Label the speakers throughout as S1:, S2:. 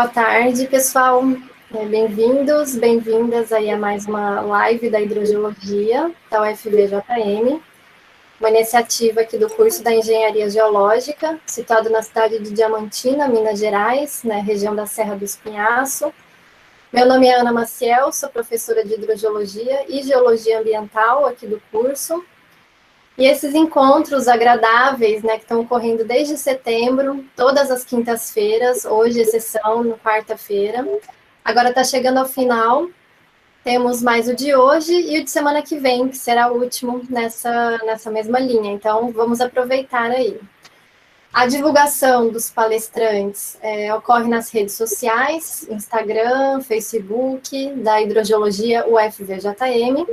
S1: Boa tarde, pessoal. Bem-vindos, bem-vindas aí a mais uma live da Hidrogeologia da UFVJM, uma iniciativa aqui do curso da Engenharia Geológica, situado na cidade de Diamantina, Minas Gerais, na região da Serra do Espinhaço. Meu nome é Ana Maciel, sou professora de Hidrogeologia e Geologia Ambiental aqui do curso. E esses encontros agradáveis, que estão ocorrendo desde setembro, todas as quintas-feiras, hoje exceção, na quarta-feira. Agora está chegando ao final, temos mais o de hoje e o de semana que vem, que será o último nessa mesma linha. Então, vamos aproveitar aí. A divulgação dos palestrantes ocorre nas redes sociais, Instagram, Facebook, da Hidrogeologia UFVJM.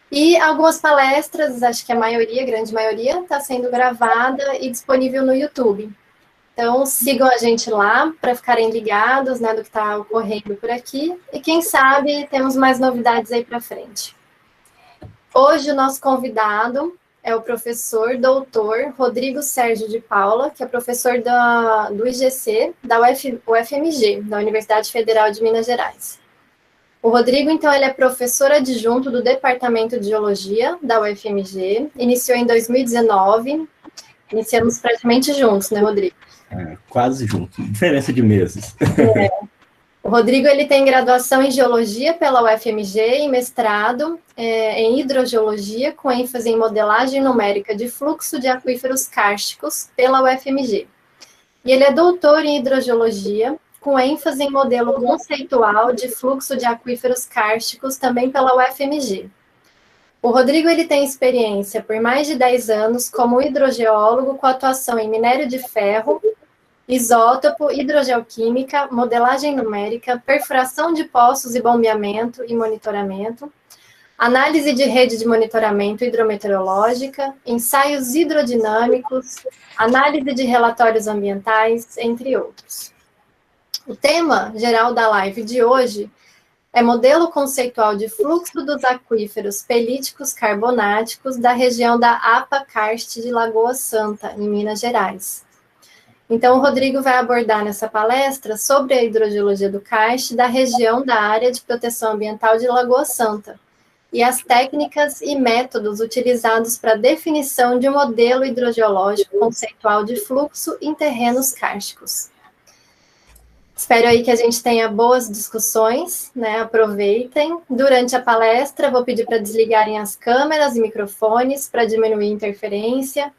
S1: E algumas palestras, acho que a grande maioria, está sendo gravada e disponível no YouTube. Então, sigam a gente lá para ficarem ligados, do que está ocorrendo por aqui. E quem sabe temos mais novidades aí para frente. Hoje o nosso convidado é o professor doutor Rodrigo Sérgio de Paula, que é professor do IGC, da UFMG, da Universidade Federal de Minas Gerais. O Rodrigo, então, ele é professor adjunto do Departamento de Geologia da UFMG, iniciou em 2019, iniciamos praticamente juntos, né, Rodrigo?
S2: Quase juntos, diferença de meses.
S1: O Rodrigo, ele tem graduação em Geologia pela UFMG e mestrado em Hidrogeologia, com ênfase em modelagem numérica de fluxo de aquíferos kársticos pela UFMG. E ele é doutor em Hidrogeologia, com ênfase em modelo conceitual de fluxo de aquíferos kársticos, também pela UFMG. O Rodrigo ele tem experiência por mais de 10 anos como hidrogeólogo, com atuação em minério de ferro, isótopo, hidrogeoquímica, modelagem numérica, perfuração de poços e bombeamento e monitoramento, análise de rede de monitoramento hidrometeorológica, ensaios hidrodinâmicos, análise de relatórios ambientais, entre outros. O tema geral da live de hoje é modelo conceitual de fluxo dos aquíferos pelíticos carbonáticos da região da APA Karst de Lagoa Santa, em Minas Gerais. Então, o Rodrigo vai abordar nessa palestra sobre a hidrogeologia do karst da região da área de proteção ambiental de Lagoa Santa e as técnicas e métodos utilizados para a definição de um modelo hidrogeológico conceitual de fluxo em terrenos kársticos. Espero aí que a gente tenha boas discussões, aproveitem. Durante a palestra, vou pedir para desligarem as câmeras e microfones para diminuir a interferência.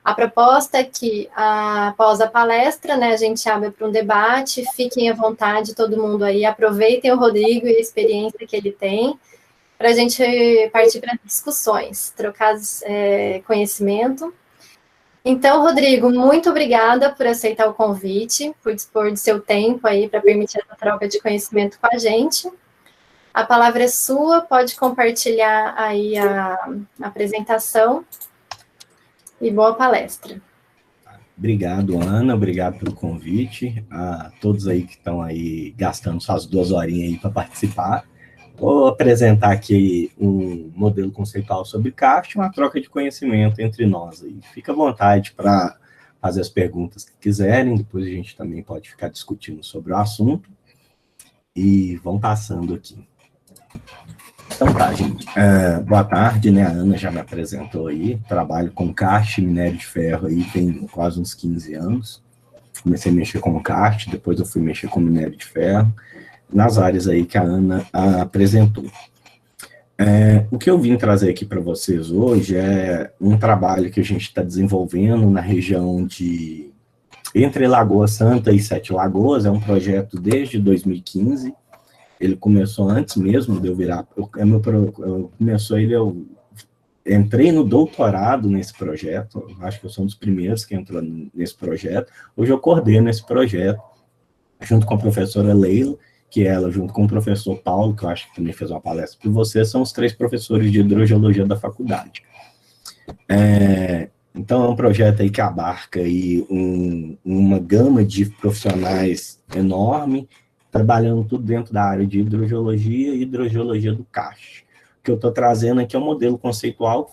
S1: A proposta é que, após a palestra, a gente abre para um debate, fiquem à vontade, todo mundo aí, aproveitem o Rodrigo e a experiência que ele tem, para a gente partir para discussões, trocar conhecimento. Então, Rodrigo, muito obrigada por aceitar o convite, por dispor de seu tempo aí para permitir essa troca de conhecimento com a gente. A palavra é sua, pode compartilhar aí a apresentação e boa palestra.
S2: Obrigado, Ana, obrigado pelo convite, a todos aí que estão aí gastando suas 2 horinhas aí para participar. Vou apresentar aqui um modelo conceitual sobre karst, uma troca de conhecimento entre nós aí. Fica à vontade para fazer as perguntas que quiserem, depois a gente também pode ficar discutindo sobre o assunto. E vão passando aqui. Então tá, gente. Boa tarde, A Ana já me apresentou aí. Trabalho com karst, minério de ferro aí tem quase uns 15 anos. Comecei a mexer com karst, depois eu fui mexer com minério de ferro, nas áreas aí que a Ana apresentou. O que eu vim trazer aqui para vocês hoje é um trabalho que a gente está desenvolvendo na região entre Lagoa Santa e Sete Lagoas. É um projeto desde 2015, ele começou antes mesmo de eu virar, eu entrei no doutorado nesse projeto, acho que eu sou um dos primeiros que entrou nesse projeto. Hoje eu coordeno esse projeto, junto com a professora Leila, que ela, junto com o professor Paulo, que eu acho que também fez uma palestra para você, são os 3 professores de hidrogeologia da faculdade. Então, é um projeto aí que abarca aí uma gama de profissionais enorme, trabalhando tudo dentro da área de hidrogeologia e hidrogeologia do karst. O que eu estou trazendo aqui é um modelo conceitual, que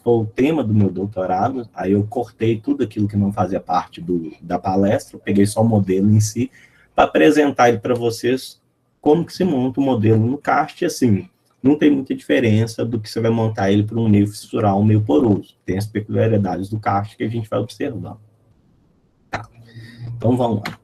S2: foi o tema do meu doutorado. Aí eu cortei tudo aquilo que não fazia parte da palestra, peguei só o modelo em si, para apresentar ele para vocês como que se monta o modelo no cast, assim, não tem muita diferença do que você vai montar ele para um meio fissural, um meio poroso. Tem as peculiaridades do cast que a gente vai observando. Tá. Então, vamos lá.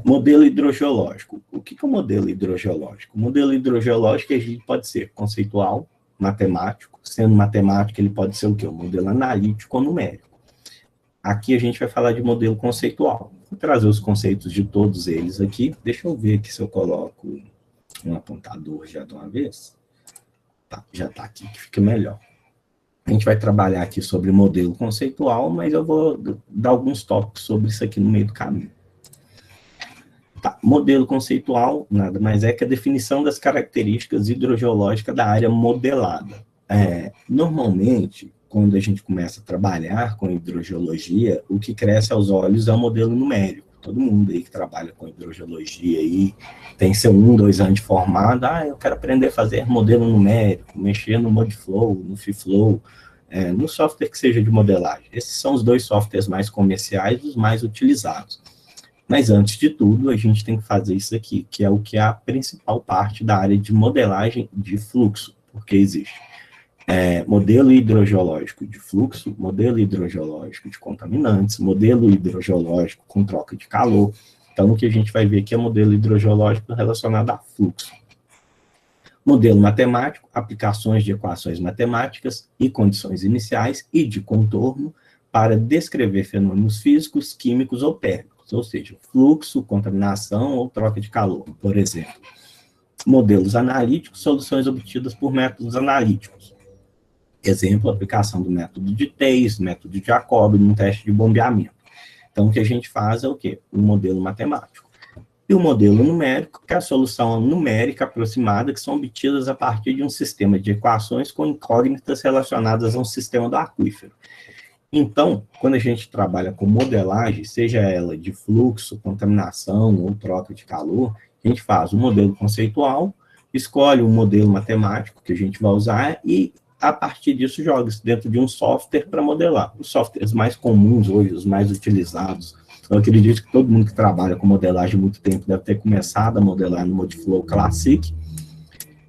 S2: Modelo hidrogeológico. O que é o modelo hidrogeológico? O modelo hidrogeológico a gente pode ser conceitual, matemático. Sendo matemático, ele pode ser o quê? Um modelo analítico ou numérico. Aqui a gente vai falar de modelo conceitual. Vou trazer os conceitos de todos eles aqui. Deixa eu ver aqui se eu coloco um apontador já de uma vez. Tá, já está aqui, que fica melhor. A gente vai trabalhar aqui sobre modelo conceitual, mas eu vou dar alguns tópicos sobre isso aqui no meio do caminho. Tá, modelo conceitual nada mais é que a definição das características hidrogeológicas da área modelada. Normalmente, quando a gente começa a trabalhar com hidrogeologia, o que cresce aos olhos é o modelo numérico. Todo mundo aí que trabalha com hidrogeologia aí tem seu 1, 2 anos de formado, eu quero aprender a fazer modelo numérico, mexer no Modflow, no FIFlow, no software que seja de modelagem. Esses são os 2 softwares mais comerciais, os mais utilizados. Mas, antes de tudo, a gente tem que fazer isso aqui, que é o que é a principal parte da área de modelagem de fluxo, porque existe modelo hidrogeológico de fluxo, modelo hidrogeológico de contaminantes, modelo hidrogeológico com troca de calor. Então, o que a gente vai ver aqui é modelo hidrogeológico relacionado a fluxo. Modelo matemático, aplicações de equações matemáticas e condições iniciais e de contorno para descrever fenômenos físicos, químicos ou térmicos. Ou seja, fluxo, contaminação ou troca de calor, por exemplo. Modelos analíticos, soluções obtidas por métodos analíticos. Exemplo, aplicação do método de Thales, método de Jacobi, num teste de bombeamento. Então, o que a gente faz é o quê? Um modelo matemático. E o modelo numérico, que é a solução numérica aproximada, que são obtidas a partir de um sistema de equações com incógnitas relacionadas a um sistema do aquífero. Então, quando a gente trabalha com modelagem, seja ela de fluxo, contaminação ou troca de calor, a gente faz um modelo conceitual, escolhe um modelo matemático que a gente vai usar e, a partir disso, joga isso dentro de um software para modelar. Os softwares mais comuns hoje, os mais utilizados, eu acredito que todo mundo que trabalha com modelagem há muito tempo deve ter começado a modelar no Modflow Classic.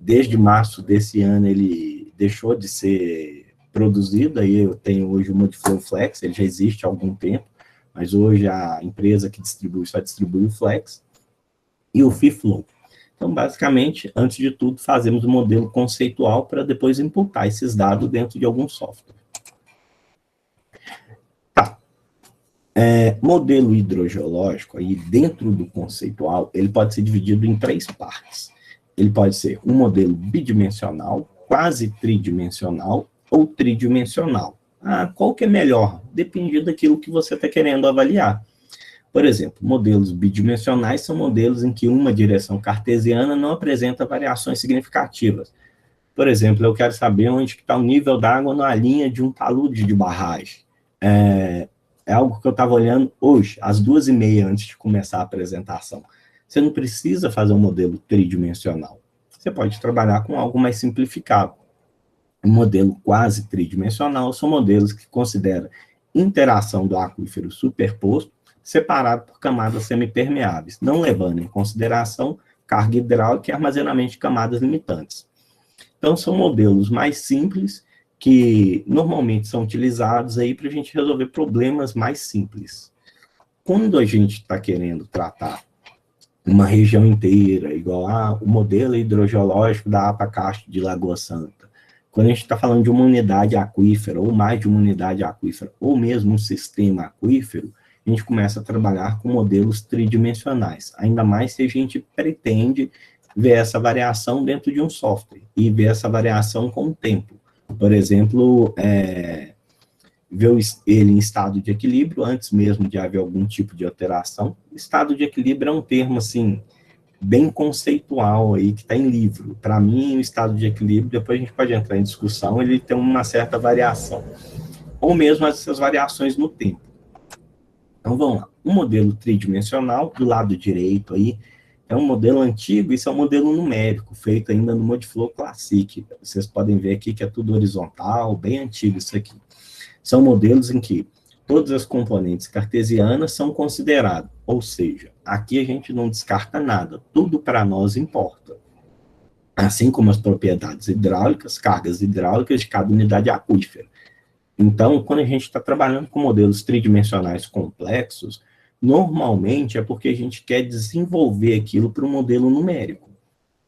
S2: Desde março desse ano, ele deixou de ser produzido, aí eu tenho hoje o Modflow Flex, ele já existe há algum tempo, mas hoje a empresa que distribui só distribui o Flex, e o FIFlow. Então, basicamente, antes de tudo, fazemos um modelo conceitual para depois imputar esses dados dentro de algum software. Tá. Modelo hidrogeológico, aí dentro do conceitual, ele pode ser dividido em 3 partes. Ele pode ser um modelo bidimensional, quase tridimensional, ou tridimensional. Qual que é melhor? Depende daquilo que você está querendo avaliar. Por exemplo, modelos bidimensionais são modelos em que uma direção cartesiana não apresenta variações significativas. Por exemplo, eu quero saber onde está o nível d'água na linha de um talude de barragem. É algo que eu estava olhando hoje, às 2h30, antes de começar a apresentação. Você não precisa fazer um modelo tridimensional. Você pode trabalhar com algo mais simplificado. Um modelo quase tridimensional são modelos que consideram interação do aquífero superposto, separado por camadas semipermeáveis, não levando em consideração carga hidráulica e armazenamento de camadas limitantes. Então, são modelos mais simples, que normalmente são utilizados aí para a gente resolver problemas mais simples. Quando a gente está querendo tratar uma região inteira, igual o modelo hidrogeológico da APA-CAST de Lagoa Santa, quando a gente está falando de uma unidade aquífera, ou mais de uma unidade aquífera, ou mesmo um sistema aquífero, a gente começa a trabalhar com modelos tridimensionais, ainda mais se a gente pretende ver essa variação dentro de um software, e ver essa variação com o tempo. Por exemplo, ver ele em estado de equilíbrio, antes mesmo de haver algum tipo de alteração. Estado de equilíbrio é um termo, assim, bem conceitual aí, que está em livro. Para mim, o estado de equilíbrio, depois a gente pode entrar em discussão, ele tem uma certa variação. Ou mesmo essas variações no tempo. Então, vamos lá. Um modelo tridimensional, do lado direito aí, é um modelo antigo, isso é um modelo numérico, feito ainda no Modflow Classic. Vocês podem ver aqui que é tudo horizontal, bem antigo isso aqui. São modelos em que todas as componentes cartesianas são consideradas, ou seja, aqui a gente não descarta nada, tudo para nós importa. Assim como as propriedades hidráulicas, cargas hidráulicas de cada unidade aquífera. Então, quando a gente está trabalhando com modelos tridimensionais complexos, normalmente é porque a gente quer desenvolver aquilo para um modelo numérico.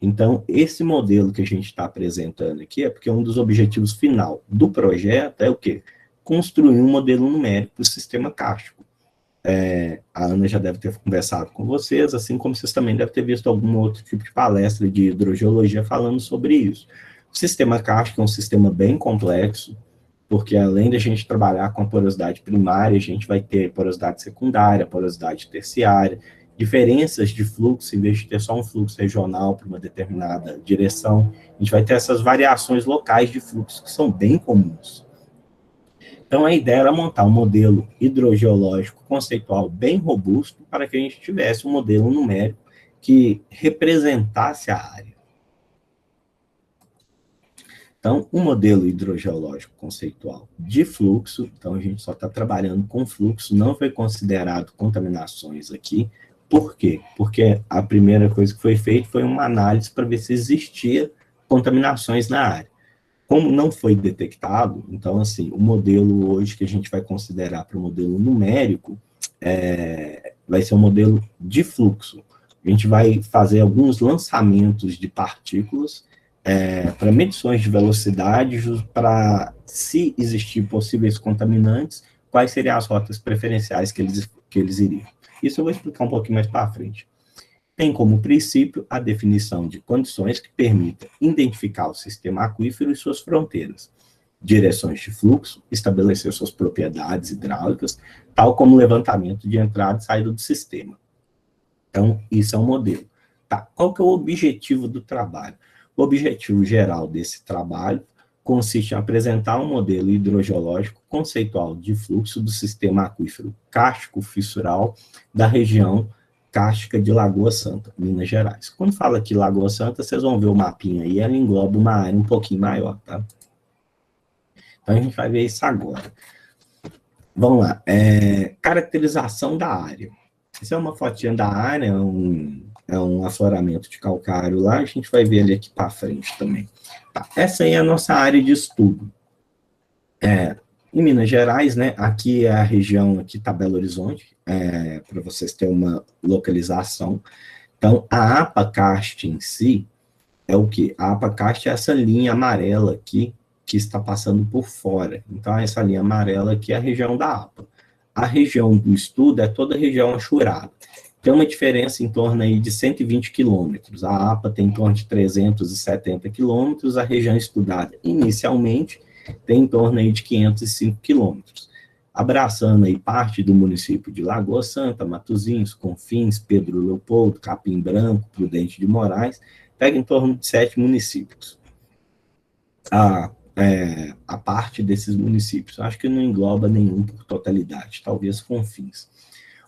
S2: Então, esse modelo que a gente está apresentando aqui é porque um dos objetivos final do projeto é o quê? Construir um modelo numérico para o sistema kárstico. A Ana já deve ter conversado com vocês, assim como vocês também devem ter visto algum outro tipo de palestra de hidrogeologia falando sobre isso. O sistema kárstico é um sistema bem complexo, porque além da gente trabalhar com a porosidade primária, a gente vai ter porosidade secundária, porosidade terciária, diferenças de fluxo, em vez de ter só um fluxo regional para uma determinada direção, a gente vai ter essas variações locais de fluxo que são bem comuns. Então, a ideia era montar um modelo hidrogeológico conceitual bem robusto para que a gente tivesse um modelo numérico que representasse a área. Então, um modelo hidrogeológico conceitual de fluxo, então a gente só está trabalhando com fluxo, não foi considerado contaminações aqui. Por quê? Porque a primeira coisa que foi feita foi uma análise para ver se existia contaminações na área. Como não foi detectado, então, assim, o modelo hoje que a gente vai considerar para o modelo numérico vai ser um modelo de fluxo. A gente vai fazer alguns lançamentos de partículas para medições de velocidade, para, se existir possíveis contaminantes, quais seriam as rotas preferenciais que eles iriam. Isso eu vou explicar um pouquinho mais para frente. Tem como princípio a definição de condições que permitam identificar o sistema aquífero e suas fronteiras, direções de fluxo, estabelecer suas propriedades hidráulicas, tal como levantamento de entrada e saída do sistema. Então, isso é um modelo. Tá. Qual que é o objetivo do trabalho? O objetivo geral desse trabalho consiste em apresentar um modelo hidrogeológico conceitual de fluxo do sistema aquífero kárstico fissural da região cárstica de Lagoa Santa, Minas Gerais. Quando fala aqui Lagoa Santa, vocês vão ver o mapinha aí, ela engloba uma área um pouquinho maior, tá? Então, a gente vai ver isso agora. Vamos lá. Caracterização da área. Essa é uma fotinha da área, é um afloramento de calcário lá, a gente vai ver ele aqui para frente também. Tá. Essa aí é a nossa área de estudo. Em Minas Gerais, né, aqui é a região, aqui está Belo Horizonte, para vocês terem uma localização. Então, a APA-CAST em si é o quê? A APA-CAST é essa linha amarela aqui, que está passando por fora. Então, essa linha amarela aqui é a região da APA. A região do estudo é toda a região achurada. Tem uma diferença em torno aí de 120 quilômetros. A APA tem em torno de 370 quilômetros, a região estudada inicialmente tem em torno aí de 505 quilômetros, abraçando aí parte do município de Lagoa Santa, Matozinhos, Confins, Pedro Leopoldo, Capim Branco, Prudente de Moraes, pega em torno de 7 municípios. A parte desses municípios, acho que não engloba nenhum por totalidade, talvez Confins.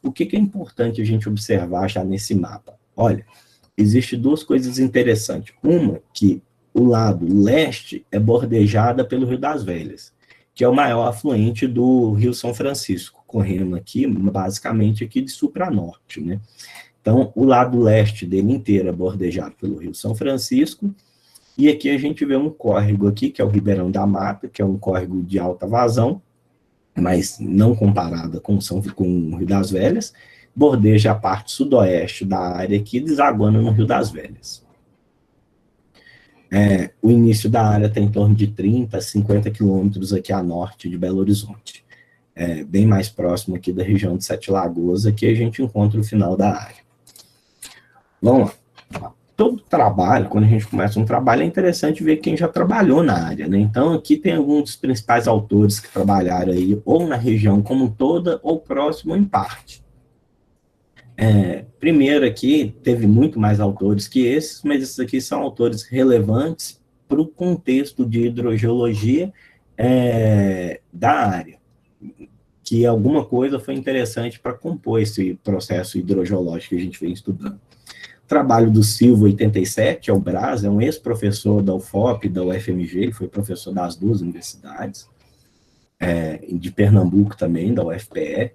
S2: O que é importante a gente observar já nesse mapa? Olha, existem duas coisas interessantes. Uma, que o lado leste é bordejada pelo Rio das Velhas, que é o maior afluente do Rio São Francisco, correndo aqui, basicamente aqui de sul para norte, né? Então, o lado leste dele inteiro é bordejado pelo Rio São Francisco, e aqui a gente vê um córrego aqui, que é o Ribeirão da Mata, que é um córrego de alta vazão, mas não comparada com o Rio das Velhas, bordeja a parte sudoeste da área aqui, desaguando no Rio das Velhas. O início da área tem em torno de 30 a 50 quilômetros aqui a norte de Belo Horizonte. Bem mais próximo aqui da região de Sete Lagoas, aqui a gente encontra o final da área. Vamos lá. Todo trabalho, quando a gente começa um trabalho, é interessante ver quem já trabalhou na área, né? Então, aqui tem alguns dos principais autores que trabalharam aí, ou na região como toda, ou próximo em parte. Primeiro aqui, teve muito mais autores que esses, mas esses aqui são autores relevantes para o contexto de hidrogeologia da área, que alguma coisa foi interessante para compor esse processo hidrogeológico que a gente vem estudando. O trabalho do Silva, 87, é o Braz, é um ex-professor da UFOP, da UFMG, ele foi professor das duas universidades, de Pernambuco também, da UFPE.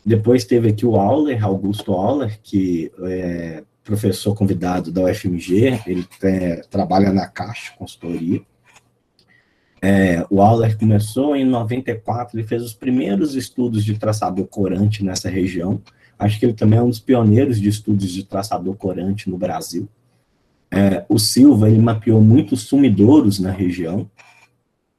S2: Depois teve aqui o Auler, Augusto Auler, que é professor convidado da UFMG, ele trabalha na Caixa Consultoria. O Auler começou em 94, ele fez os primeiros estudos de traçador corante nessa região. Acho que ele também é um dos pioneiros de estudos de traçador corante no Brasil. O Silva, ele mapeou muitos sumidouros na região,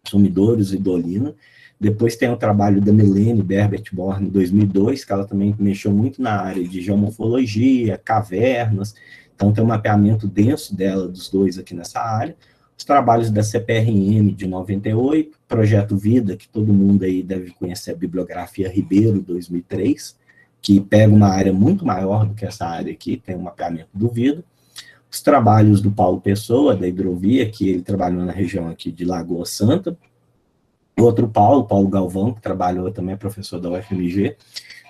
S2: sumidouros e dolina. Depois tem o trabalho da Milene Berbert-Born, em 2002, que ela também mexeu muito na área de geomorfologia, cavernas, então tem um mapeamento denso dela, dos dois aqui nessa área. Os trabalhos da CPRM, de 98, Projeto Vida, que todo mundo aí deve conhecer, a bibliografia Ribeiro, 2003, que pega uma área muito maior do que essa área aqui, tem um mapeamento do Vida. Os trabalhos do Paulo Pessoa, da hidrovia, que ele trabalhou na região aqui de Lagoa Santa. Outro Paulo Galvão, que trabalhou também, é professor da UFMG,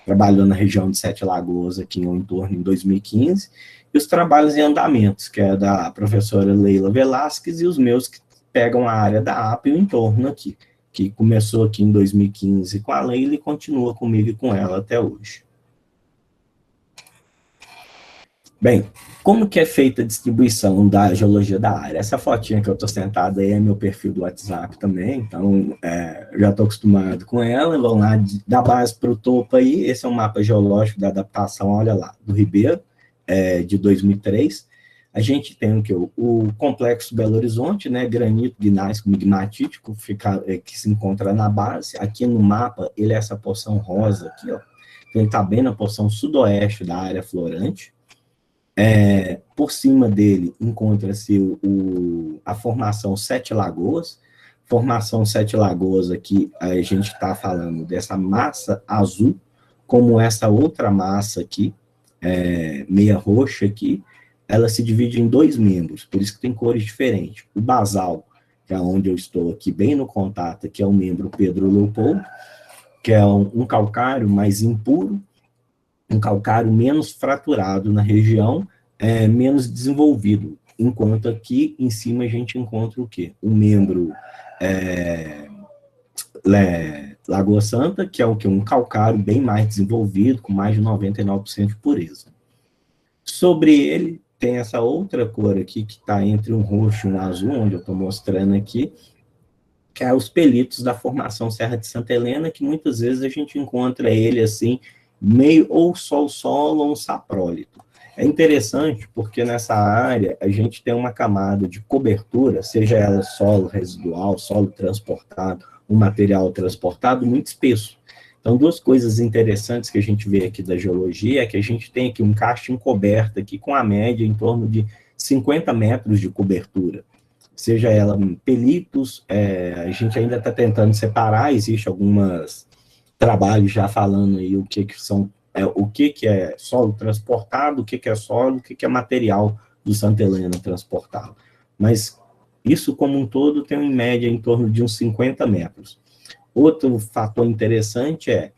S2: trabalhou na região de Sete Lagoas, aqui em entorno em 2015, e os trabalhos em andamentos, que é da professora Leila Velasquez, e os meus que pegam a área da APA e o entorno aqui, que começou aqui em 2015 com a Leila e continua comigo e com ela até hoje. Bem, como que é feita a distribuição da geologia da área? Essa fotinha que eu estou sentado aí é meu perfil do WhatsApp também, então já estou acostumado com ela. Vamos lá, da base para o topo aí, esse é um mapa geológico da adaptação, olha lá, do Ribeiro, de 2003. A gente tem o complexo Belo Horizonte, né, granito, gnástico, migmatítico, que se encontra na base. Aqui no mapa, ele é essa porção rosa aqui, ó. Ele está bem na porção sudoeste da área florante. Por cima dele encontra-se a formação Sete Lagoas. Formação Sete Lagoas aqui, a gente está falando dessa massa azul, como essa outra massa aqui, meia roxa aqui, ela se divide em dois membros, por isso que tem cores diferentes. O basal, que é onde eu estou aqui, bem no contato, que é o membro Pedro Leopoldo, que é um calcário mais impuro, um calcário menos fraturado na região, menos desenvolvido, enquanto aqui em cima a gente encontra o quê? O membro Lagoa Santa, que é o quê? Um calcário bem mais desenvolvido, com mais de 99% de pureza. Sobre ele, tem essa outra cor aqui, que está entre um roxo e um azul, onde eu estou mostrando aqui, que é os pelitos da formação Serra de Santa Helena, que muitas vezes a gente encontra ele assim, meio ou sol-solo ou um saprólito. É interessante porque nessa área a gente tem uma camada de cobertura, seja ela solo residual, solo transportado, um material transportado muito espesso. Então, duas coisas interessantes que a gente vê aqui da geologia é que a gente tem aqui um casting coberto aqui com a média em torno de 50 metros de cobertura. Seja ela pelitos, a gente ainda está tentando separar, existe alguns trabalhos já falando aí o que são, o que é solo transportado, o que é solo, o que é material do Santa Helena transportado. Mas isso como um todo tem em média em torno de uns 50 metros. Outro fator interessante é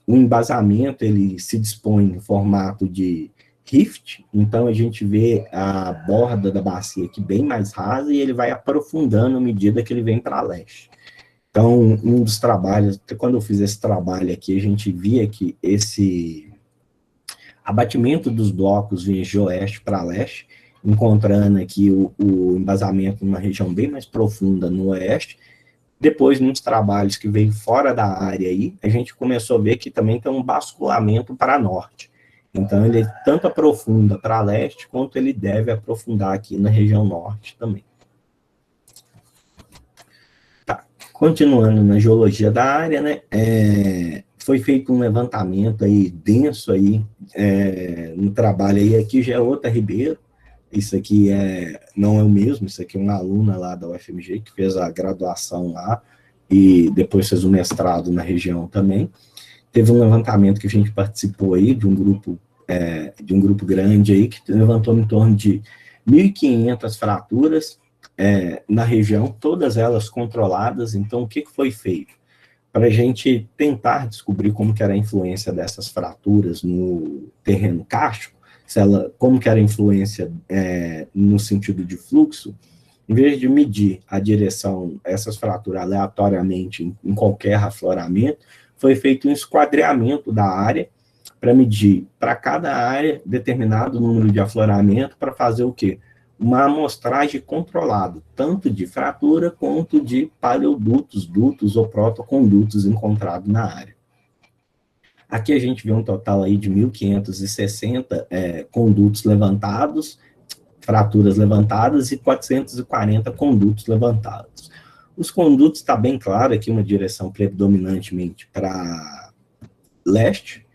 S2: o embasamento, ele se dispõe em formato de rift, então a gente vê a borda da bacia aqui bem mais rasa e ele vai aprofundando à medida que ele vem para leste. Então, um dos trabalhos, quando eu fiz esse trabalho aqui, a gente via que esse abatimento dos blocos vinha de oeste para leste, encontrando aqui o embasamento numa região bem mais profunda no oeste. Depois, nos trabalhos que veio fora da área aí, a gente começou a ver que também tem um basculamento para norte. Então, ele tanto aprofunda para leste, quanto ele deve aprofundar aqui na região norte também. Tá, continuando na geologia da área, né, foi feito um levantamento aí, denso aí, no trabalho aí, aqui já é outra Ribeiro. Isso aqui não é o mesmo, isso aqui é uma aluna lá da UFMG que fez a graduação lá e depois fez o mestrado na região também. Teve um levantamento que a gente participou aí de um grupo grande aí que levantou em torno de 1.500 fraturas na região, todas elas controladas. Então, o que foi feito? Para a gente tentar descobrir como que era a influência dessas fraturas no terreno kárstico, como que era a influência no sentido de fluxo, em vez de medir a direção, essas fraturas aleatoriamente em qualquer afloramento, foi feito um esquadreamento da área para medir para cada área determinado número de afloramento para fazer o quê? Uma amostragem controlada, tanto de fratura quanto de paleodutos, dutos ou protocondutos encontrados na área. Aqui a gente vê um total aí de 1.560 condutos levantados, fraturas levantadas e 440 condutos levantados. Os condutos está bem claro aqui, uma direção predominantemente para leste,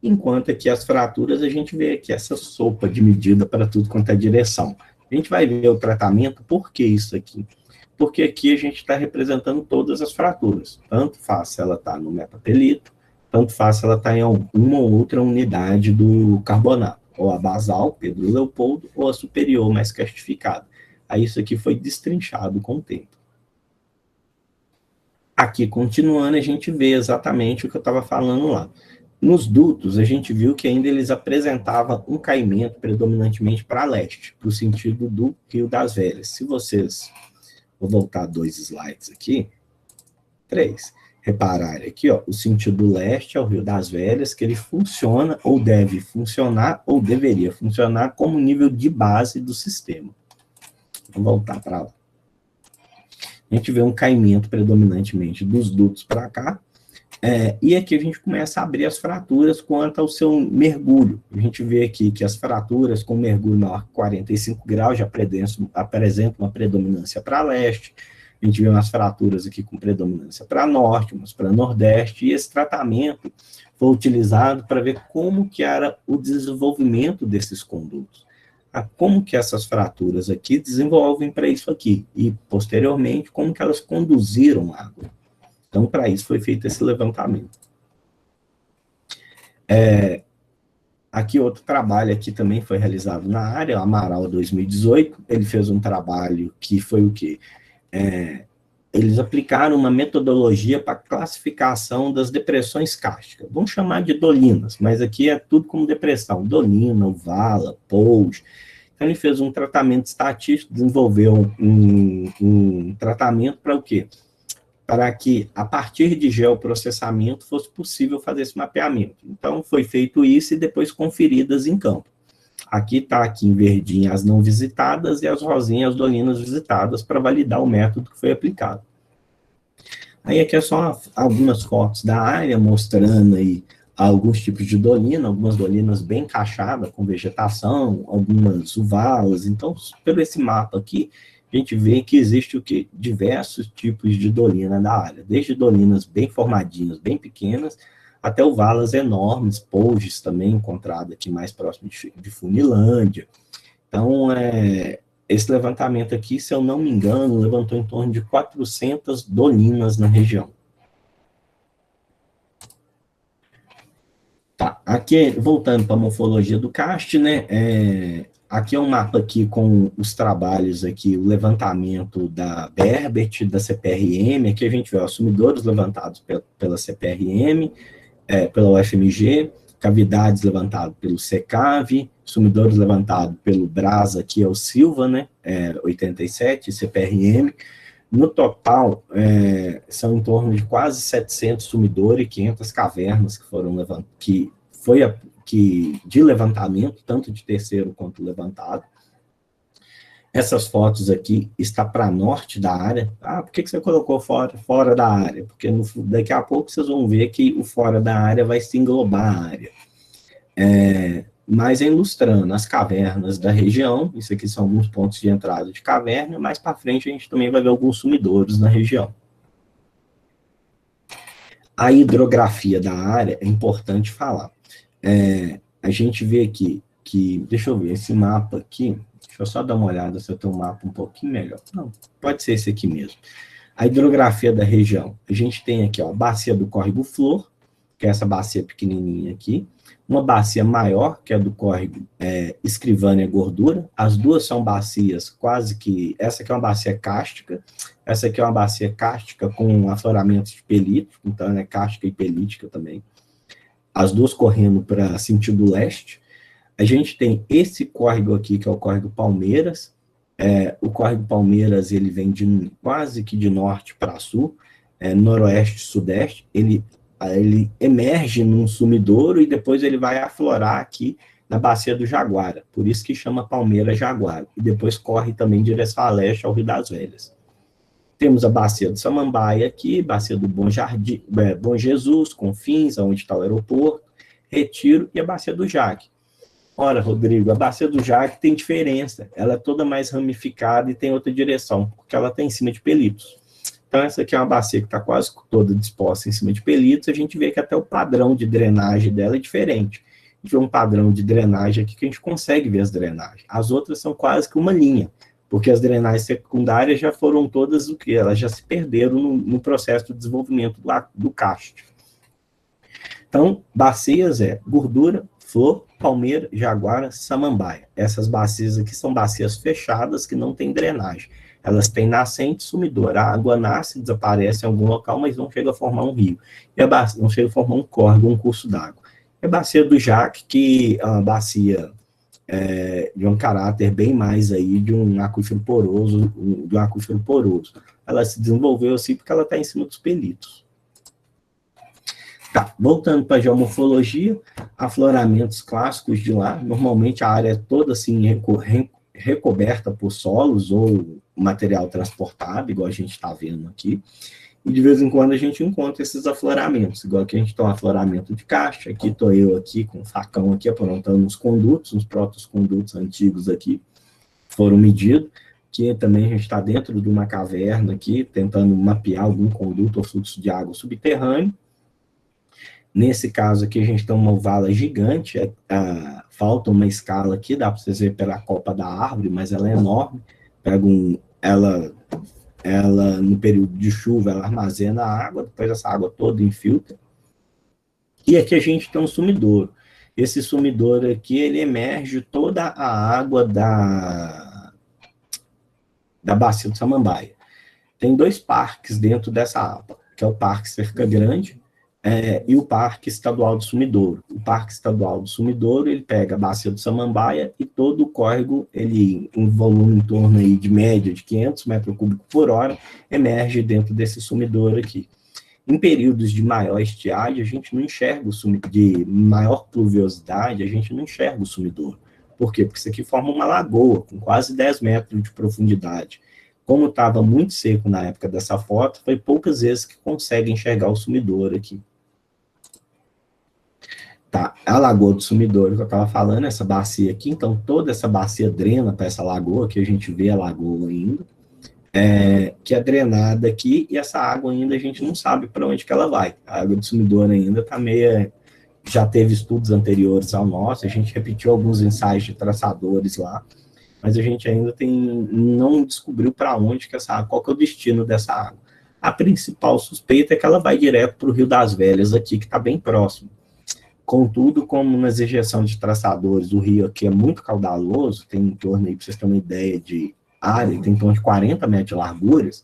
S2: enquanto aqui as fraturas a gente vê aqui essa sopa de medida para tudo quanto é direção. A gente vai ver o tratamento, por que isso aqui? Porque aqui a gente está representando todas as fraturas, tanto faz se ela está no metapelito, tanto faz se ela está em uma ou outra unidade do carbonato, ou a basal, Pedro Leopoldo, ou a superior, mais castificada. Aí isso aqui foi destrinchado com o tempo. Aqui, continuando, a gente vê exatamente o que eu estava falando lá. Nos dutos, a gente viu que ainda eles apresentavam um caimento predominantemente para leste, para o sentido do Rio das Velhas. Se vocês... Vou voltar 2 slides aqui. 3. Repararem aqui, ó, o sentido leste é o Rio das Velhas, que ele funciona, ou deve funcionar, ou deveria funcionar como nível de base do sistema. Vamos voltar para lá. A gente vê um caimento predominantemente dos dutos para cá, e aqui a gente começa a abrir as fraturas quanto ao seu mergulho. A gente vê aqui que as fraturas com mergulho maior que 45 graus já apresentam uma predominância para leste. A gente vê umas fraturas aqui com predominância para norte, umas para nordeste, e esse tratamento foi utilizado para ver como que era o desenvolvimento desses condutos. Como que essas fraturas aqui desenvolvem para isso aqui, e posteriormente como que elas conduziram água. Então, para isso foi feito esse levantamento. Aqui outro trabalho aqui também foi realizado na área, Amaral 2018, ele fez um trabalho que foi o quê? Eles aplicaram uma metodologia para classificação das depressões kársticas. Vamos chamar de dolinas, mas aqui é tudo como depressão. Dolina, vala, pous. Então, ele fez um tratamento estatístico, desenvolveu um tratamento para o quê? Para que, a partir de geoprocessamento, fosse possível fazer esse mapeamento. Então, foi feito isso e depois conferidas em campo. Aqui está aqui em verdinho as não visitadas e as rosinhas, as dolinas visitadas, para validar o método que foi aplicado. Aí aqui é só algumas fotos da área, mostrando aí alguns tipos de dolina, algumas dolinas bem encaixadas, com vegetação, algumas uvalas. Então, pelo esse mapa aqui, a gente vê que existe o quê? Diversos tipos de dolina da área, desde dolinas bem formadinhas, bem pequenas, até uvalas enormes, pouges também encontrado aqui mais próximo de Funilândia. Então, esse levantamento aqui, se eu não me engano, levantou em torno de 400 dolinas na região. Tá, aqui, voltando para a morfologia do karst, né, aqui é um mapa aqui com os trabalhos aqui, o levantamento da Berbert, da CPRM, aqui a gente vê os sumidores levantados pela CPRM, pela UFMG, cavidades levantadas pelo SECAV, sumidores levantados pelo Brasa, que é o Silva, né, 87, CPRM. No total, são em torno de quase 700 sumidores e 500 cavernas que foram levantadas, de levantamento, tanto de terceiro quanto levantado. Essas fotos aqui está para norte da área. Por que você colocou fora da área? Porque daqui a pouco vocês vão ver que o fora da área vai se englobar a área. Mas ilustrando as cavernas da região, isso aqui são alguns pontos de entrada de caverna, mais para frente a gente também vai ver alguns sumidouros na região. A hidrografia da área é importante falar. A gente vê aqui que, deixa eu ver, esse mapa aqui, deixa eu só dar uma olhada se eu tenho um mapa um pouquinho melhor. Não, pode ser esse aqui mesmo. A hidrografia da região, a gente tem aqui, ó, a bacia do córrego Flor, que é essa bacia pequenininha aqui, uma bacia maior, que é do córrego Escrivânia Gordura. As duas são bacias quase que... Essa aqui é uma bacia cárstica, essa aqui é uma bacia cárstica com afloramentos de pelítico, então ela é cárstica e pelítica também. As duas correndo para sentido leste. A gente tem esse córrego aqui, que é o córrego Palmeiras. O córrego Palmeiras, ele vem quase que de norte para sul, noroeste e sudeste. Ele ele emerge num sumidouro e depois ele vai aflorar aqui na bacia do Jaguara, por isso que chama Palmeira Jaguara, e depois corre também em direção a leste ao Rio das Velhas. Temos a bacia do Samambaia aqui, bacia do Bom Jardim, Bom Jesus, Confins, onde está o aeroporto, Retiro, e a bacia do Jaque. Ora, Rodrigo, a bacia do Jaque tem diferença, ela é toda mais ramificada e tem outra direção, porque ela está em cima de Pelitos. Então, essa aqui é uma bacia que está quase toda disposta em cima de Pelitos, a gente vê que até o padrão de drenagem dela é diferente. A gente vê um padrão de drenagem aqui que a gente consegue ver as drenagens. As outras são quase que uma linha, porque as drenagens secundárias já foram todas o que? Elas já se perderam no processo de desenvolvimento do cástio. Então, bacias é gordura, flor, palmeira, jaguara, samambaia. Essas bacias aqui são bacias fechadas que não têm drenagem. Elas têm nascente e sumidouro. A água nasce, desaparece em algum local, mas não chega a formar um rio. E não chega a formar um córrego, um curso d'água. E a bacia do Jaque, que é uma bacia de um caráter bem mais aí de um aquífero poroso, Ela se desenvolveu assim porque ela está em cima dos Pelitos. Tá, voltando para a geomorfologia, afloramentos clássicos de lá, normalmente a área é toda assim recoberta por solos ou material transportado, igual a gente está vendo aqui, e de vez em quando a gente encontra esses afloramentos, igual aqui a gente tem um afloramento de caixa, aqui estou eu aqui com um facão aqui aprontando uns condutos, uns protocondutos antigos aqui, foram medidos, que também a gente está dentro de uma caverna aqui, tentando mapear algum conduto ou fluxo de água subterrâneo. Nesse caso aqui a gente tem uma vala gigante, falta uma escala aqui, dá para vocês verem pela copa da árvore, mas ela é enorme, ela no período de chuva, ela armazena a água, depois essa água toda infiltra. E aqui a gente tem um sumidouro. Esse sumidouro aqui, ele emerge toda a água da bacia do Samambaia. Tem 2 parques dentro dessa APA, que é o Parque Cerca Grande e o Parque Estadual do Sumidouro. O Parque Estadual do Sumidouro, ele pega a bacia do Samambaia e todo o córrego, ele, um volume em torno aí de média de 500 metros cúbicos por hora, emerge dentro desse sumidouro aqui. Em períodos de maior estiagem, a gente não enxerga o sumidouro, de maior pluviosidade, a gente não enxerga o sumidouro. Por quê? Porque isso aqui forma uma lagoa, com quase 10 metros de profundidade. Como estava muito seco na época dessa foto, foi poucas vezes que consegue enxergar o sumidouro aqui. Tá, a Lagoa do Sumidouro que eu estava falando, essa bacia aqui, então toda essa bacia drena para essa lagoa, que a gente vê a lagoa ainda, que é drenada aqui, e essa água ainda a gente não sabe para onde que ela vai. A água do Sumidouro ainda está meio... Já teve estudos anteriores ao nosso, a gente repetiu alguns ensaios de traçadores lá, mas a gente ainda não descobriu para onde que essa água, qual que é o destino dessa água. A principal suspeita é que ela vai direto para o Rio das Velhas aqui, que está bem próximo. Contudo, como nas ejeções de traçadores, o rio aqui é muito caudaloso, tem em torno aí, para vocês terem uma ideia de área, tem em torno de 40 metros de larguras,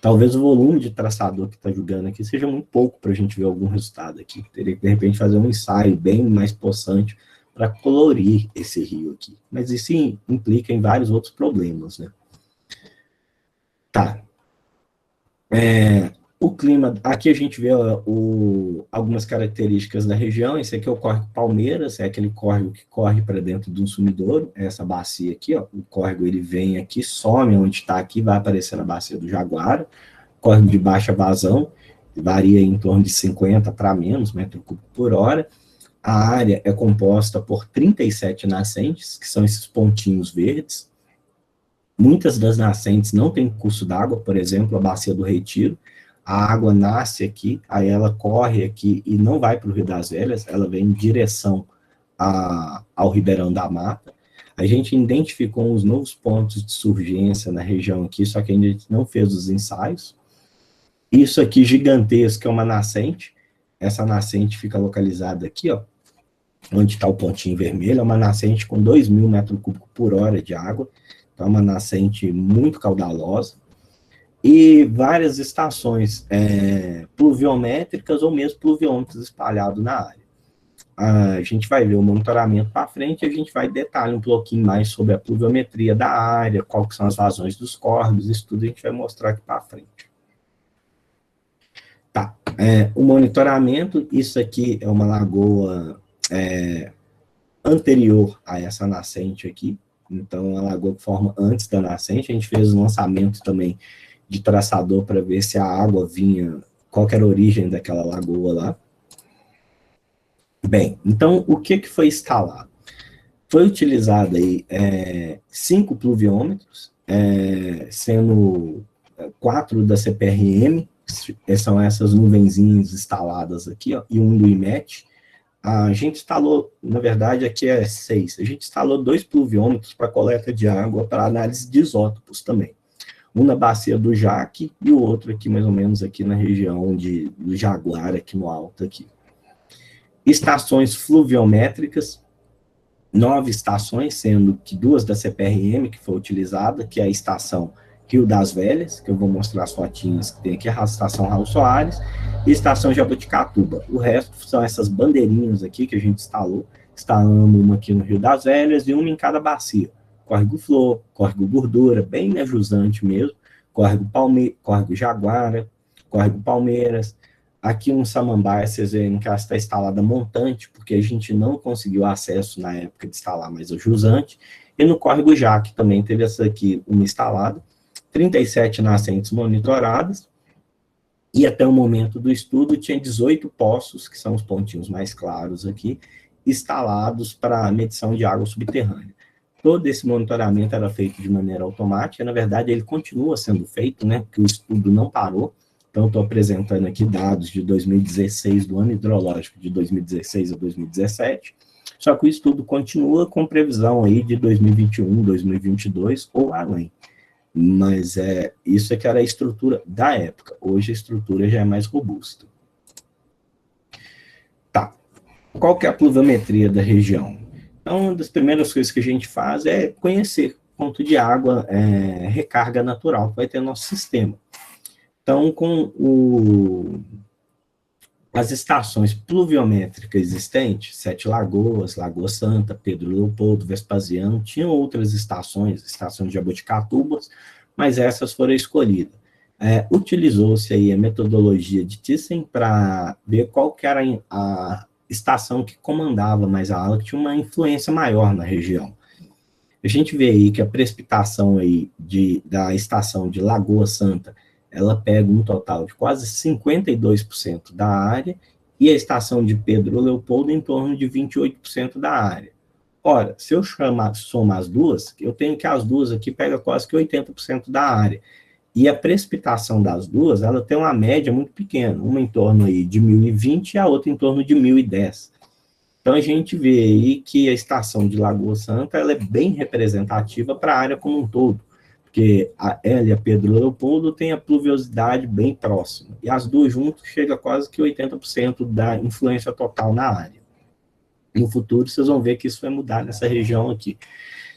S2: talvez o volume de traçador que está jogando aqui seja muito pouco para a gente ver algum resultado aqui. Teria que, de repente, fazer um ensaio bem mais possante para colorir esse rio aqui. Mas isso implica em vários outros problemas, né? Tá. O clima, aqui a gente vê algumas características da região. Esse aqui é o córrego Palmeiras, é aquele córrego que corre para dentro de um sumidouro, essa bacia aqui, ó, o córrego ele vem aqui, some onde está aqui, vai aparecer na bacia do Jaguara, córrego de baixa vazão, varia em torno de 50 para menos metro cúbico por hora. A área é composta por 37 nascentes, que são esses pontinhos verdes. Muitas das nascentes não têm curso d'água, por exemplo, a bacia do Retiro. A água nasce aqui, aí ela corre aqui e não vai para o Rio das Velhas, ela vem em direção ao Ribeirão da Mata. A gente identificou uns novos pontos de surgência na região aqui, só que ainda não fez os ensaios. Isso aqui gigantesco é uma nascente, essa nascente fica localizada aqui, ó, onde está o pontinho vermelho, é uma nascente com 2.000 metros cúbicos por hora de água, então é uma nascente muito caudalosa. E várias estações pluviométricas ou mesmo pluviômetros espalhados na área. A gente vai ver o monitoramento para frente e a gente vai detalhar um pouquinho mais sobre a pluviometria da área, quais que são as vazões dos córregos, isso tudo a gente vai mostrar aqui para frente. Tá, O monitoramento, isso aqui é uma lagoa anterior a essa nascente aqui, então a lagoa que forma antes da nascente. A gente fez um lançamento também de traçador para ver se a água vinha, qual era a origem daquela lagoa lá. Bem, então o que foi instalado? Foi utilizado aí 5 pluviômetros, sendo 4 da CPRM, são essas nuvenzinhas instaladas aqui, ó, e um do IMET. A gente instalou, na verdade, aqui 6. A gente instalou 2 pluviômetros para coleta de água para análise de isótopos também. Um na bacia do Jaque e o outro aqui, mais ou menos, aqui na região do Jaguar, aqui no alto aqui. Estações fluviométricas, 9 estações, sendo que 2 da CPRM, que foi utilizada, que é a estação Rio das Velhas, que eu vou mostrar as fotinhas que tem aqui, a estação Raul Soares, e a estação Jaboticatuba. O resto são essas bandeirinhas aqui que a gente instalando uma aqui no Rio das Velhas e uma em cada bacia. Córrego Flor, Córrego Gordura, bem na jusante mesmo, Córrego Jaguara, Córrego Palmeiras. Aqui um Samambaia, vocês veem que ela está instalada montante, porque a gente não conseguiu acesso na época de instalar mais a jusante. E no Córrego Jaque também teve essa aqui, uma instalada. 37 nascentes monitoradas. E até o momento do estudo tinha 18 poços, que são os pontinhos mais claros aqui, instalados para medição de água subterrânea. Todo esse monitoramento era feito de maneira automática. Na verdade, ele continua sendo feito, né, porque o estudo não parou. Então, estou apresentando aqui dados de 2016, do ano hidrológico de 2016 a 2017, só que o estudo continua com previsão aí de 2021, 2022 ou além. Mas isso é que era a estrutura da época. Hoje a estrutura já é mais robusta. Tá. Qual que é a pluviometria da região? Então, uma das primeiras coisas que a gente faz é conhecer quanto de água recarga natural que vai ter no nosso sistema. Então, com as estações pluviométricas existentes, Sete Lagoas, Lagoa Santa, Pedro Leopoldo, Vespasiano, tinham outras estações de Jaboticatubas, mas essas foram escolhidas. Utilizou-se aí a metodologia de Thyssen para ver qual que era a estação que comandava mais a água, que tinha uma influência maior na região. A gente vê aí que a precipitação aí da estação de Lagoa Santa, ela pega um total de quase 52% da área, e a estação de Pedro Leopoldo em torno de 28% da área. Ora, se eu somar as duas, eu tenho que as duas aqui pegam quase que 80% da área. E a precipitação das duas, ela tem uma média muito pequena, uma em torno aí de 1020 e a outra em torno de 1010. Então, a gente vê aí que a estação de Lagoa Santa, ela é bem representativa para a área como um todo, porque ela e a Pedro Leopoldo têm a pluviosidade bem próxima, e as duas juntas chegam a quase que 80% da influência total na área. No futuro, vocês vão ver que isso vai mudar nessa região aqui.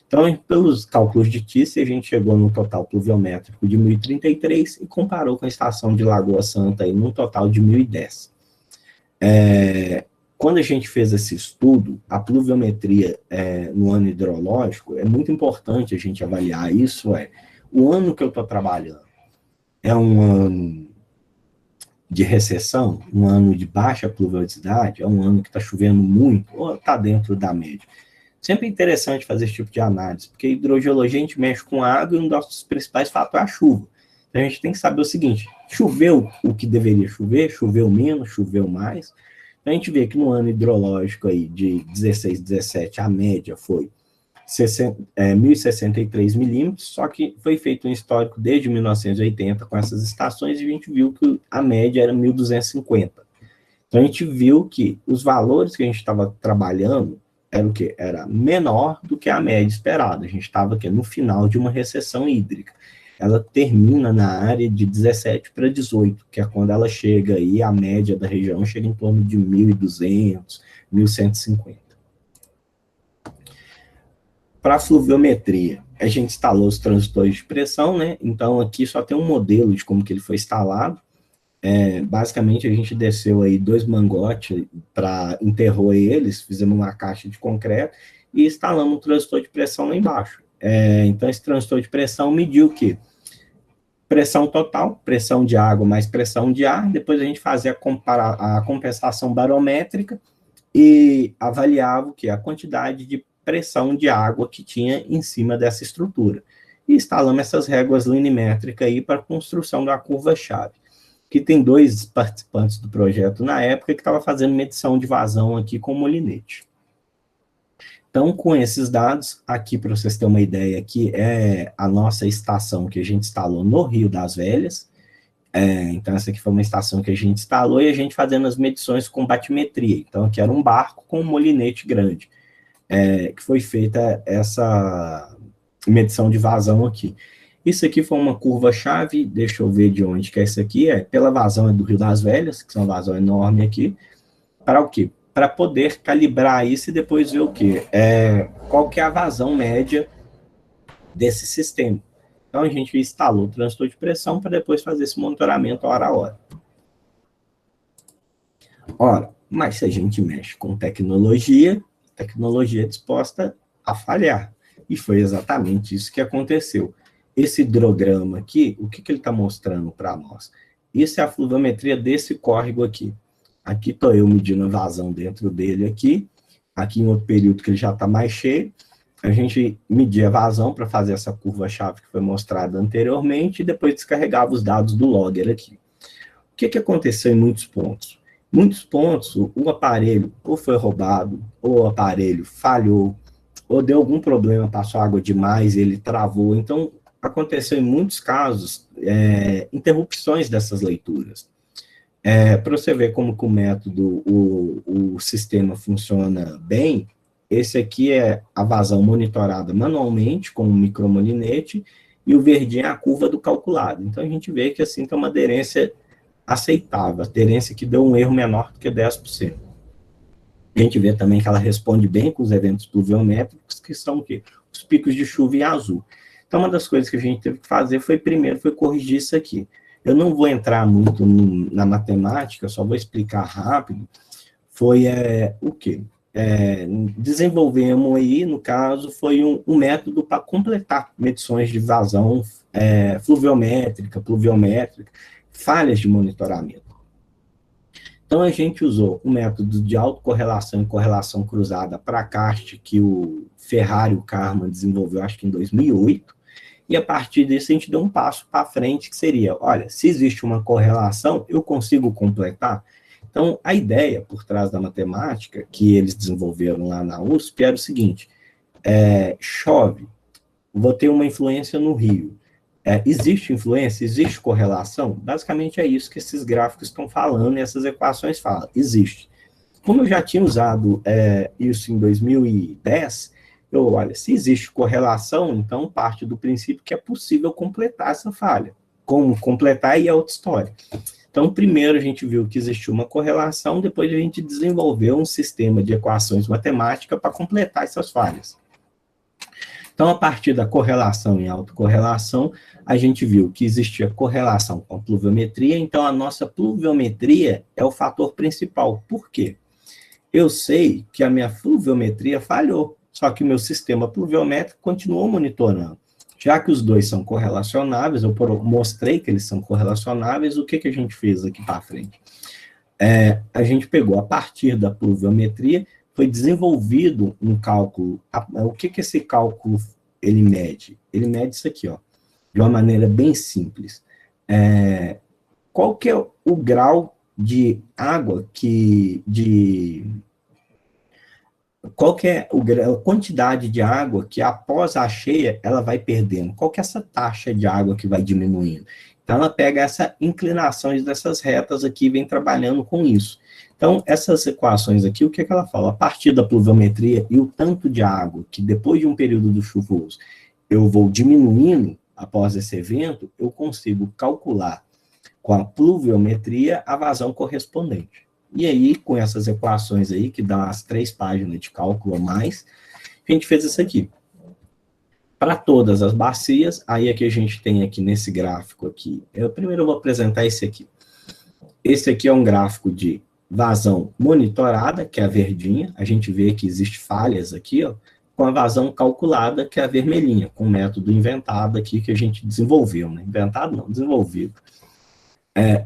S2: Então, pelos cálculos de Thyssen, a gente chegou no total pluviométrico de 1033 e comparou com a estação de Lagoa Santa aí, num total de 1010. Quando a gente fez esse estudo, a pluviometria no ano hidrológico, é muito importante a gente avaliar isso, o ano que eu estou trabalhando é um ano de recessão, um ano de baixa pluviosidade, é um ano que está chovendo muito, ou está dentro da média. Sempre é interessante fazer esse tipo de análise, porque a hidrogeologia a gente mexe com água e um dos nossos principais fatores é a chuva. Então a gente tem que saber o seguinte, choveu o que deveria chover, choveu menos, choveu mais. A gente vê que no ano hidrológico aí de 16, 17, a média foi 1.063 milímetros, só que foi feito um histórico desde 1980 com essas estações e a gente viu que a média era 1.250. Então a gente viu que os valores que a gente estava trabalhando era o quê? Era menor do que a média esperada. A gente estava aqui no final de uma recessão hídrica. Ela termina na área de 17 para 18, que é quando ela chega aí, a média da região chega em torno de 1.200, 1.150. Para a fluviometria, a gente instalou os transdutores de pressão, né? Então, aqui só tem um modelo de como que ele foi instalado. Basicamente, a gente desceu aí 2 mangotes, enterrou eles, fizemos uma caixa de concreto e instalamos um transdutor de pressão lá embaixo. Então, esse transdutor de pressão mediu o quê? pressão total, pressão de água mais pressão de ar, depois a gente fazia a compensação barométrica e avaliava o que? A quantidade de pressão de água que tinha em cima dessa estrutura. E instalamos essas réguas linimétricas aí para a construção da curva-chave, que tem 2 participantes do projeto na época que estavam fazendo medição de vazão aqui com molinete. Então, com esses dados, aqui para vocês terem uma ideia, aqui é a nossa estação que a gente instalou no Rio das Velhas. Então, essa aqui foi uma estação que a gente instalou e a gente fazendo as medições com batimetria. Então, aqui era um barco com um molinete grande, que foi feita essa medição de vazão aqui. Isso aqui foi uma curva-chave, deixa eu ver de onde que é isso aqui, pela vazão do Rio das Velhas, que é uma vazão enorme aqui, para o quê? Para poder calibrar isso e depois ver o quê? Qual que é a vazão média desse sistema. Então, a gente instalou o transdutor de pressão para depois fazer esse monitoramento hora a hora. Ora, mas se a gente mexe com tecnologia é disposta a falhar. E foi exatamente isso que aconteceu. Esse hidrograma aqui, o que ele está mostrando para nós? Isso é a fluviometria desse córrego aqui. Aqui estou eu medindo a vazão dentro dele aqui em outro período que ele já está mais cheio, a gente media a vazão para fazer essa curva-chave que foi mostrada anteriormente e depois descarregava os dados do logger aqui. O que aconteceu em muitos pontos? Em muitos pontos, o aparelho ou foi roubado, ou o aparelho falhou, ou deu algum problema, passou água demais, ele travou. Então, aconteceu em muitos casos interrupções dessas leituras. Para você ver como que o método, o sistema funciona bem, esse aqui é a vazão monitorada manualmente com um micromolinete e o verdinho é a curva do calculado. Então, a gente vê que assim tem uma aderência aceitável, a aderência que deu um erro menor do que 10%. A gente vê também que ela responde bem com os eventos pluviométricos, que são o quê? Os picos de chuva em azul. Então, uma das coisas que a gente teve que fazer foi corrigir isso aqui. Eu não vou entrar muito na matemática, só vou explicar rápido. Foi o quê? Desenvolvemos aí, no caso, foi um método para completar medições de vazão pluviométrica, falhas de monitoramento. Então, a gente usou o método de autocorrelação e correlação cruzada para a CAST, que o Ferrari e o Karman desenvolveu, acho que em 2008, e a partir disso a gente deu um passo para frente, que seria, olha, se existe uma correlação, eu consigo completar? Então, a ideia por trás da matemática que eles desenvolveram lá na USP era o seguinte, chove, vou ter uma influência no rio. Existe influência? Existe correlação? Basicamente é isso que esses gráficos estão falando e essas equações falam. Existe. Como eu já tinha usado isso em 2010, olha, se existe correlação, então parte do princípio que é possível completar essa falha. Como completar aí é outra história. Então, primeiro a gente viu que existia uma correlação, depois a gente desenvolveu um sistema de equações matemáticas para completar essas falhas. Então, a partir da correlação e autocorrelação, a gente viu que existia correlação com a pluviometria, então a nossa pluviometria é o fator principal. Por quê? Eu sei que a minha pluviometria falhou, só que o meu sistema pluviométrico continuou monitorando. Já que os dois são correlacionáveis, eu mostrei que eles são correlacionáveis, o que a gente fez aqui para frente? A gente pegou, a partir da pluviometria, foi desenvolvido um cálculo. O que esse cálculo ele mede? Ele mede isso aqui, ó, de uma maneira bem simples. Qual que é o grau de água qual que é a quantidade de água que após a cheia ela vai perdendo? Qual que é essa taxa de água que vai diminuindo? Então, ela pega essa inclinações dessas retas aqui e vem trabalhando com isso. Então, essas equações aqui, o que ela fala? A partir da pluviometria e o tanto de água que depois de um período do chuvoso eu vou diminuindo após esse evento, eu consigo calcular com a pluviometria a vazão correspondente. E aí, com essas equações aí, que dá as 3 páginas de cálculo a mais, a gente fez isso aqui. Para todas as bacias, aí é que a gente tem aqui nesse gráfico aqui. Primeiro eu vou apresentar esse aqui. Esse aqui é um gráfico de vazão monitorada, que é a verdinha. A gente vê que existe falhas aqui, ó. com a vazão calculada, que é a vermelhinha, com o método inventado aqui que a gente desenvolveu, né? Inventado não, desenvolvido.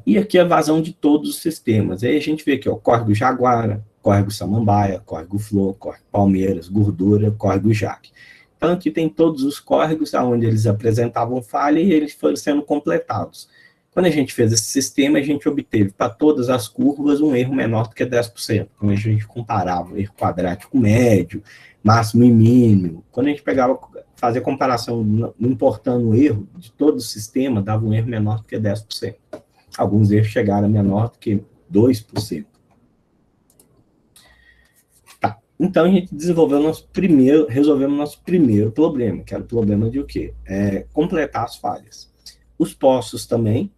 S2: E aqui a vazão de todos os sistemas. Aí a gente vê aqui, ó, córrego Jaguara, córrego Samambaia, córrego Flor, córrego Palmeiras, Gordura, córrego Jaque. Então aqui tem todos os córregos onde eles apresentavam falha e eles foram sendo completados. Quando a gente fez esse sistema, a gente obteve para todas as curvas um erro menor do que 10%. Quando a gente comparava o erro quadrático médio, máximo e mínimo, quando a gente fazia comparação, não importando o erro de todo o sistema, dava um erro menor do que 10%. Alguns erros chegaram a menor do que 2%. Tá. Então, a gente resolvemos nosso primeiro problema, que era o problema de o quê? Completar as falhas. Os poços também,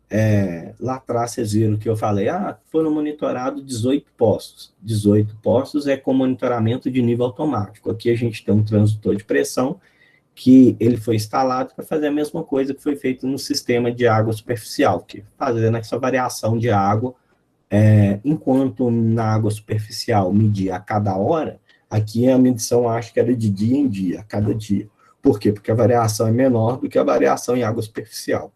S2: lá atrás vocês viram que eu falei, foram monitorados 18 poços. 18 poços é com monitoramento de nível automático. Aqui a gente tem um transdutor de pressão, que ele foi instalado para fazer a mesma coisa que foi feito no sistema de água superficial, que fazendo essa variação de água, enquanto na água superficial media a cada hora, aqui a medição acho que era de dia em dia, a cada dia. Por quê? Porque a variação é menor do que a variação em água superficial.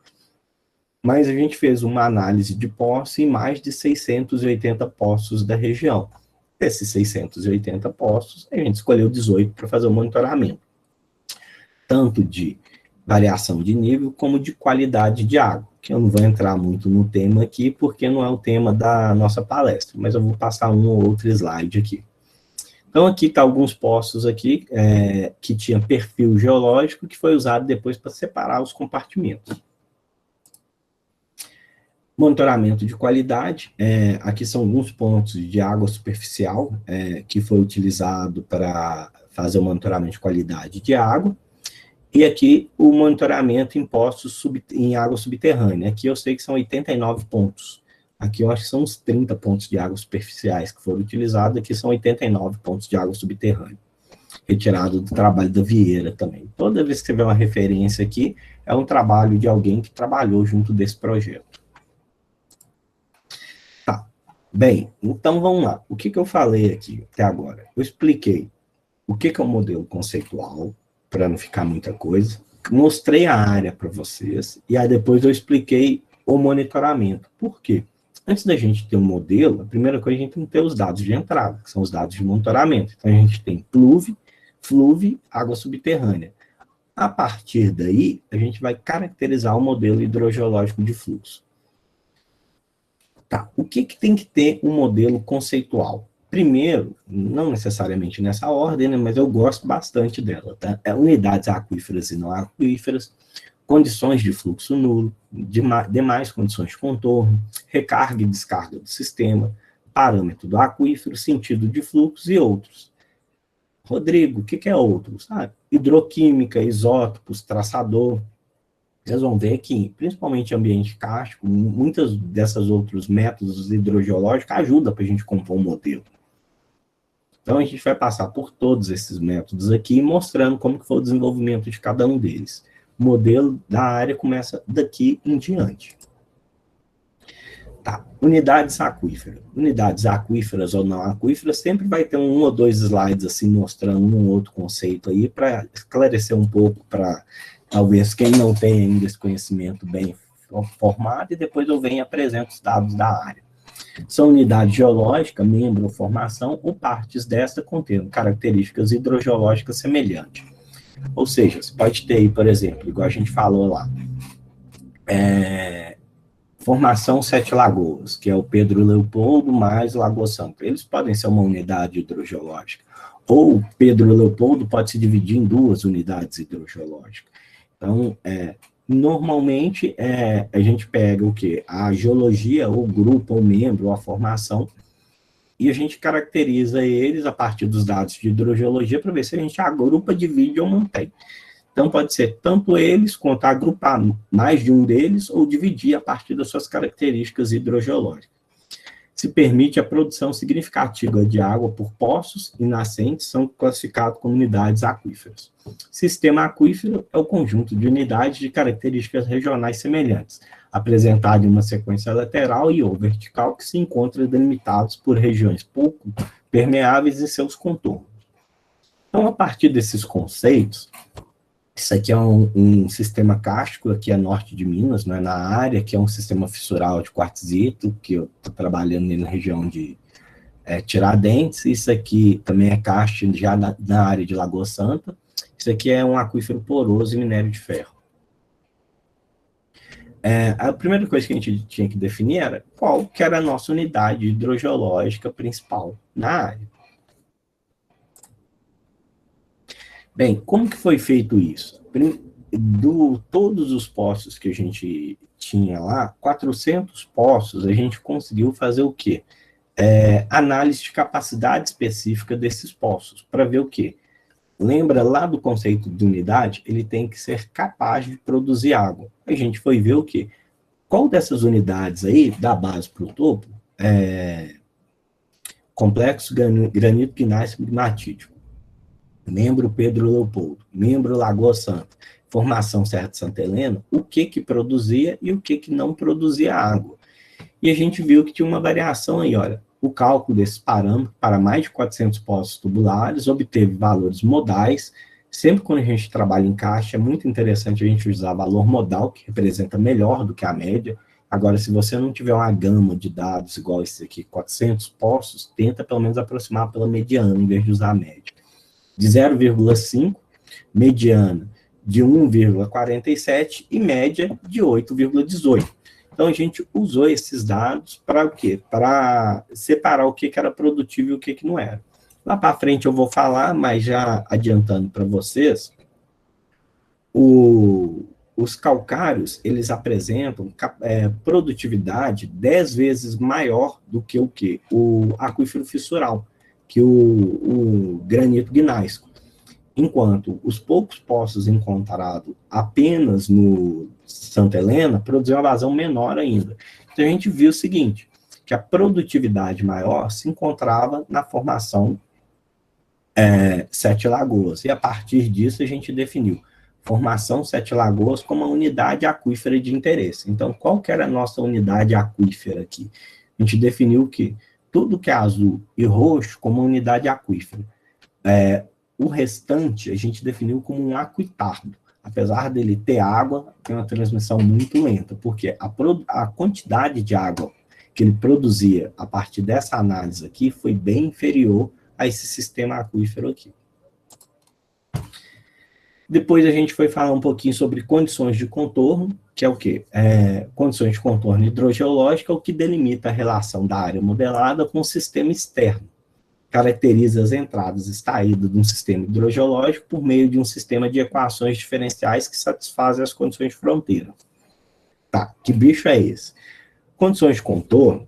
S2: Mas a gente fez uma análise de poços em mais de 680 poços da região. Desses 680 poços, a gente escolheu 18 para fazer o monitoramento, tanto de variação de nível, como de qualidade de água, que eu não vou entrar muito no tema aqui, porque não é o tema da nossa palestra, mas eu vou passar um ou outro slide aqui. Então, aqui está alguns poços aqui, que tinha perfil geológico, que foi usado depois para separar os compartimentos. Monitoramento de qualidade, aqui são alguns pontos de água superficial, que foi utilizado para fazer o monitoramento de qualidade de água. E aqui o monitoramento em poços em água subterrânea. Aqui eu sei que são 89 pontos. Aqui eu acho que são uns 30 pontos de água superficiais que foram utilizados. Aqui são 89 pontos de água subterrânea. Retirado do trabalho da Vieira também. Toda vez que você vê uma referência aqui, é um trabalho de alguém que trabalhou junto desse projeto. Tá. Bem, então vamos lá. O que eu falei aqui até agora? Eu expliquei o que é um modelo conceitual, para não ficar muita coisa, mostrei a área para vocês, e aí depois eu expliquei o monitoramento. Por quê? Antes da gente ter um modelo, a primeira coisa a gente tem que ter os dados de entrada, que são os dados de monitoramento. Então a gente tem fluve, água subterrânea. A partir daí, a gente vai caracterizar o modelo hidrogeológico de fluxo. Tá, o que tem que ter um modelo conceitual? Primeiro, não necessariamente nessa ordem, né, mas eu gosto bastante dela, tá? Unidades aquíferas e não aquíferas, condições de fluxo nulo, demais condições de contorno, recarga e descarga do sistema, parâmetro do aquífero, sentido de fluxo e outros. Rodrigo, o que é outros? Hidroquímica, isótopos, traçador. Vocês vão ver que, principalmente ambiente kárstico, muitos desses outros métodos hidrogeológicos ajudam para a gente compor um modelo. Então, a gente vai passar por todos esses métodos aqui, mostrando como que foi o desenvolvimento de cada um deles. O modelo da área começa daqui em diante. Tá, unidades aquíferas. Unidades aquíferas ou não aquíferas, sempre vai ter um ou dois slides assim, mostrando um ou outro conceito aí, para esclarecer um pouco, para talvez quem não tem ainda esse conhecimento bem formado, e depois eu venho e apresento os dados da área. São unidades geológicas, membro ou formação, ou partes desta contendo características hidrogeológicas semelhantes. Ou seja, você pode ter aí, por exemplo, igual a gente falou lá, formação Sete Lagoas, que é o Pedro Leopoldo mais Lagoa Santa. Eles podem ser uma unidade hidrogeológica. Ou Pedro Leopoldo pode se dividir em duas unidades hidrogeológicas. Então, normalmente, a gente pega o quê? A geologia, ou grupo, ou membro, ou a formação, e a gente caracteriza eles a partir dos dados de hidrogeologia para ver se a gente agrupa, divide ou mantém. Então, pode ser tanto eles, quanto agrupar mais de um deles, ou dividir a partir das suas características hidrogeológicas. Se permite a produção significativa de água por poços e nascentes, são classificados como unidades aquíferas. Sistema aquífero é o conjunto de unidades de características regionais semelhantes, apresentado em uma sequência lateral e ou vertical, que se encontram delimitados por regiões pouco permeáveis em seus contornos. Então, a partir desses conceitos, isso aqui é um sistema kárstico, aqui é norte de Minas, né, na área, que é um sistema fissural de quartzito, que eu estou trabalhando na região de Tiradentes. Isso aqui também é kárstico já na área de Lagoa Santa. Isso aqui é um aquífero poroso e minério de ferro. A primeira coisa que a gente tinha que definir era qual que era a nossa unidade hidrogeológica principal na área. Bem, como que foi feito isso? Todos os poços que a gente tinha lá, 400 poços, a gente conseguiu fazer o quê? Análise de capacidade específica desses poços, para ver o quê? Lembra lá do conceito de unidade? Ele tem que ser capaz de produzir água. A gente foi ver o quê? Qual dessas unidades aí, da base para o topo, complexo granito gneissico matítico, membro Pedro Leopoldo, membro Lagoa Santa, formação Serra de Santa Helena, o que produzia e o que não produzia água. E a gente viu que tinha uma variação aí, olha, o cálculo desses parâmetros para mais de 400 poços tubulares obteve valores modais. Sempre quando a gente trabalha em caixa, é muito interessante a gente usar valor modal, que representa melhor do que a média. Agora, se você não tiver uma gama de dados igual esse aqui, 400 poços, tenta pelo menos aproximar pela mediana, em vez de usar a média. De 0,5, mediana de 1,47 e média de 8,18. Então, a gente usou esses dados para o quê? Para separar o que era produtivo e o que não era. Lá para frente eu vou falar, mas já adiantando para vocês, os calcários, eles apresentam produtividade 10 vezes maior do que o quê? O aquífero fissural, que o granito gneissico. Enquanto os poucos poços encontrados apenas no Santa Helena produziam uma vazão menor ainda. Então, a gente viu o seguinte, que a produtividade maior se encontrava na formação Sete Lagoas. E, a partir disso, a gente definiu formação Sete Lagoas como uma unidade aquífera de interesse. Então, qual que era a nossa unidade aquífera aqui? A gente definiu o quê? Tudo que é azul e roxo como unidade aquífera. O restante a gente definiu como um aquitardo. Apesar dele ter água, tem uma transmissão muito lenta, porque a quantidade de água que ele produzia a partir dessa análise aqui foi bem inferior a esse sistema aquífero aqui. Depois a gente foi falar um pouquinho sobre condições de contorno, que é o quê? Condições de contorno hidrogeológico é o que delimita a relação da área modelada com o sistema externo. Caracteriza as entradas e saídas de um sistema hidrogeológico por meio de um sistema de equações diferenciais que satisfazem as condições de fronteira. Tá, que bicho é esse? Condições de contorno,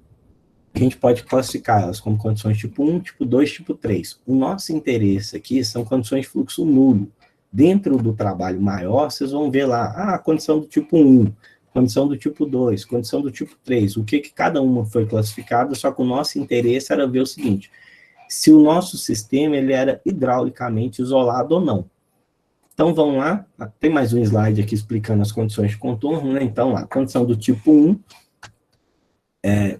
S2: a gente pode classificar elas como condições tipo 1, tipo 2, tipo 3. O nosso interesse aqui são condições de fluxo nulo. Dentro do trabalho maior, vocês vão ver lá, a condição do tipo 1, condição do tipo 2, condição do tipo 3, o que cada uma foi classificada, só que o nosso interesse era ver o seguinte, se o nosso sistema ele era hidraulicamente isolado ou não. Então, vamos lá, tem mais um slide aqui explicando as condições de contorno, né? Então, a condição do tipo 1,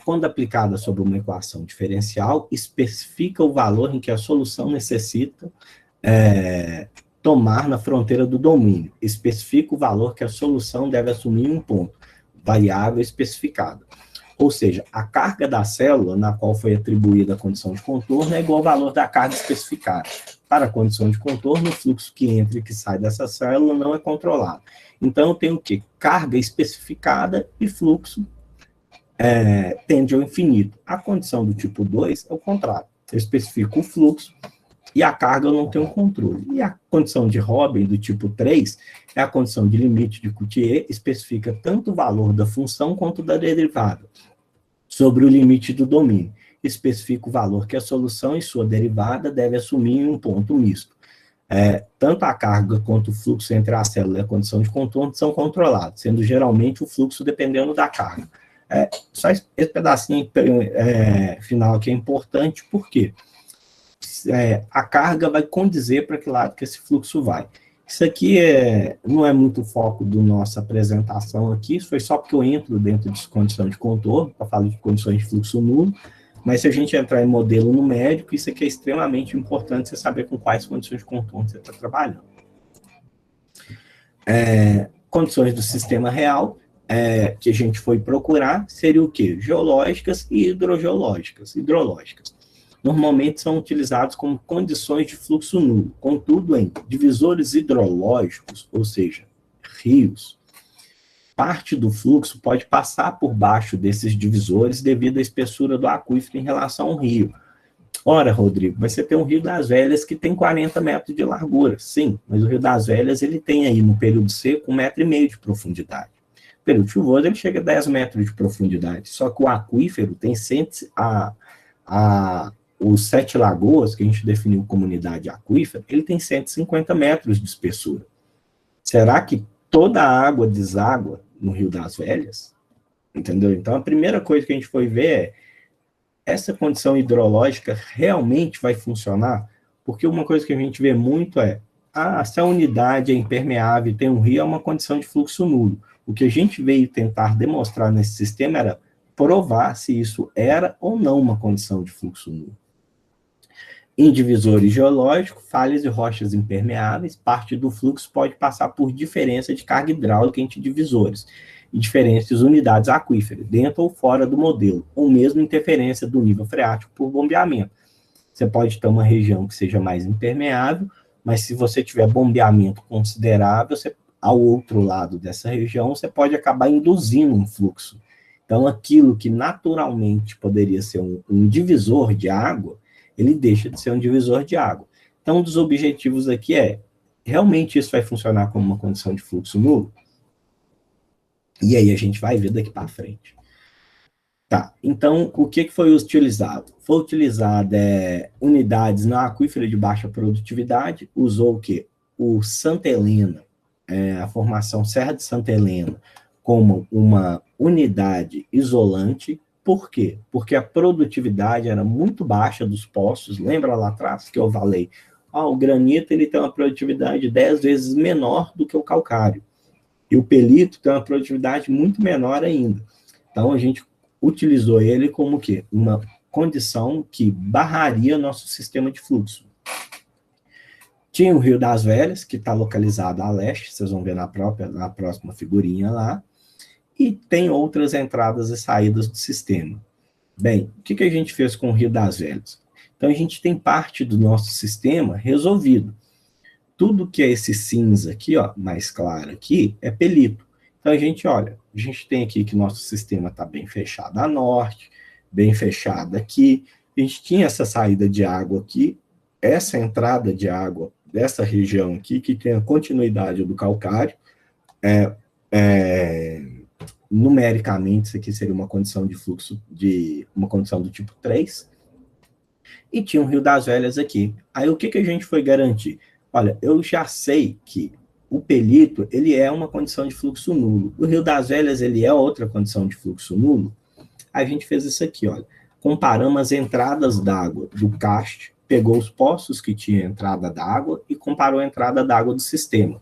S2: quando aplicada sobre uma equação diferencial, especifica o valor em que a solução necessita tomar na fronteira do domínio, especifica o valor que a solução deve assumir em um ponto, variável especificada. Ou seja, a carga da célula na qual foi atribuída a condição de contorno é igual ao valor da carga especificada. Para a condição de contorno, o fluxo que entra e que sai dessa célula não é controlado. Então, eu tenho o quê? Carga especificada e fluxo tende ao infinito. A condição do tipo 2 é o contrário. Eu especifico o fluxo e a carga eu não tenho controle. E a condição de Robin do tipo 3 é a condição de limite de Coutier, especifica tanto o valor da função quanto da derivada sobre o limite do domínio. Especifica o valor que a solução e sua derivada deve assumir em um ponto misto. Tanto a carga quanto o fluxo entre a célula e a condição de contorno são controlados, sendo geralmente o fluxo dependendo da carga. Só esse pedacinho final aqui é importante, porque a carga vai condizer para que lado que esse fluxo vai. Isso aqui não é muito o foco da nossa apresentação aqui, isso foi só porque eu entro dentro de condição de contorno, para falar de condições de fluxo nulo, Mas se a gente entrar em modelo numérico, isso aqui é extremamente importante, você saber com quais condições de contorno você está trabalhando. Condições do sistema real, que a gente foi procurar, seria o quê? Geológicas e hidrológicas. Normalmente são utilizados como condições de fluxo nulo. Contudo, em divisores hidrológicos, ou seja, rios, parte do fluxo pode passar por baixo desses divisores devido à espessura do aquífero em relação ao rio. Ora, Rodrigo, mas você tem um Rio das Velhas que tem 40 metros de largura. Sim, mas o Rio das Velhas ele tem aí, no período seco, 1,5 metro de profundidade. No período chuvoso, ele chega a 10 metros de profundidade. Só que o aquífero tem os 7 lagoas, que a gente definiu como unidade aquífera, ele tem 150 metros de espessura. Será que toda a água deságua no Rio das Velhas? Entendeu? Então, a primeira coisa que a gente foi ver é: essa condição hidrológica realmente vai funcionar? Porque uma coisa que a gente vê muito é: se a unidade é impermeável e tem um rio, é uma condição de fluxo nulo. O que a gente veio tentar demonstrar nesse sistema era provar se isso era ou não uma condição de fluxo nulo. Em divisores geológicos, falhas e rochas impermeáveis, parte do fluxo pode passar por diferença de carga hidráulica entre divisores e diferentes unidades aquíferas, dentro ou fora do modelo, ou mesmo interferência do nível freático por bombeamento. Você pode ter uma região que seja mais impermeável, mas se você tiver bombeamento considerável, ao outro lado dessa região, você pode acabar induzindo um fluxo. Então, aquilo que naturalmente poderia ser um divisor de água, ele deixa de ser um divisor de água. Então, um dos objetivos aqui é: realmente isso vai funcionar como uma condição de fluxo nulo? E aí a gente vai ver daqui para frente. Tá, então, o que foi utilizado? Foi utilizado unidades na aquífera de baixa produtividade, usou o quê? O Santa Helena, a formação Serra de Santa Helena, como uma unidade isolante. Por quê? Porque a produtividade era muito baixa dos poços. Lembra lá atrás que eu falei? O granito ele tem uma produtividade 10 vezes menor do que o calcário. E o pelito tem uma produtividade muito menor ainda. Então, a gente utilizou ele como o quê? Uma condição que barraria nosso sistema de fluxo. Tinha o Rio das Velhas, que está localizado a leste, vocês vão ver na próxima figurinha lá. E tem outras entradas e saídas do sistema. Bem, o que a gente fez com o Rio das Velhas? Então, a gente tem parte do nosso sistema resolvido. Tudo que é esse cinza aqui, ó, mais claro aqui, é pelito. Então, a gente tem aqui que nosso sistema está bem fechado a norte, bem fechado aqui. A gente tinha essa saída de água aqui, essa entrada de água dessa região aqui, que tem a continuidade do calcário, numericamente, isso aqui seria uma condição de fluxo, uma condição do tipo 3, e tinha o Rio das Velhas aqui. Aí, o que a gente foi garantir? Olha, eu já sei que o pelito, ele é uma condição de fluxo nulo. O Rio das Velhas, ele é outra condição de fluxo nulo. A gente fez isso aqui, olha. Comparamos as entradas d'água do CAST, pegou os poços que tinha entrada d'água e comparou a entrada d'água do sistema.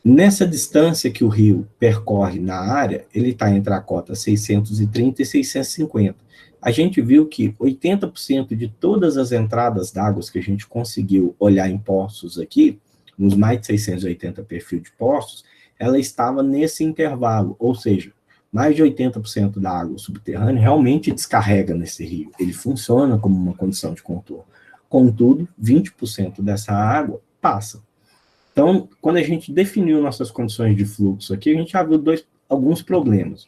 S2: Nessa distância que o rio percorre na área, ele está entre a cota 630 e 650. A gente viu que 80% de todas as entradas d'água que a gente conseguiu olhar em poços aqui, nos mais de 680 perfil de poços, ela estava nesse intervalo, ou seja, mais de 80% da água subterrânea realmente descarrega nesse rio. Ele funciona como uma condição de contorno. Contudo, 20% dessa água passa. Então, quando a gente definiu nossas condições de fluxo aqui, a gente já viu alguns problemas.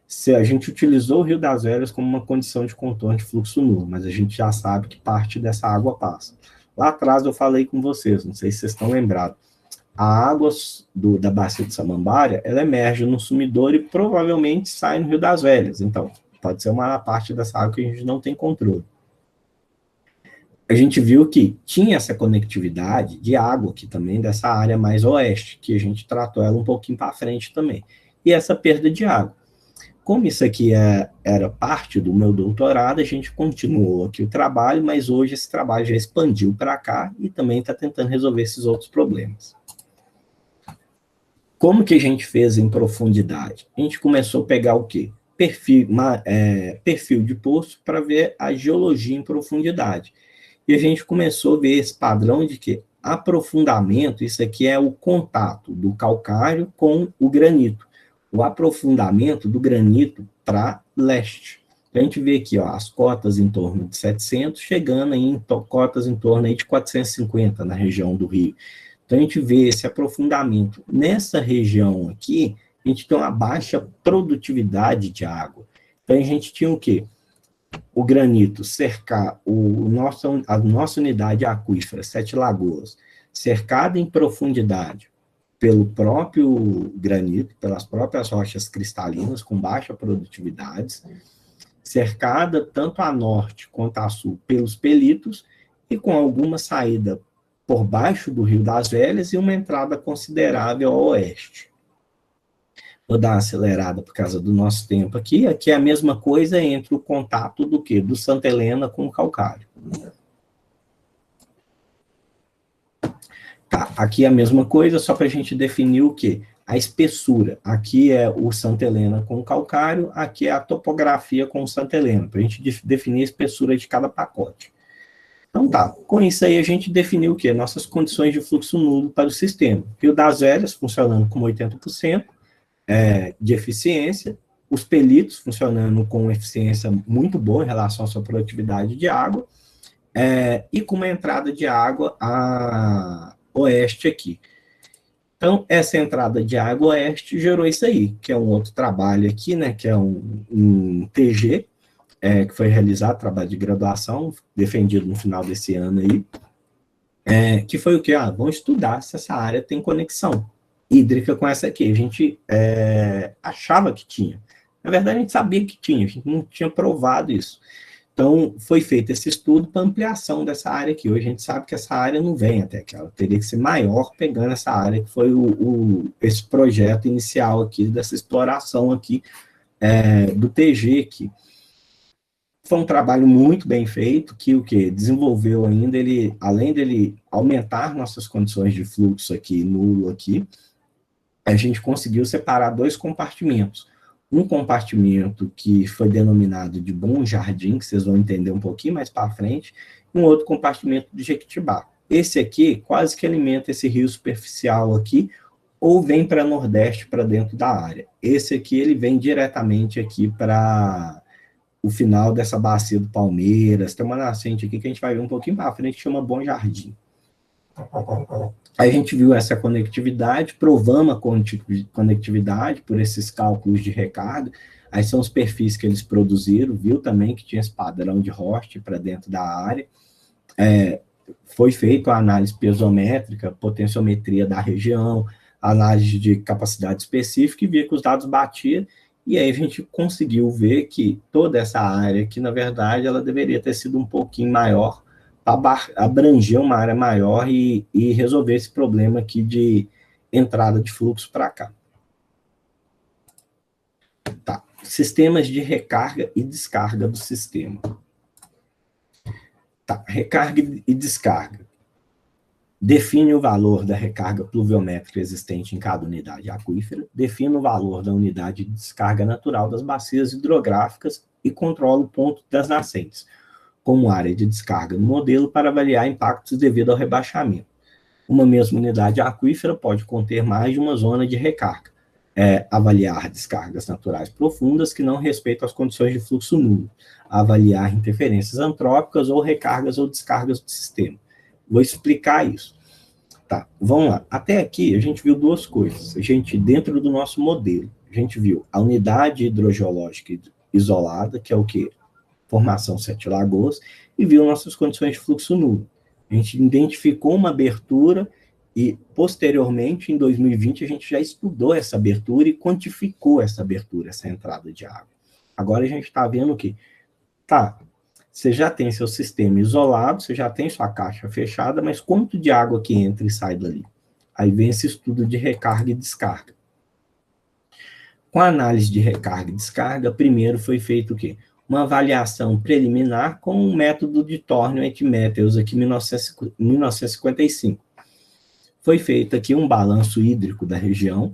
S2: Se a gente utilizou o Rio das Velhas como uma condição de contorno de fluxo nulo, mas a gente já sabe que parte dessa água passa. Lá atrás eu falei com vocês, não sei se vocês estão lembrados, a água da bacia de Samambaia, ela emerge no sumidouro e provavelmente sai no Rio das Velhas. Então, pode ser uma parte dessa água que a gente não tem controle. A gente viu que tinha essa conectividade de água aqui também, dessa área mais oeste, que a gente tratou ela um pouquinho para frente também. E essa perda de água. Como isso aqui era parte do meu doutorado, a gente continuou aqui o trabalho, mas hoje esse trabalho já expandiu para cá e também está tentando resolver esses outros problemas. Como que a gente fez em profundidade? A gente começou a pegar o quê? perfil de poço para ver a geologia em profundidade. E a gente começou a ver esse padrão de que aprofundamento, isso aqui é o contato do calcário com o granito, o aprofundamento do granito para leste. A gente vê aqui, ó, as cotas em torno de 700, chegando em cotas em torno aí de 450 na região do Rio. Então, a gente vê esse aprofundamento. Nessa região aqui, a gente tem uma baixa produtividade de água. Então, a gente tinha o quê? O granito cercar a nossa unidade aquífera, Sete Lagoas, cercada em profundidade pelo próprio granito, pelas próprias rochas cristalinas, com baixa produtividade, cercada tanto a norte quanto a sul pelos pelitos, e com alguma saída por baixo do Rio das Velhas e uma entrada considerável ao oeste. Vou dar uma acelerada por causa do nosso tempo aqui. Aqui é a mesma coisa entre o contato do quê? Do Santa Helena com o calcário. Tá, aqui é a mesma coisa, só para a gente definir o quê? A espessura. Aqui é o Santa Helena com o calcário, aqui é a topografia com o Santa Helena, para a gente definir a espessura de cada pacote. Então tá, com isso aí a gente definiu o quê? Nossas condições de fluxo nulo para o sistema. Rio das Velhas funcionando com 80%, de eficiência, os pelitos funcionando com eficiência muito boa em relação à sua produtividade de água, e com uma entrada de água a oeste aqui. Então, essa entrada de água oeste gerou isso aí, que é um outro trabalho aqui, né, que é um TG, que foi realizado, trabalho de graduação, defendido no final desse ano aí, que foi o quê? Vamos estudar se essa área tem conexão hídrica com essa aqui. A gente achava que tinha. Na verdade, a gente sabia que tinha, a gente não tinha provado isso. Então, foi feito esse estudo para ampliação dessa área aqui. Hoje a gente sabe que essa área não vem até aqui, ela teria que ser maior pegando essa área, que foi esse projeto inicial aqui, dessa exploração aqui do TG aqui. Foi um trabalho muito bem feito, que o que desenvolveu ainda, além dele aumentar nossas condições de fluxo aqui, nulo aqui, a gente conseguiu separar dois compartimentos. Um compartimento que foi denominado de Bom Jardim, que vocês vão entender um pouquinho mais para frente, e um outro compartimento de Jequitibá. Esse aqui quase que alimenta esse rio superficial aqui, ou vem para Nordeste, para dentro da área. Esse aqui, ele vem diretamente aqui para o final dessa bacia do Palmeiras. Tem uma nascente aqui que a gente vai ver um pouquinho para frente, que chama Bom Jardim. Aí a gente viu essa conectividade, provamos a conectividade por esses cálculos de recarga. Aí são os perfis que eles produziram, viu também que tinha esse padrão de host para dentro da área. Foi feita a análise piezométrica, potenciometria da região, análise de capacidade específica, e via que os dados batiam, e aí a gente conseguiu ver que toda essa área, que na verdade ela deveria ter sido um pouquinho maior, para abranger uma área maior e resolver esse problema aqui de entrada de fluxo para cá. Tá. Sistemas de recarga e descarga do sistema. Tá. Recarga e descarga. Define o valor da recarga pluviométrica existente em cada unidade aquífera, define o valor da unidade de descarga natural das bacias hidrográficas e controla o ponto das nascentes, como área de descarga no modelo, para avaliar impactos devido ao rebaixamento. Uma mesma unidade aquífera pode conter mais de uma zona de recarga. Avaliar descargas naturais profundas que não respeitam as condições de fluxo nulo. Avaliar interferências antrópicas ou recargas ou descargas do sistema. Vou explicar isso. Tá, vamos lá. Até aqui a gente viu duas coisas. A gente, dentro do nosso modelo, a gente viu a unidade hidrogeológica isolada, que é o quê? Formação Sete Lagoas, e viu nossas condições de fluxo nulo. A gente identificou uma abertura e, posteriormente, em 2020, a gente já estudou essa abertura e quantificou essa abertura, essa entrada de água. Agora a gente está vendo que, você já tem seu sistema isolado, você já tem sua caixa fechada, mas quanto de água que entra e sai dali? Aí vem esse estudo de recarga e descarga. Com a análise de recarga e descarga, primeiro foi feito o quê? Uma avaliação preliminar com o método de Thornhill et Mathews, aqui em 1955. Foi feito aqui um balanço hídrico da região,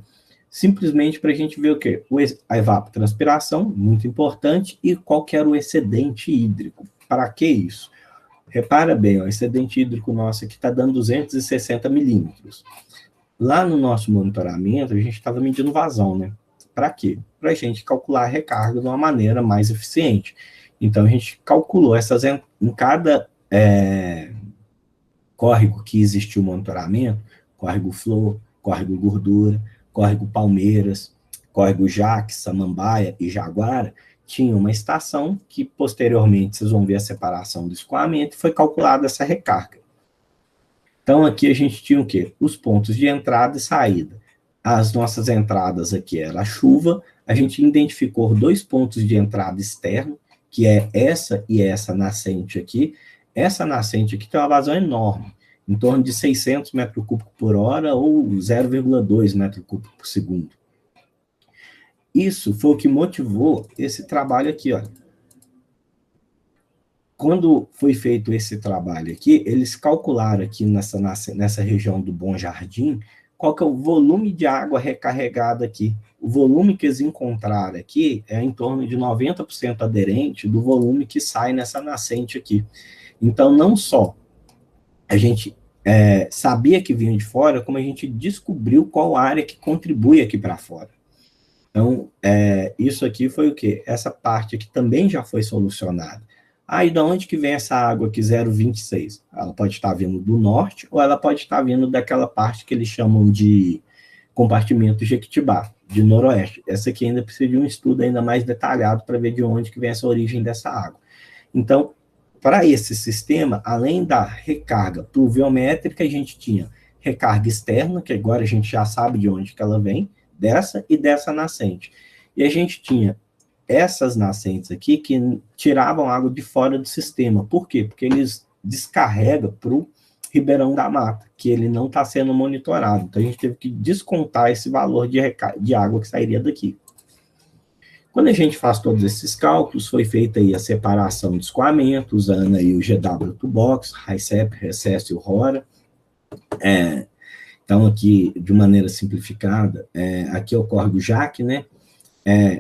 S2: simplesmente para a gente ver o quê? A evapotranspiração, muito importante, e qual que era o excedente hídrico. Para que isso? Repara bem, ó, o excedente hídrico nosso aqui está dando 260 milímetros. Lá no nosso monitoramento, a gente estava medindo vazão, né? Para quê? Para a gente calcular a recarga de uma maneira mais eficiente. Então, a gente calculou essas em cada córrego que existiu o monitoramento, córrego Flor, córrego Gordura, córrego Palmeiras, córrego Jaques, Samambaia e Jaguara, tinha uma estação que, posteriormente, vocês vão ver a separação do escoamento, e foi calculada essa recarga. Então, aqui a gente tinha o quê? Os pontos de entrada e saída. As nossas entradas aqui era a chuva, a gente identificou 2 pontos de entrada externo, que é essa e essa nascente aqui. Essa nascente aqui tem uma vazão enorme, em torno de 600 metros cúbicos por hora ou 0,2 metro cúbico por segundo. Isso foi o que motivou esse trabalho aqui, ó. Quando foi feito esse trabalho aqui, eles calcularam aqui nessa região do Bom Jardim, qual que é o volume de água recarregada aqui. O volume que eles encontraram aqui é em torno de 90% aderente do volume que sai nessa nascente aqui. Então, não só a gente sabia que vinha de fora, como a gente descobriu qual área que contribui aqui para fora. Então, isso aqui foi o quê? Essa parte aqui também já foi solucionada. E de onde que vem essa água aqui, 0,26? Ela pode estar vindo do norte, ou ela pode estar vindo daquela parte que eles chamam de compartimento Jequitibá, de noroeste. Essa aqui ainda precisa de um estudo ainda mais detalhado para ver de onde que vem essa origem dessa água. Então, para esse sistema, além da recarga pluviométrica, a gente tinha recarga externa, que agora a gente já sabe de onde que ela vem, dessa e dessa nascente. E a gente tinha essas nascentes aqui que tiravam água de fora do sistema. Por quê? Porque eles descarregam para o Ribeirão da Mata, que ele não está sendo monitorado. Então, a gente teve que descontar esse valor de água que sairia daqui. Quando a gente faz todos esses cálculos, foi feita aí a separação de escoamento, usando aí o GW Toolbox, RICEP, Recesso e o RORA. Então, aqui, de maneira simplificada, aqui é o córrego Jaque, né?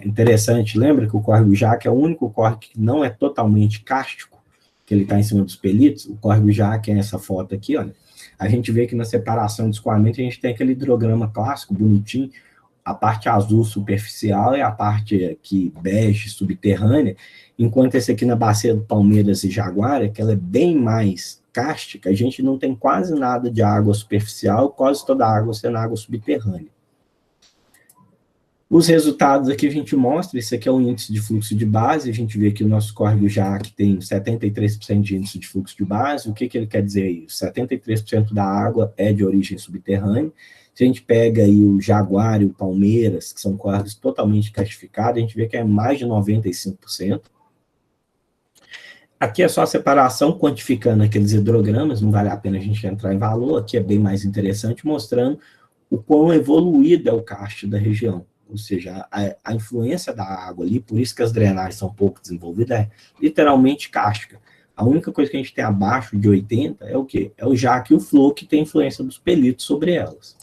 S2: Interessante, lembra que o córrego Jaque é o único córrego que não é totalmente kárstico, que ele está em cima dos pelitos. O córrego Jaque é essa foto aqui, olha. A gente vê que na separação de escoamento a gente tem aquele hidrograma clássico, bonitinho, a parte azul superficial e a parte aqui bege subterrânea, enquanto esse aqui na bacia do Palmeiras e Jaguara, que ela é bem mais cárstica, a gente não tem quase nada de água superficial, quase toda a água sendo água subterrânea. Os resultados aqui a gente mostra, esse aqui é o índice de fluxo de base, a gente vê que o nosso córrego Jaque tem 73% de índice de fluxo de base. O que ele quer dizer aí? 73% da água é de origem subterrânea. Se a gente pega aí o Jaguar e o Palmeiras, que são córregos totalmente castificados, a gente vê que é mais de 95%. Aqui é só a separação, quantificando aqueles hidrogramas, não vale a pena a gente entrar em valor, aqui é bem mais interessante, mostrando o quão evoluído é o karst da região. Ou seja, a influência da água ali, por isso que as drenagens são pouco desenvolvidas, é literalmente cárstica. A única coisa que a gente tem abaixo de 80 é o quê? É o Jaque e o Flor, que tem influência dos pelitos sobre elas.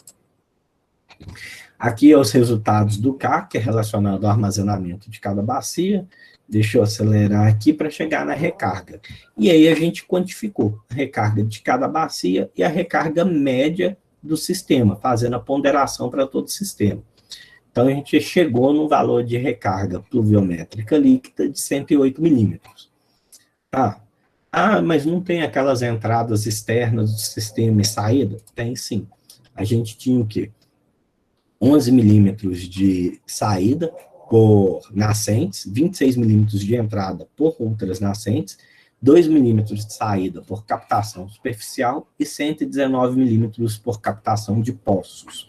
S2: Aqui é os resultados do CAC, que é relacionado ao armazenamento de cada bacia. Deixa eu acelerar aqui para chegar na recarga. E aí a gente quantificou a recarga de cada bacia e a recarga média do sistema, fazendo a ponderação para todo o sistema. Então, a gente chegou no valor de recarga pluviométrica líquida de 108 milímetros. Tá. Mas não tem aquelas entradas externas do sistema e saída? Tem sim. A gente tinha o quê? 11 milímetros de saída por nascentes, 26 milímetros de entrada por outras nascentes, 2 milímetros de saída por captação superficial e 119 milímetros por captação de poços.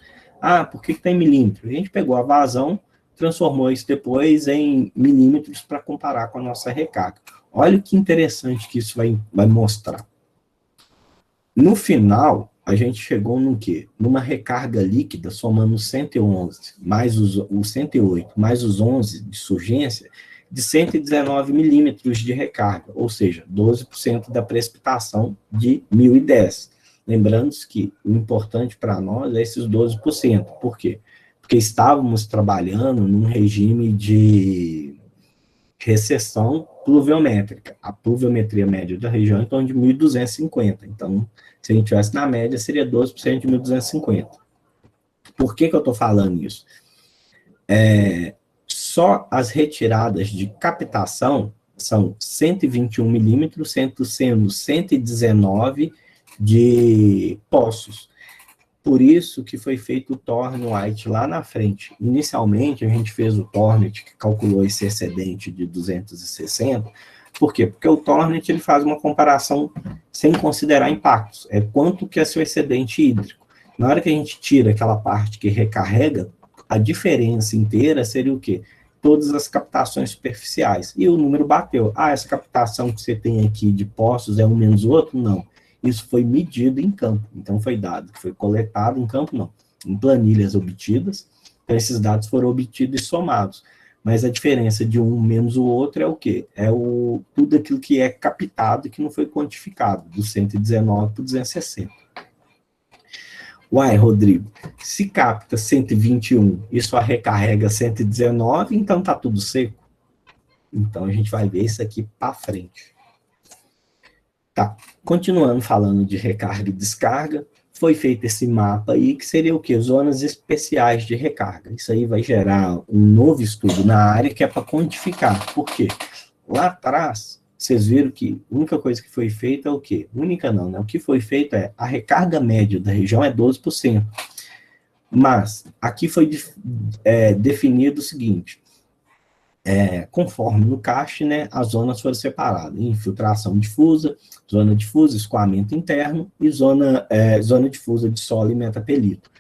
S2: Por que tem milímetro? A gente pegou a vazão, transformou isso depois em milímetros para comparar com a nossa recarga. Olha que interessante que isso vai mostrar. No final, a gente chegou no quê? Numa recarga líquida, somando 111, mais os 108, mais os 11 de surgência, de 119 milímetros de recarga, ou seja, 12% da precipitação de 1010. Lembrando que o importante para nós é esses 12%. Por quê? porque estávamos trabalhando num regime de recessão pluviométrica. A pluviometria média da região é em torno de 1.250. Então, se a gente tivesse na média, seria 12% de 1.250. Por que eu estou falando isso? Só as retiradas de captação são 121 milímetros, sendo 119 de poços. Por isso que foi feito o Thorne White lá na frente. Inicialmente, a gente fez o Thornet, que calculou esse excedente de 260. Por quê? Porque o Thornet ele faz uma comparação sem considerar impactos. É quanto que é seu excedente hídrico. Na hora que a gente tira aquela parte que recarrega, a diferença inteira seria o quê? Todas as captações superficiais. E o número bateu. Essa captação que você tem aqui de poços é um menos o outro? Não. Isso foi medido em campo. Então, foi dado que foi coletado em campo, não. Em planilhas obtidas. Então, esses dados foram obtidos e somados. Mas a diferença de um menos o outro é o quê? É tudo aquilo que é captado e que não foi quantificado, do 119 para o 260. Uai, Rodrigo, se capta 121 e só recarrega 119, então tá tudo seco? Então a gente vai ver isso aqui para frente. Tá, continuando falando de recarga e descarga, foi feito esse mapa aí, que seria o quê? Zonas especiais de recarga. Isso aí vai gerar um novo estudo na área que é para quantificar. Por quê? Lá atrás, vocês viram que a única coisa que foi feita é o quê? Única não, né? O que foi feito é a recarga média da região é 12%. Mas aqui foi definido o seguinte, conforme no CAST, né, as zonas foram separadas, infiltração difusa, zona difusa, escoamento interno e zona difusa de solo e metapelito.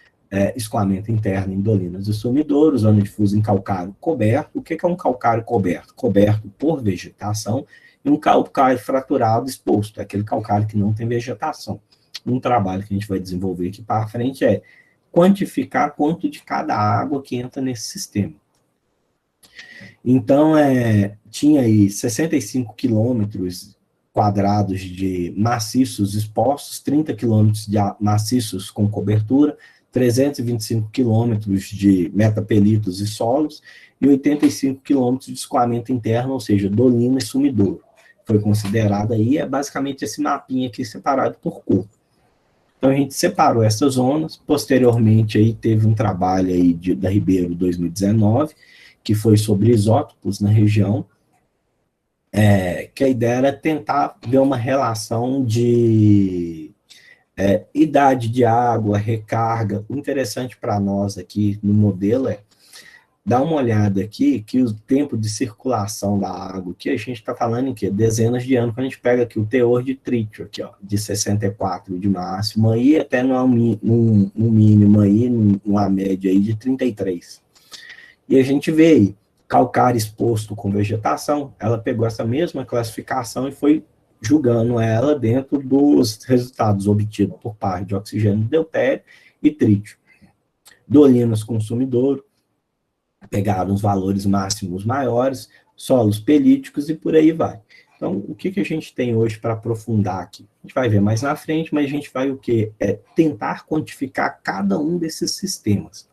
S2: Escoamento interno em dolinas e sumidouro, zona difusa em calcário coberto. O que é um calcário coberto? Coberto por vegetação, e um calcário fraturado exposto, aquele calcário que não tem vegetação. Um trabalho que a gente vai desenvolver aqui para frente é quantificar quanto de cada água que entra nesse sistema. Então, tinha aí 65 quilômetros quadrados de maciços expostos, 30 quilômetros de maciços com cobertura, 325 quilômetros de metapelitos e solos, e 85 quilômetros de escoamento interno, ou seja, dolina e sumidouro. Foi considerado aí, basicamente esse mapinha aqui separado por cor. Então, a gente separou essas zonas, posteriormente aí teve um trabalho aí da Ribeiro 2019, que foi sobre isótopos na região, que a ideia era tentar ver uma relação de idade de água, recarga. O interessante para nós aqui no modelo dá uma olhada aqui, que o tempo de circulação da água, que a gente está falando em quê? Dezenas de anos, quando a gente pega aqui o teor de trítio, aqui, ó, de 64 de máximo, aí até no mínimo aí, numa média aí de 33. E a gente vê aí, calcário exposto com vegetação, ela pegou essa mesma classificação e foi julgando ela dentro dos resultados obtidos por parte de oxigênio deutério e trítio. Dolinas com sumidouro, pegaram os valores máximos maiores, solos pelíticos e por aí vai. Então, o que a gente tem hoje para aprofundar aqui? A gente vai ver mais na frente, mas a gente vai o quê? Tentar quantificar cada um desses sistemas.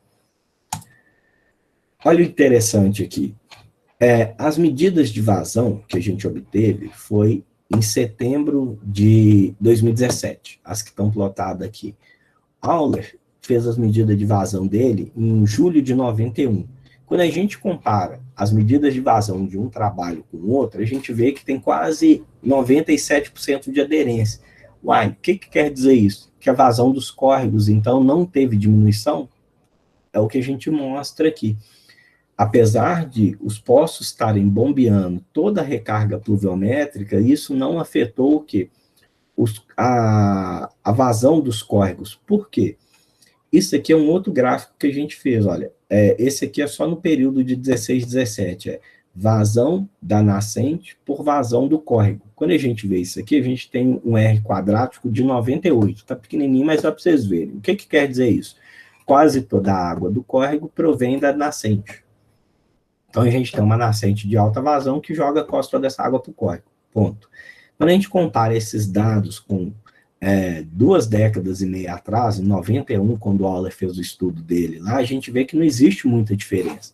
S2: Olha o interessante aqui. As medidas de vazão que a gente obteve foi em setembro de 2017, as que estão plotadas aqui. Auler fez as medidas de vazão dele em julho de 91. Quando a gente compara as medidas de vazão de um trabalho com o outro, a gente vê que tem quase 97% de aderência. Uai, o que quer dizer isso? Que a vazão dos córregos, então, não teve diminuição? É o que a gente mostra aqui. Apesar de os poços estarem bombeando toda a recarga pluviométrica, isso não afetou o quê? A vazão dos córregos. Por quê? Isso aqui é um outro gráfico que a gente fez, olha. Esse aqui é só no período de 16, 17. Vazão da nascente por vazão do córrego. Quando a gente vê isso aqui, a gente tem um R quadrático de 98. Está pequenininho, mas dá para vocês verem. O que quer dizer isso? Quase toda a água do córrego provém da nascente. Então, a gente tem uma nascente de alta vazão que joga quase toda essa água para o córrego. Ponto. Quando a gente compara esses dados com 2 décadas e meia atrás, em 91, quando o Euler fez o estudo dele lá, a gente vê que não existe muita diferença.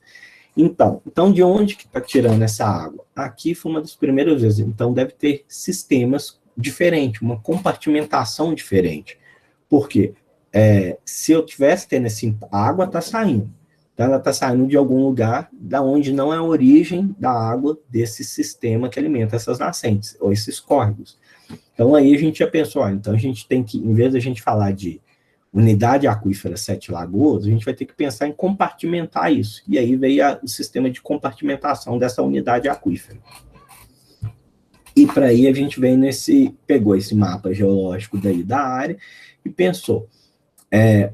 S2: Então de onde que está tirando essa água? Aqui foi uma das primeiras vezes, então deve ter sistemas diferentes, uma compartimentação diferente. Por quê? Se eu tivesse tendo assim, a água está saindo, então ela está saindo de algum lugar da onde não é a origem da água desse sistema que alimenta essas nascentes, ou esses córregos. Então aí a gente já pensou, então a gente tem que, em vez de a gente falar de unidade aquífera Sete Lagoas, a gente vai ter que pensar em compartimentar isso. E aí veio o sistema de compartimentação dessa unidade aquífera. E para aí a gente vem pegou esse mapa geológico daí da área e pensou,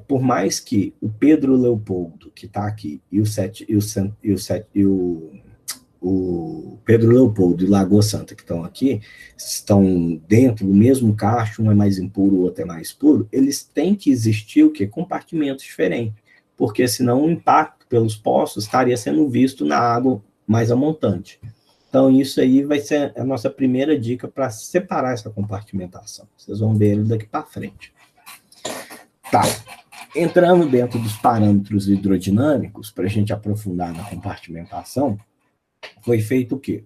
S2: por mais que o Pedro Leopoldo, que está aqui, o Pedro Leopoldo e Lagoa Santa, que estão aqui, estão dentro do mesmo cacho, um é mais impuro, o outro é mais puro, eles têm que existir o quê? Compartimentos diferentes, porque senão o impacto pelos poços estaria sendo visto na água mais a montante. Então, isso aí vai ser a nossa primeira dica para separar essa compartimentação. Vocês vão ver ele daqui para frente. Tá. Entrando dentro dos parâmetros hidrodinâmicos, para a gente aprofundar na compartimentação, foi feito o quê?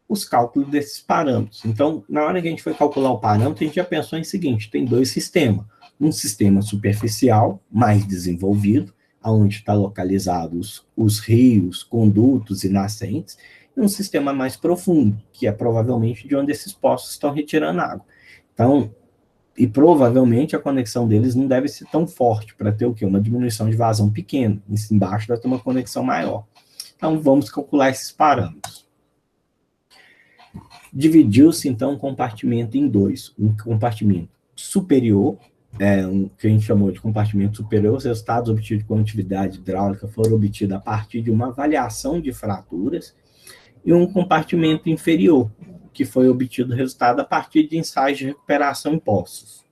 S2: Os cálculos desses parâmetros. Então, na hora que a gente foi calcular o parâmetro, a gente já pensou em seguinte, tem 2 sistemas. Um sistema superficial, mais desenvolvido, onde está localizados os rios, condutos e nascentes, e um sistema mais profundo, que é provavelmente de onde esses poços estão retirando água. Então, e provavelmente a conexão deles não deve ser tão forte para ter o quê? Uma diminuição de vazão pequena. Embaixo vai ter uma conexão maior. Então, vamos calcular esses parâmetros. Dividiu-se, então, o compartimento em 2. Um compartimento superior, que a gente chamou de compartimento superior, os resultados obtidos com atividade hidráulica foram obtidos a partir de uma avaliação de fraturas, e um compartimento inferior, que foi obtido o resultado a partir de ensaios de recuperação em poços.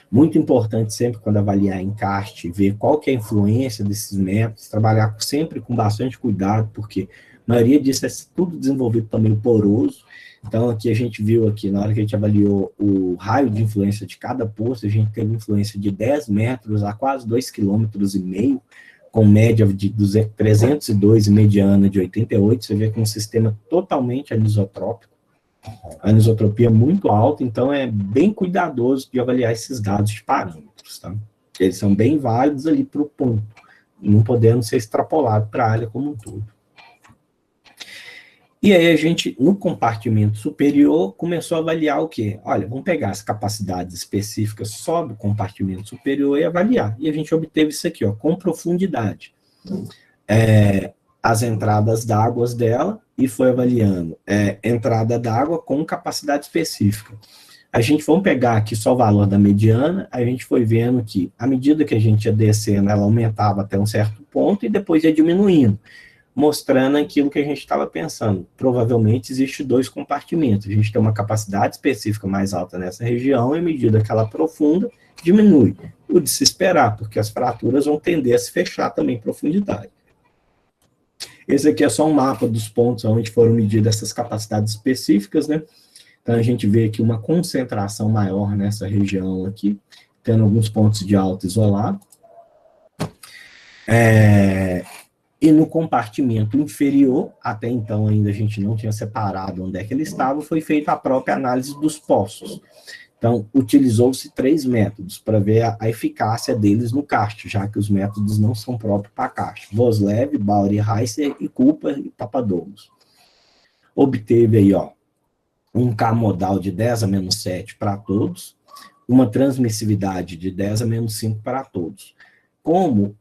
S2: Muito importante sempre quando avaliar encaste, ver qual que é a influência desses métodos, trabalhar sempre com bastante cuidado, porque a maioria disso é tudo desenvolvido também poroso. Então, aqui a gente viu aqui, na hora que a gente avaliou o raio de influência de cada poço, a gente teve influência de 10 metros a quase 2,5 km, com média de 302 e mediana de 88, você vê que é um sistema totalmente anisotrópico, a anisotropia é muito alta, então é bem cuidadoso de avaliar esses dados de parâmetros, tá? Eles são bem válidos ali para o ponto, não podendo ser extrapolado para a área como um todo. E aí a gente, no compartimento superior, começou a avaliar o quê? Olha, vamos pegar as capacidades específicas só do compartimento superior e avaliar. E a gente obteve isso aqui, ó, com profundidade. As entradas d'água dela e foi avaliando entrada d'água com capacidade específica. A gente, vamos pegar aqui só o valor da mediana, a gente foi vendo que, à medida que a gente ia descendo, ela aumentava até um certo ponto e depois ia diminuindo, mostrando aquilo que a gente estava pensando. Provavelmente existe 2 compartimentos. A gente tem uma capacidade específica mais alta nessa região e à medida que ela aprofunda, diminui. O de se esperar, porque as fraturas vão tender a se fechar também em profundidade. Esse aqui é só um mapa dos pontos onde foram medidas essas capacidades específicas, né? Então, a gente vê aqui uma concentração maior nessa região aqui, tendo alguns pontos de alto isolado. E no compartimento inferior, até então ainda a gente não tinha separado onde é que ele estava, foi feita a própria análise dos poços. Então, utilizou-se 3 métodos para ver a eficácia deles no karst, já que os métodos não são próprios para karst. Voslev, Bauer, Heiser e Cooper e Papadopoulos. Obteve aí, ó, um K modal de 10 a menos 7 para todos, uma transmissividade de 10 a menos 5 para todos. Como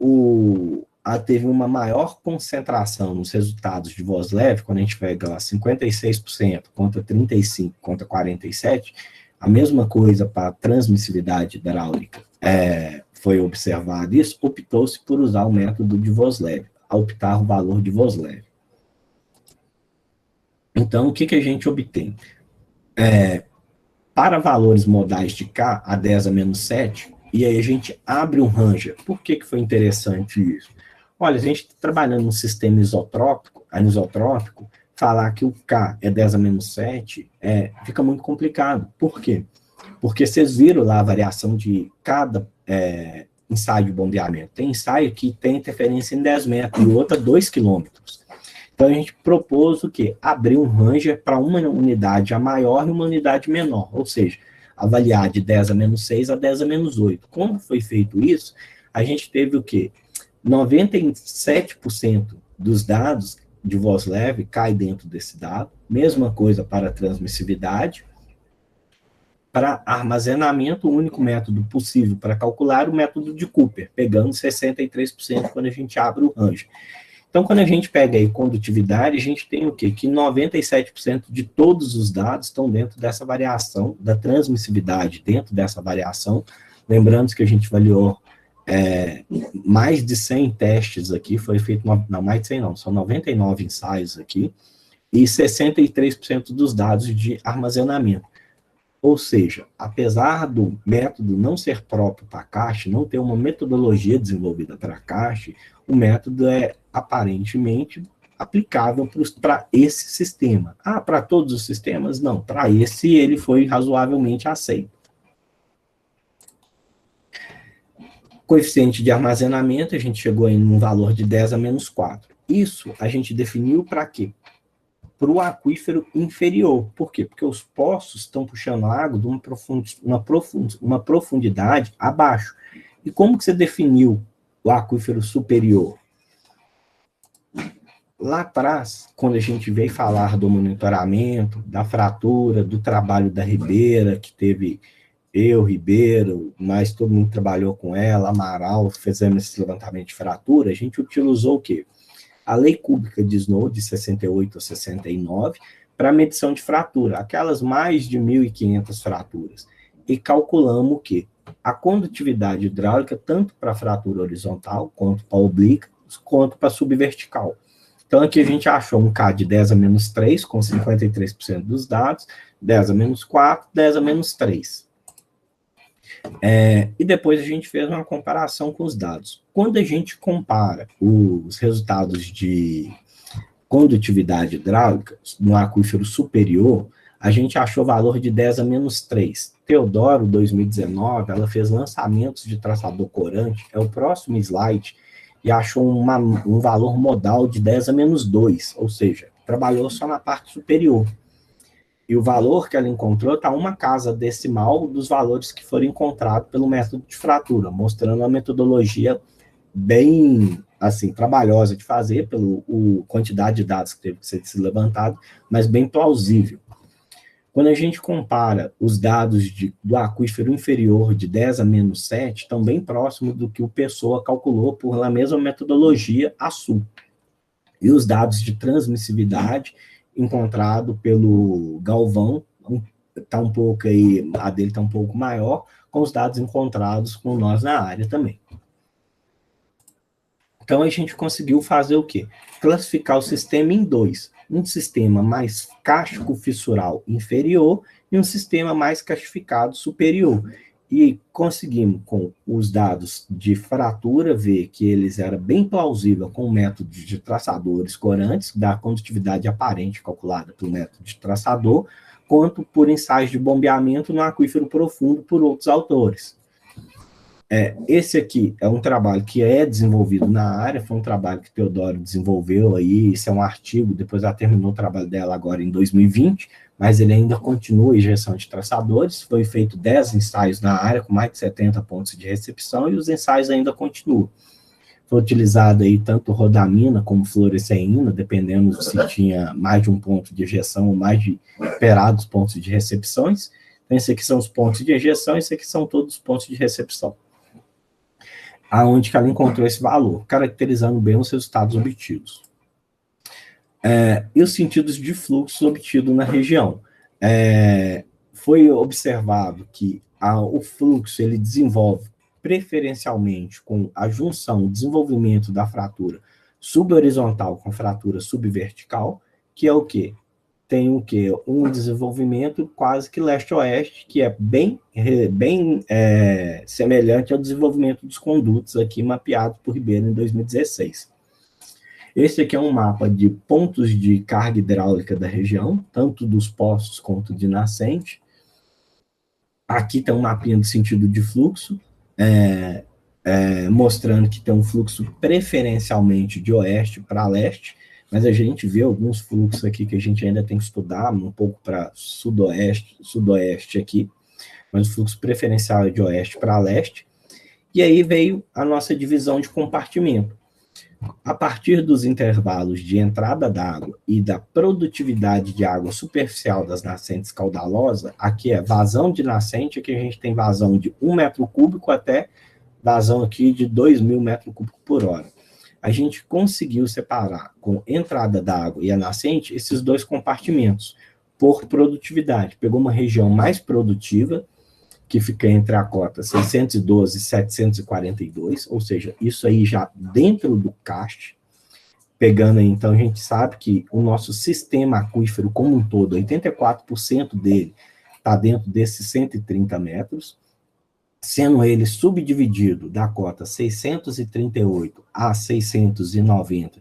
S2: teve uma maior concentração nos resultados de Voslev, quando a gente pega lá 56% contra 35% contra 47%, a mesma coisa para a transmissividade hidráulica foi observado isso, optou-se por usar o método de Voslev, a optar o valor de Voslev. Então, o que a gente obtém? Para valores modais de K, a 10 a menos 7, e aí a gente abre um Ranger. Por que foi interessante isso? Olha, a gente está trabalhando num sistema anisotrópico, falar que o K é 10 a menos 7 fica muito complicado. Por quê? Porque vocês viram lá a variação de cada ensaio de bombeamento. Tem ensaio que tem interferência em 10 metros e outra 2 quilômetros. Então, a gente propôs o quê? Abrir um ranger para uma unidade a maior e uma unidade menor, ou seja, avaliar de 10 a menos 6 a 10 a menos 8. Como foi feito isso? A gente teve o quê? 97% dos dados de voz leve cai dentro desse dado, mesma coisa para a transmissividade. Para armazenamento, o único método possível para calcular é o método de Cooper, pegando 63% quando a gente abre o range. Então, quando a gente pega aí condutividade, a gente tem o quê? Que 97% de todos os dados estão dentro dessa variação, da transmissividade dentro dessa variação. Lembrando que a gente avaliou mais de 100 testes aqui, foi feito, não, mais de 100 não, são 99 ensaios aqui, e 63% dos dados de armazenamento. Ou seja, apesar do método não ser próprio para a CAST, não ter uma metodologia desenvolvida para a CAST, o método é aparentemente aplicável para esse sistema. Ah, para todos os sistemas? Não, para esse ele foi razoavelmente aceito. Coeficiente de armazenamento, a gente chegou em um valor de 10 a menos 4. Isso a gente definiu para quê? Para o aquífero inferior. Por quê? Porque os poços estão puxando água de uma profundidade abaixo. E como que você definiu o aquífero superior? Lá atrás, quando a gente veio falar do monitoramento, da fratura, do trabalho da Ribeira, que teve Ribeiro, mas todo mundo trabalhou com ela, Amaral, fizemos esse levantamento de fratura, a gente utilizou o quê? A lei cúbica de Snow, de 68 a 69, para medição de fratura, aquelas mais de 1.500 fraturas. E calculamos o quê? A condutividade hidráulica, tanto para fratura horizontal, quanto para oblíqua, quanto para subvertical. Então, aqui a gente achou um K de 10 a menos 3, com 53% dos dados, 10 a menos 4, 10 a menos 3. E depois a gente fez uma comparação com os dados. Quando a gente compara os resultados de condutividade hidráulica no aquífero superior, a gente achou valor de 10 a menos 3. Teodoro, 2019, ela fez lançamentos de traçador corante, é o próximo slide, e achou um valor modal de 10 a menos 2, ou seja, trabalhou só na parte superior. E o valor que ela encontrou está uma casa decimal dos valores que foram encontrados pelo método de fratura, mostrando uma metodologia bem, assim, trabalhosa de fazer, pela quantidade de dados que teve que ser levantado, mas bem plausível. Quando a gente compara os dados do aquífero inferior de 10 a menos 7, estão bem próximos do que o Pessoa calculou por a mesma metodologia ASU. E os dados de transmissividade encontrado pelo Galvão, tá um pouco aí, a dele está um pouco maior, com os dados encontrados com nós na área também. Então, a gente conseguiu fazer o quê? Classificar o sistema em dois. Um sistema mais cástico fissural inferior e um sistema mais castificado superior. E conseguimos, com os dados de fratura, ver que eles eram bem plausíveis com o método de traçadores corantes, da condutividade aparente calculada pelo método de traçador, quanto por ensaios de bombeamento no aquífero profundo por outros autores. Esse aqui é um trabalho que é desenvolvido na área, foi um trabalho que Teodoro desenvolveu aí, isso é um artigo, depois ela terminou o trabalho dela agora em 2020, mas ele ainda continua injeção de traçadores, foi feito 10 ensaios na área, com mais de 70 pontos de recepção, e os ensaios ainda continuam. Foi utilizado aí tanto rodamina como fluoresceína, dependendo se tinha mais de um ponto de injeção ou mais de esperados pontos de recepções. Então, esses aqui são os pontos de injeção, esses aqui são todos os pontos de recepção. Aonde que ela encontrou esse valor, caracterizando bem os resultados obtidos. E os sentidos de fluxo obtidos na região. Foi observado que o fluxo ele desenvolve preferencialmente com a junção, o desenvolvimento da fratura subhorizontal com fratura subvertical, que é o quê? Tem o quê? Um desenvolvimento quase que leste-oeste, que é bem semelhante ao desenvolvimento dos condutos aqui mapeado por Ribeiro em 2016. Esse aqui é um mapa de pontos de carga hidráulica da região, tanto dos poços quanto de nascente. Aqui tem um mapinha do sentido de fluxo, mostrando que tem um fluxo preferencialmente de oeste para leste, mas a gente vê alguns fluxos aqui que a gente ainda tem que estudar, um pouco para sudoeste aqui, mas o fluxo preferencial é de oeste para leste. E aí veio a nossa divisão de compartimento. A partir dos intervalos de entrada d'água e da produtividade de água superficial das nascentes caudalosas, aqui é vazão de nascente, aqui a gente tem vazão de 1 metro cúbico até vazão aqui de 2.000 metros cúbicos por hora. A gente conseguiu separar com entrada d'água e a nascente esses dois compartimentos por produtividade. Pegou uma região mais produtiva, que fica entre a cota 612 e 742, ou seja, isso aí já dentro do CAST, pegando aí, então a gente sabe que o nosso sistema aquífero como um todo, 84% dele está dentro desses 130 metros, sendo ele subdividido da cota 638 a 690,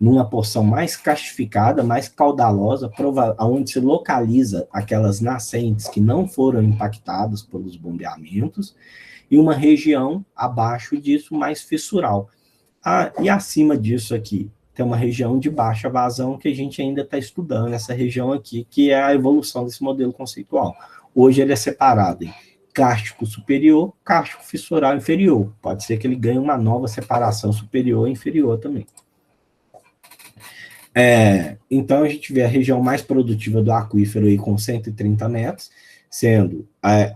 S2: numa porção mais castificada, mais caudalosa, onde se localiza aquelas nascentes que não foram impactadas pelos bombeamentos, e uma região abaixo disso mais fissural. E acima disso aqui, tem uma região de baixa vazão que a gente ainda está estudando, essa região aqui, que é a evolução desse modelo conceitual. Hoje ele é separado em cárstico superior, cárstico fissural inferior. Pode ser que ele ganhe uma nova separação superior e inferior também. Então, a gente vê a região mais produtiva do aquífero aí com 130 metros, sendo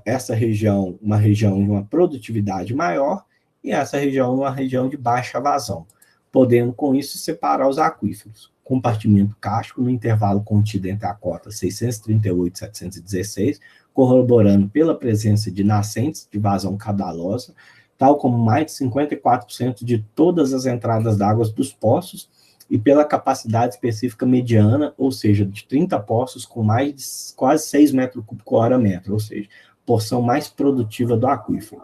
S2: essa região uma região de uma produtividade maior e essa região uma região de baixa vazão, podendo, com isso, separar os aquíferos. Compartimento cárstico no intervalo contido entre a cota 638 e 716, corroborando pela presença de nascentes de vazão caudalosa, tal como mais de 54% de todas as entradas d'água dos poços, e pela capacidade específica mediana, ou seja, de 30 poços com mais de quase 6 metros cúbicos hora metro, ou seja, porção mais produtiva do aquífero,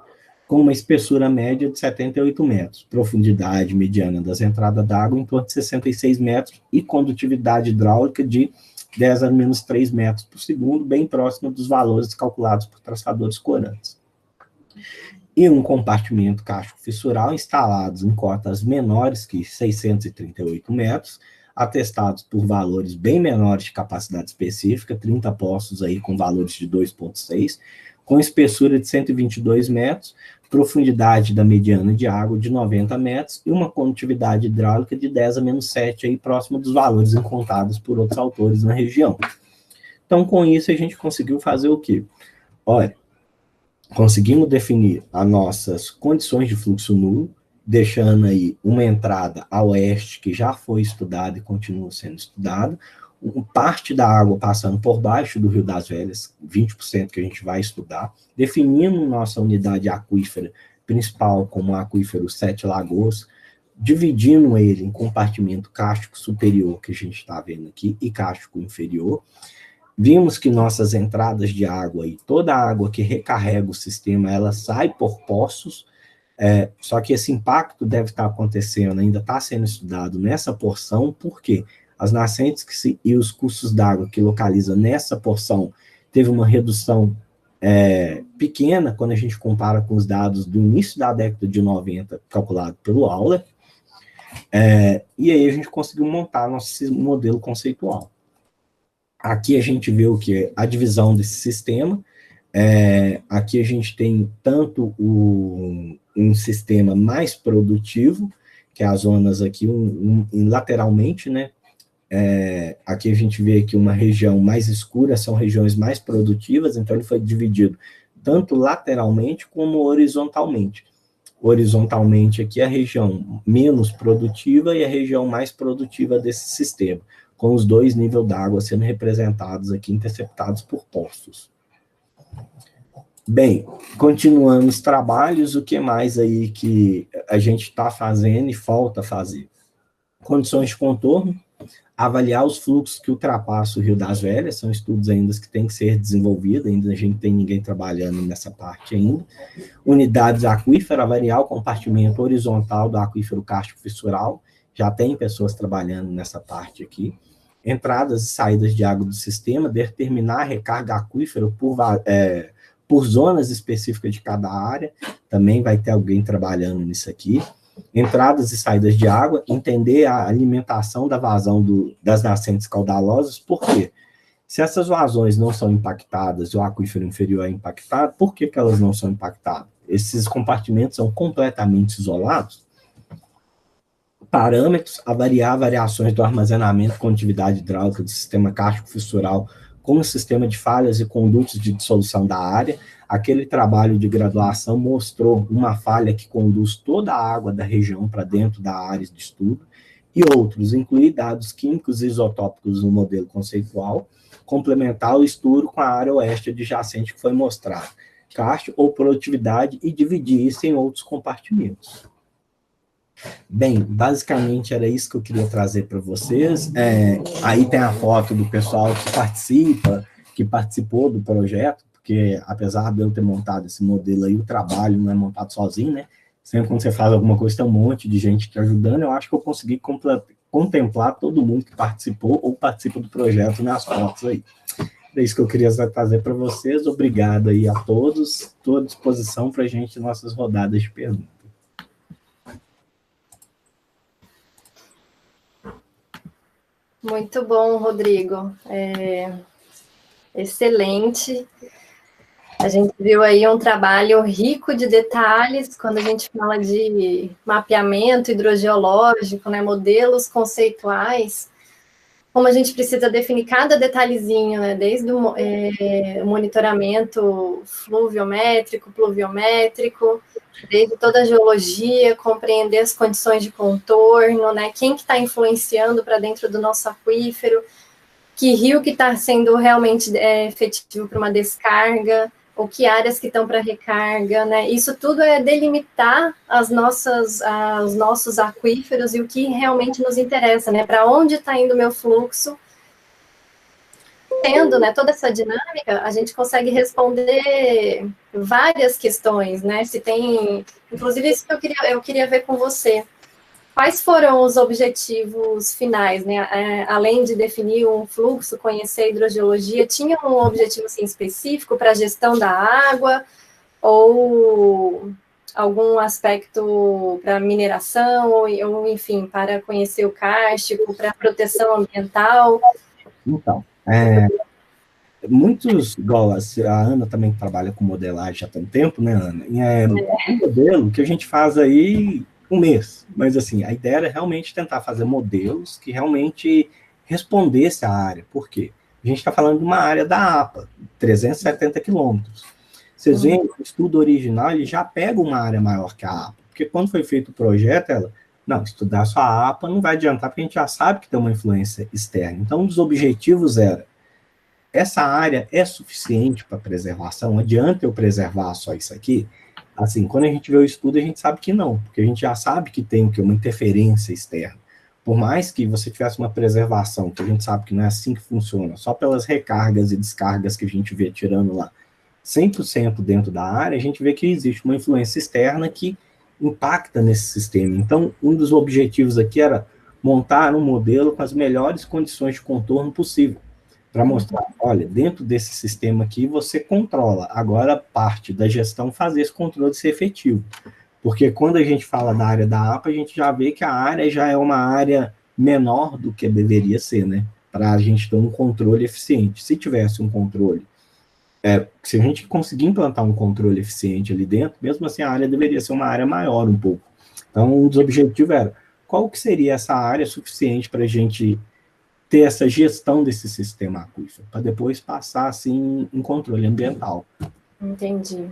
S2: com uma espessura média de 78 metros, profundidade mediana das entradas d'água em torno de 66 metros e condutividade hidráulica de 10 a menos 3 metros por segundo, bem próximo dos valores calculados por traçadores corantes. E um compartimento cárstico fissural instalados em cotas menores que 638 metros, atestados por valores bem menores de capacidade específica, 30 poços aí com valores de 2,6, com espessura de 122 metros, profundidade da mediana de água de 90 metros e uma condutividade hidráulica de 10 a menos 7, aí próximo dos valores encontrados por outros autores na região. Então, com isso, a gente conseguiu fazer o quê? Olha, conseguimos definir as nossas condições de fluxo nulo, deixando aí uma entrada a oeste que já foi estudada e continua sendo estudada, parte da água passando por baixo do Rio das Velhas, 20% que a gente vai estudar, definindo nossa unidade aquífera principal como o aquífero Sete Lagoas, dividindo ele em compartimento cárstico superior, que a gente está vendo aqui, e cárstico inferior. Vimos que nossas entradas de água e toda a água que recarrega o sistema, ela sai por poços, só que esse impacto deve estar acontecendo, ainda está sendo estudado nessa porção, porque as nascentes e os cursos d'água que localiza nessa porção teve uma redução pequena quando a gente compara com os dados do início da década de 90, calculado pelo Auler, e aí a gente conseguiu montar nosso modelo conceitual. Aqui a gente vê o que é a divisão desse sistema. Aqui a gente tem tanto um sistema mais produtivo, que é as zonas aqui lateralmente, né? Aqui a gente vê que uma região mais escura são regiões mais produtivas, então ele foi dividido tanto lateralmente como horizontalmente. Horizontalmente aqui a região menos produtiva e a região mais produtiva desse sistema, com os dois níveis d'água sendo representados aqui, interceptados por poços. Bem, continuando os trabalhos, o que mais aí que a gente está fazendo e falta fazer? Condições de contorno, avaliar os fluxos que ultrapassam o Rio das Velhas, são estudos ainda que têm que ser desenvolvidos, ainda a gente não tem ninguém trabalhando nessa parte ainda. Unidades aquíferas, avaliar o compartimento horizontal do aquífero cárstico fissural, já tem pessoas trabalhando nessa parte aqui. Entradas e saídas de água do sistema, determinar a recarga aquífera por por zonas específicas de cada área, também vai ter alguém trabalhando nisso aqui. Entradas e saídas de água, entender a alimentação da vazão das nascentes caudalosas, por quê? Se essas vazões não são impactadas e o aquífero inferior é impactado, por que elas não são impactadas? Esses compartimentos são completamente isolados. Parâmetros, avaliar variações do armazenamento e condutividade hidráulica do sistema kárstico fissural com o sistema de falhas e condutos de dissolução da área. Aquele trabalho de graduação mostrou uma falha que conduz toda a água da região para dentro da área de estudo, e outros, incluir dados químicos e isotópicos no modelo conceitual, complementar o estudo com a área oeste adjacente que foi mostrado, kárstico ou produtividade, e dividir isso em outros compartimentos. Bem, basicamente era isso que eu queria trazer para vocês. Aí tem a foto do pessoal que participou do projeto, porque apesar de eu ter montado esse modelo aí, o trabalho não é montado sozinho, né? Sempre quando você faz alguma coisa, tem um monte de gente te ajudando. Eu acho que eu consegui contemplar todo mundo que participou ou participa do projeto nas fotos aí. É isso que eu queria trazer para vocês. Obrigado aí a todos. Estou à disposição para a gente nossas rodadas de perguntas.
S1: Muito bom, Rodrigo. Excelente. A gente viu aí um trabalho rico de detalhes quando a gente fala de mapeamento hidrogeológico, né, modelos conceituais, como a gente precisa definir cada detalhezinho, né, desde o monitoramento fluviométrico, pluviométrico, desde toda a geologia, compreender as condições de contorno, né, quem que está influenciando para dentro do nosso aquífero, que rio que está sendo realmente efetivo para uma descarga, ou que áreas que estão para recarga, né? Isso tudo é delimitar os nossos aquíferos e o que realmente nos interessa, né? Para onde está indo o meu fluxo? Tendo, né, toda essa dinâmica, a gente consegue responder várias questões, né? Se tem, inclusive isso que eu queria ver com você. Quais foram os objetivos finais, né? Além de definir um fluxo, conhecer a hidrogeologia, tinha um objetivo assim, específico para a gestão da água ou algum aspecto para mineração ou, enfim, para conhecer o kárstico, para proteção ambiental?
S2: Então, muitos, igual a Ana também trabalha com modelagem há tanto tempo, né, Ana? Um modelo que a gente faz aí um mês, mas assim, a ideia era realmente tentar fazer modelos que realmente respondessem à área. Por quê? A gente está falando de uma área da APA, 370 quilômetros. Vocês veem, o estudo original, ele já pega uma área maior que a APA, porque quando foi feito o projeto, estudar só a APA não vai adiantar, porque a gente já sabe que tem uma influência externa. Então, um dos objetivos era, essa área é suficiente para preservação? Adianta eu preservar só isso aqui? Assim, quando a gente vê o estudo, a gente sabe que não, porque a gente já sabe que tem uma interferência externa. Por mais que você tivesse uma preservação, que a gente sabe que não é assim que funciona, só pelas recargas e descargas que a gente vê tirando lá 100% dentro da área, a gente vê que existe uma influência externa que impacta nesse sistema. Então, um dos objetivos aqui era montar um modelo com as melhores condições de contorno possível, para mostrar, olha, dentro desse sistema aqui você controla, agora parte da gestão fazer esse controle ser efetivo, porque quando a gente fala da área da APA, a gente já vê que a área já é uma área menor do que deveria ser, né, para a gente ter um controle eficiente. Se tivesse um controle, se a gente conseguir implantar um controle eficiente ali dentro, mesmo assim a área deveria ser uma área maior um pouco. Então, um dos objetivos era, qual que seria essa área suficiente para a gente ter essa gestão desse sistema aquífero, para depois passar, assim, em controle ambiental.
S1: Entendi.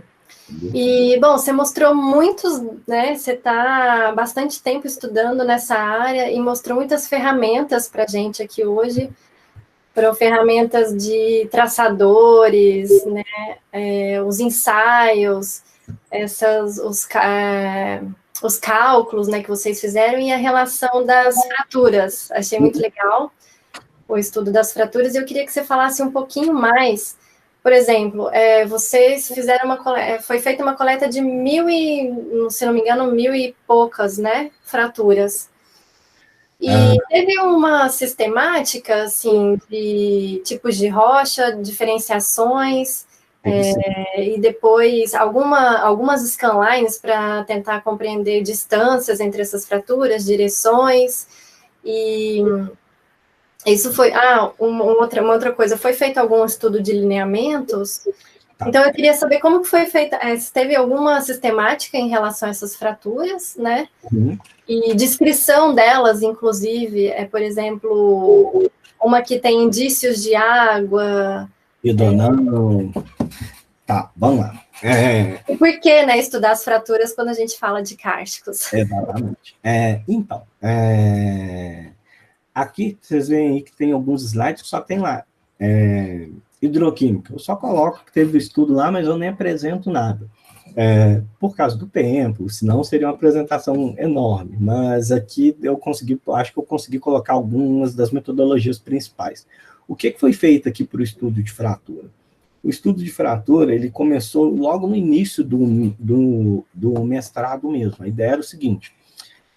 S1: E, bom, você mostrou muitos, né, você está bastante tempo estudando nessa área e mostrou muitas ferramentas para a gente aqui hoje, foram ferramentas de traçadores, né, os ensaios, os cálculos, né, que vocês fizeram e a relação das fraturas. Achei muito legal o estudo das fraturas, e eu queria que você falasse um pouquinho mais. Por exemplo, vocês fizeram foi feita uma coleta de se não me engano, 1.000 e poucas, né, fraturas. E teve uma sistemática, assim, de tipos de rocha, diferenciações, E depois algumas scanlines para tentar compreender distâncias entre essas fraturas, direções, e isso foi... uma outra coisa, foi feito algum estudo de lineamentos? Tá. Então, eu queria saber como que foi feita, se teve alguma sistemática em relação a essas fraturas, né? E descrição delas, inclusive, por exemplo, uma que tem indícios de água...
S2: Não... Tá, vamos lá.
S1: E por que, né, estudar as fraturas quando a gente fala de kársticos?
S2: Exatamente. Então, aqui vocês veem aí que tem alguns slides que só tem lá hidroquímica. Eu só coloco que teve o estudo lá, mas eu nem apresento nada. Por causa do tempo, senão seria uma apresentação enorme. Mas aqui acho que eu consegui colocar algumas das metodologias principais. O que foi feito aqui para o estudo de fratura? O estudo de fratura, ele começou logo no início do mestrado mesmo. A ideia era o seguinte,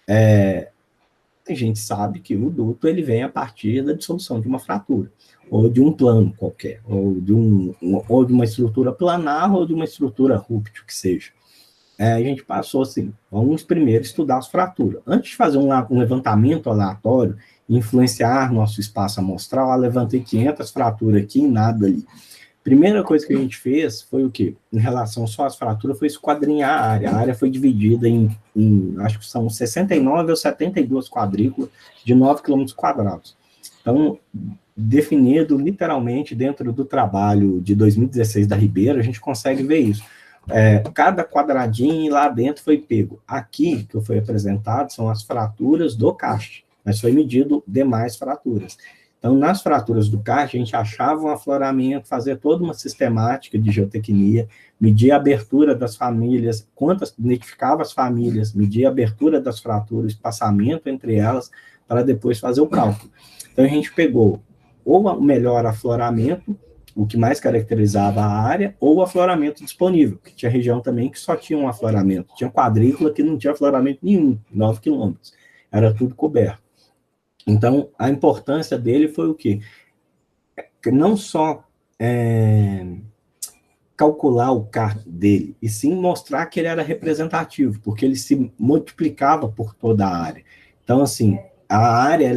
S2: a gente sabe que o duto ele vem a partir da dissolução de uma fratura, ou de um plano qualquer, ou de uma estrutura planar, ou de uma estrutura rúptil, que seja. A gente passou assim, vamos primeiro estudar as fraturas. Antes de fazer um levantamento aleatório, influenciar nosso espaço amostral, eu levantei 500 fraturas aqui e nada ali. Primeira coisa que a gente fez foi o quê? Em relação só às fraturas, foi esquadrinhar a área. A área foi dividida em acho que são 69 ou 72 quadrículas de 9 quilômetros quadrados. Então, definido literalmente dentro do trabalho de 2016 da Ribeira, a gente consegue ver isso. Cada quadradinho lá dentro foi pego. Aqui, que foi apresentado, são as fraturas do caste, mas foi medido demais fraturas. Então, nas fraturas do kart, a gente achava um afloramento, fazia toda uma sistemática de geotecnia, media a abertura das famílias, identificava as famílias, media a abertura das fraturas, espaçamento entre elas, para depois fazer o cálculo. Então, a gente pegou ou o melhor afloramento, o que mais caracterizava a área, ou o afloramento disponível, que tinha região também que só tinha um afloramento, tinha quadrícula que não tinha afloramento nenhum, 9 quilômetros, era tudo coberto. Então, a importância dele foi o quê? Não só calcular o CAR dele, e sim mostrar que ele era representativo, porque ele se multiplicava por toda a área. Então, assim, a área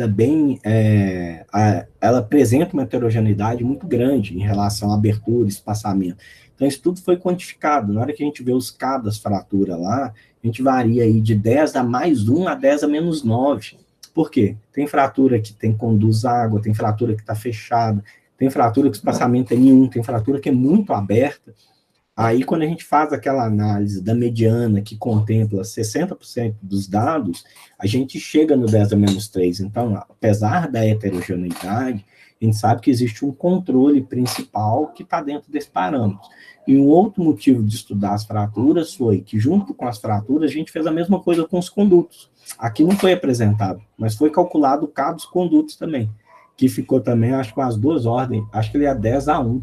S2: ela apresenta uma heterogeneidade muito grande em relação à abertura, espaçamento. Então, isso tudo foi quantificado. Na hora que a gente vê os K das fraturas lá, a gente varia aí de 10 a mais 1 a 10 a menos 9. Por quê? Tem fratura que conduz água, tem fratura que está fechada, tem fratura que o espaçamento é nenhum, tem fratura que é muito aberta. Aí, quando a gente faz aquela análise da mediana, que contempla 60% dos dados, a gente chega no 10 a menos 3. Então, apesar da heterogeneidade, a gente sabe que existe um controle principal que está dentro desse parâmetro. E um outro motivo de estudar as fraturas foi que, junto com as fraturas, a gente fez a mesma coisa com os condutos. Aqui não foi apresentado, mas foi calculado o K dos condutos também, que ficou também, acho que com as duas ordens, acho que ele é 10 a 1,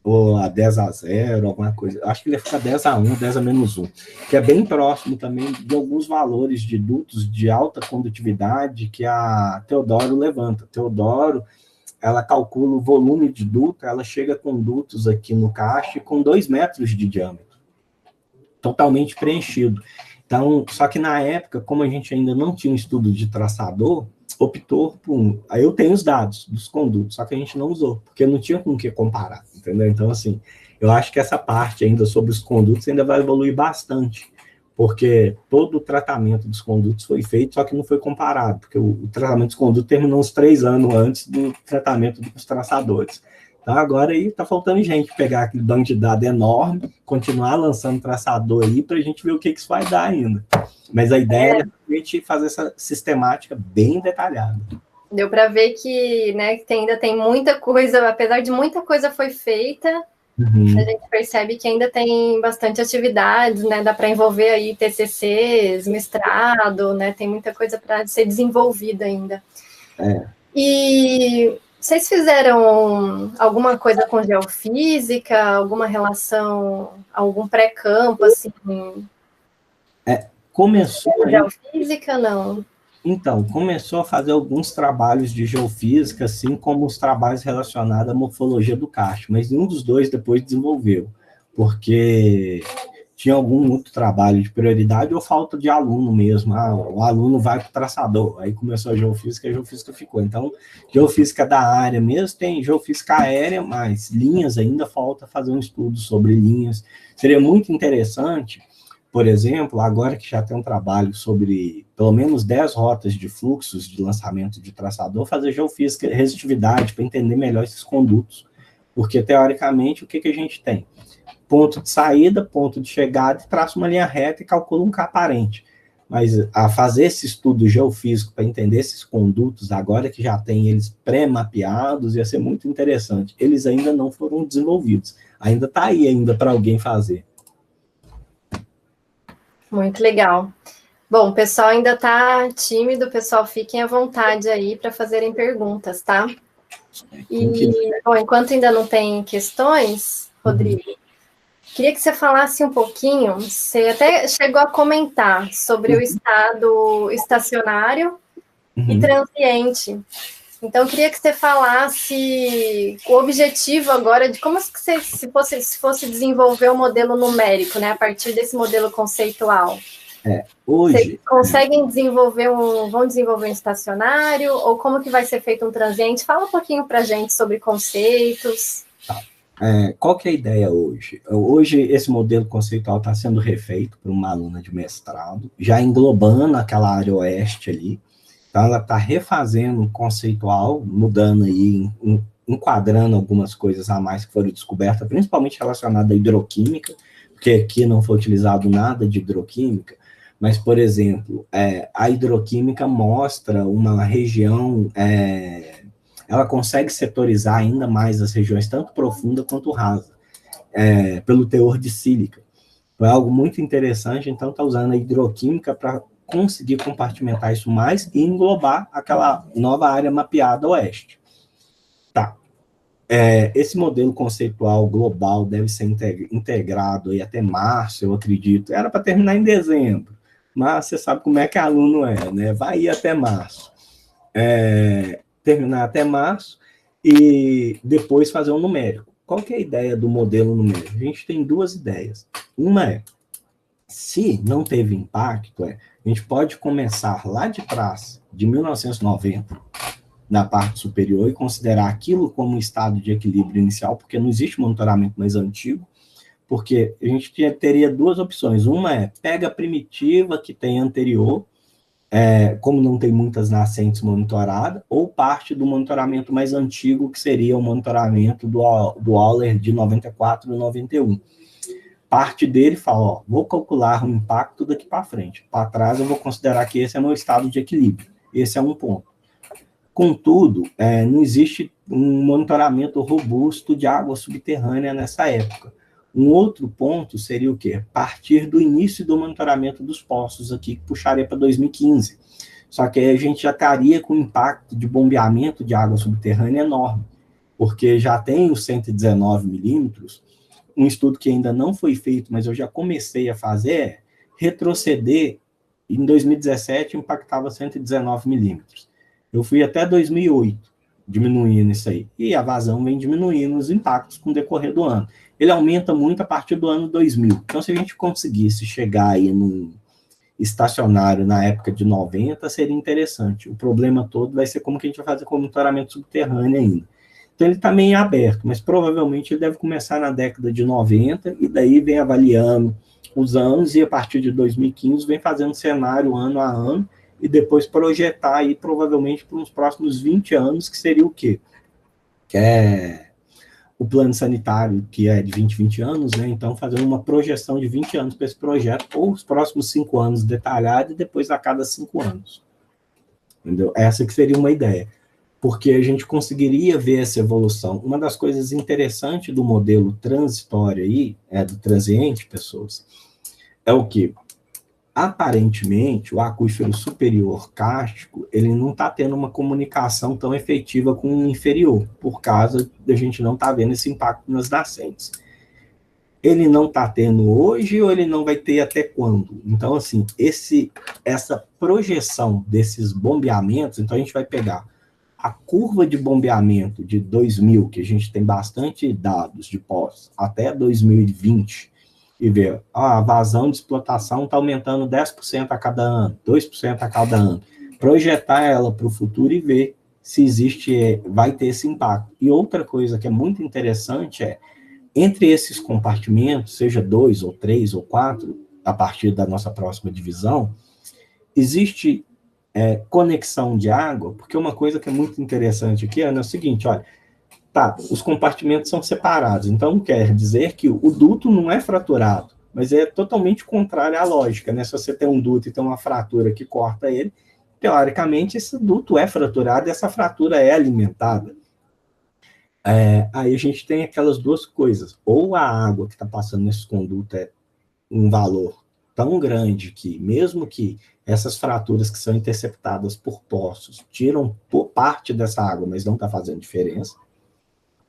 S2: ou a 10 a 0, alguma coisa. Acho que ele fica 10 a 1, 10 a menos 1, que é bem próximo também de alguns valores de dutos de alta condutividade que a Teodoro levanta. Teodoro, ela calcula o volume de duto, ela chega com dutos aqui no caixa com 2 metros de diâmetro, totalmente preenchido. Então, só que na época, como a gente ainda não tinha um estudo de traçador, optou por aí eu tenho os dados dos condutos, só que a gente não usou, porque não tinha com o que comparar, entendeu? Então, assim, eu acho que essa parte ainda sobre os condutos ainda vai evoluir bastante, porque todo o tratamento dos condutos foi feito, só que não foi comparado, porque o tratamento dos condutos terminou uns 3 anos antes do tratamento dos traçadores. Então, agora aí está faltando gente pegar aquele banco de dados enorme, continuar lançando traçador aí, para a gente ver o que isso vai dar ainda. Mas a ideia é a gente fazer essa sistemática bem detalhada.
S1: Deu para ver que, né, que ainda tem muita coisa, apesar de muita coisa foi feita, a gente percebe que ainda tem bastante atividades, né, dá para envolver aí TCCs, mestrado, né, tem muita coisa para ser desenvolvida ainda. E vocês fizeram alguma coisa com geofísica, alguma relação, algum pré-campo, assim?
S2: Começou...
S1: Geofísica, não?
S2: Então, começou a fazer alguns trabalhos de geofísica, assim como os trabalhos relacionados à morfologia do karst, mas nenhum dos dois depois desenvolveu, porque tinha algum outro trabalho de prioridade ou falta de aluno mesmo. Ah, o aluno vai para o traçador, aí começou a geofísica ficou. Então, geofísica da área mesmo, tem geofísica aérea, mas linhas ainda falta fazer um estudo sobre linhas. Seria muito interessante, por exemplo, agora que já tem um trabalho sobre pelo menos 10 rotas de fluxos de lançamento de traçador, fazer geofísica e resistividade para entender melhor esses condutos. Porque, teoricamente, o que a gente tem? Ponto de saída, ponto de chegada, traça uma linha reta e calcula um K aparente. Mas a fazer esse estudo geofísico para entender esses condutos, agora que já tem eles pré-mapeados, ia ser muito interessante. Eles ainda não foram desenvolvidos. Ainda está aí ainda para alguém fazer.
S1: Muito legal. Bom, o pessoal ainda está tímido, pessoal, fiquem à vontade aí para fazerem perguntas, tá? Bom, enquanto ainda não tem questões, Rodrigo, queria que você falasse um pouquinho, você até chegou a comentar sobre o estado estacionário e transiente. Então, eu queria que você falasse o objetivo agora de como que você, se fosse desenvolver um modelo numérico, né, a partir desse modelo conceitual.
S2: Hoje... Vocês
S1: conseguem vão desenvolver um estacionário, ou como que vai ser feito um transiente? Fala um pouquinho para a gente sobre conceitos.
S2: Qual que é a ideia hoje? Hoje, esse modelo conceitual está sendo refeito por uma aluna de mestrado, já englobando aquela área oeste ali. Então, ela está refazendo o conceitual, mudando aí, enquadrando algumas coisas a mais que foram descobertas, principalmente relacionadas à hidroquímica, porque aqui não foi utilizado nada de hidroquímica, mas, por exemplo, a hidroquímica mostra uma região... ela consegue setorizar ainda mais as regiões, tanto profunda quanto rasa, pelo teor de sílica. Então, é algo muito interessante, então está usando a hidroquímica para conseguir compartimentar isso mais e englobar aquela nova área mapeada oeste. Tá. Esse modelo conceitual global deve ser integrado aí até março, eu acredito. Era para terminar em dezembro, mas você sabe como é que aluno né? Vai ir até março. Terminar até março e depois fazer um numérico. Qual que é a ideia do modelo numérico? A gente tem duas ideias. Uma se não teve impacto, a gente pode começar lá de trás, de 1990, na parte superior, e considerar aquilo como estado de equilíbrio inicial, porque não existe monitoramento mais antigo, porque a gente teria duas opções. Uma pega a primitiva que tem anterior, como não tem muitas nascentes monitoradas, ou parte do monitoramento mais antigo, que seria o monitoramento do Euler de 94 e 91. Parte dele fala, vou calcular o impacto daqui para frente. Para trás, eu vou considerar que esse é meu estado de equilíbrio. Esse é um ponto. Contudo, não existe um monitoramento robusto de água subterrânea nessa época. Um outro ponto seria o quê? Partir do início do monitoramento dos poços aqui, que puxaria para 2015. Só que aí a gente já estaria com impacto de bombeamento de água subterrânea enorme, porque já tem os 119 milímetros. Um estudo que ainda não foi feito, mas eu já comecei a fazer, retroceder, em 2017 impactava 119 milímetros. Eu fui até 2008, diminuindo isso aí. E a vazão vem diminuindo os impactos com o decorrer do ano. Ele aumenta muito a partir do ano 2000. Então, se a gente conseguisse chegar aí num estacionário na época de 90, seria interessante. O problema todo vai ser como que a gente vai fazer com o monitoramento subterrâneo ainda. Então, ele está meio aberto, mas provavelmente ele deve começar na década de 90 e daí vem avaliando os anos e a partir de 2015 vem fazendo cenário ano a ano e depois projetar aí provavelmente para os próximos 20 anos, que seria o quê? Que é o plano sanitário, que é de 20 anos, né? Então, fazer uma projeção de 20 anos para esse projeto, ou os próximos 5 anos detalhado e depois a cada 5 anos. Entendeu? Essa que seria uma ideia. Porque a gente conseguiria ver essa evolução. Uma das coisas interessantes do modelo transitório aí, do transiente, pessoas, é o que, aparentemente, o aquífero superior kárstico, ele não está tendo uma comunicação tão efetiva com o inferior, por causa da gente não estar vendo esse impacto nas nascentes. ele não está tendo hoje ou ele não vai ter até quando? Então, assim, essa projeção desses bombeamentos, então a gente vai pegar a curva de bombeamento de 2000, que a gente tem bastante dados de pós, até 2020, e ver, a vazão de explotação está aumentando 10% a cada ano, 2% a cada ano. Projetar ela para o futuro e ver se existe, vai ter esse impacto. E outra coisa que é muito interessante é, entre esses compartimentos, seja 2 ou 3 ou 4, a partir da nossa próxima divisão, existe conexão de água, porque uma coisa que é muito interessante aqui, Ana, é o seguinte, olha, tá, os compartimentos são separados, então quer dizer que o duto não é fraturado, mas é totalmente contrário à lógica, né? Se você tem um duto e tem uma fratura que corta ele, teoricamente esse duto é fraturado e essa fratura é alimentada. Aí a gente tem aquelas duas coisas, ou a água que está passando nesse conduto é um valor tão grande que, mesmo que essas fraturas que são interceptadas por poços tiram parte dessa água, mas não está fazendo diferença,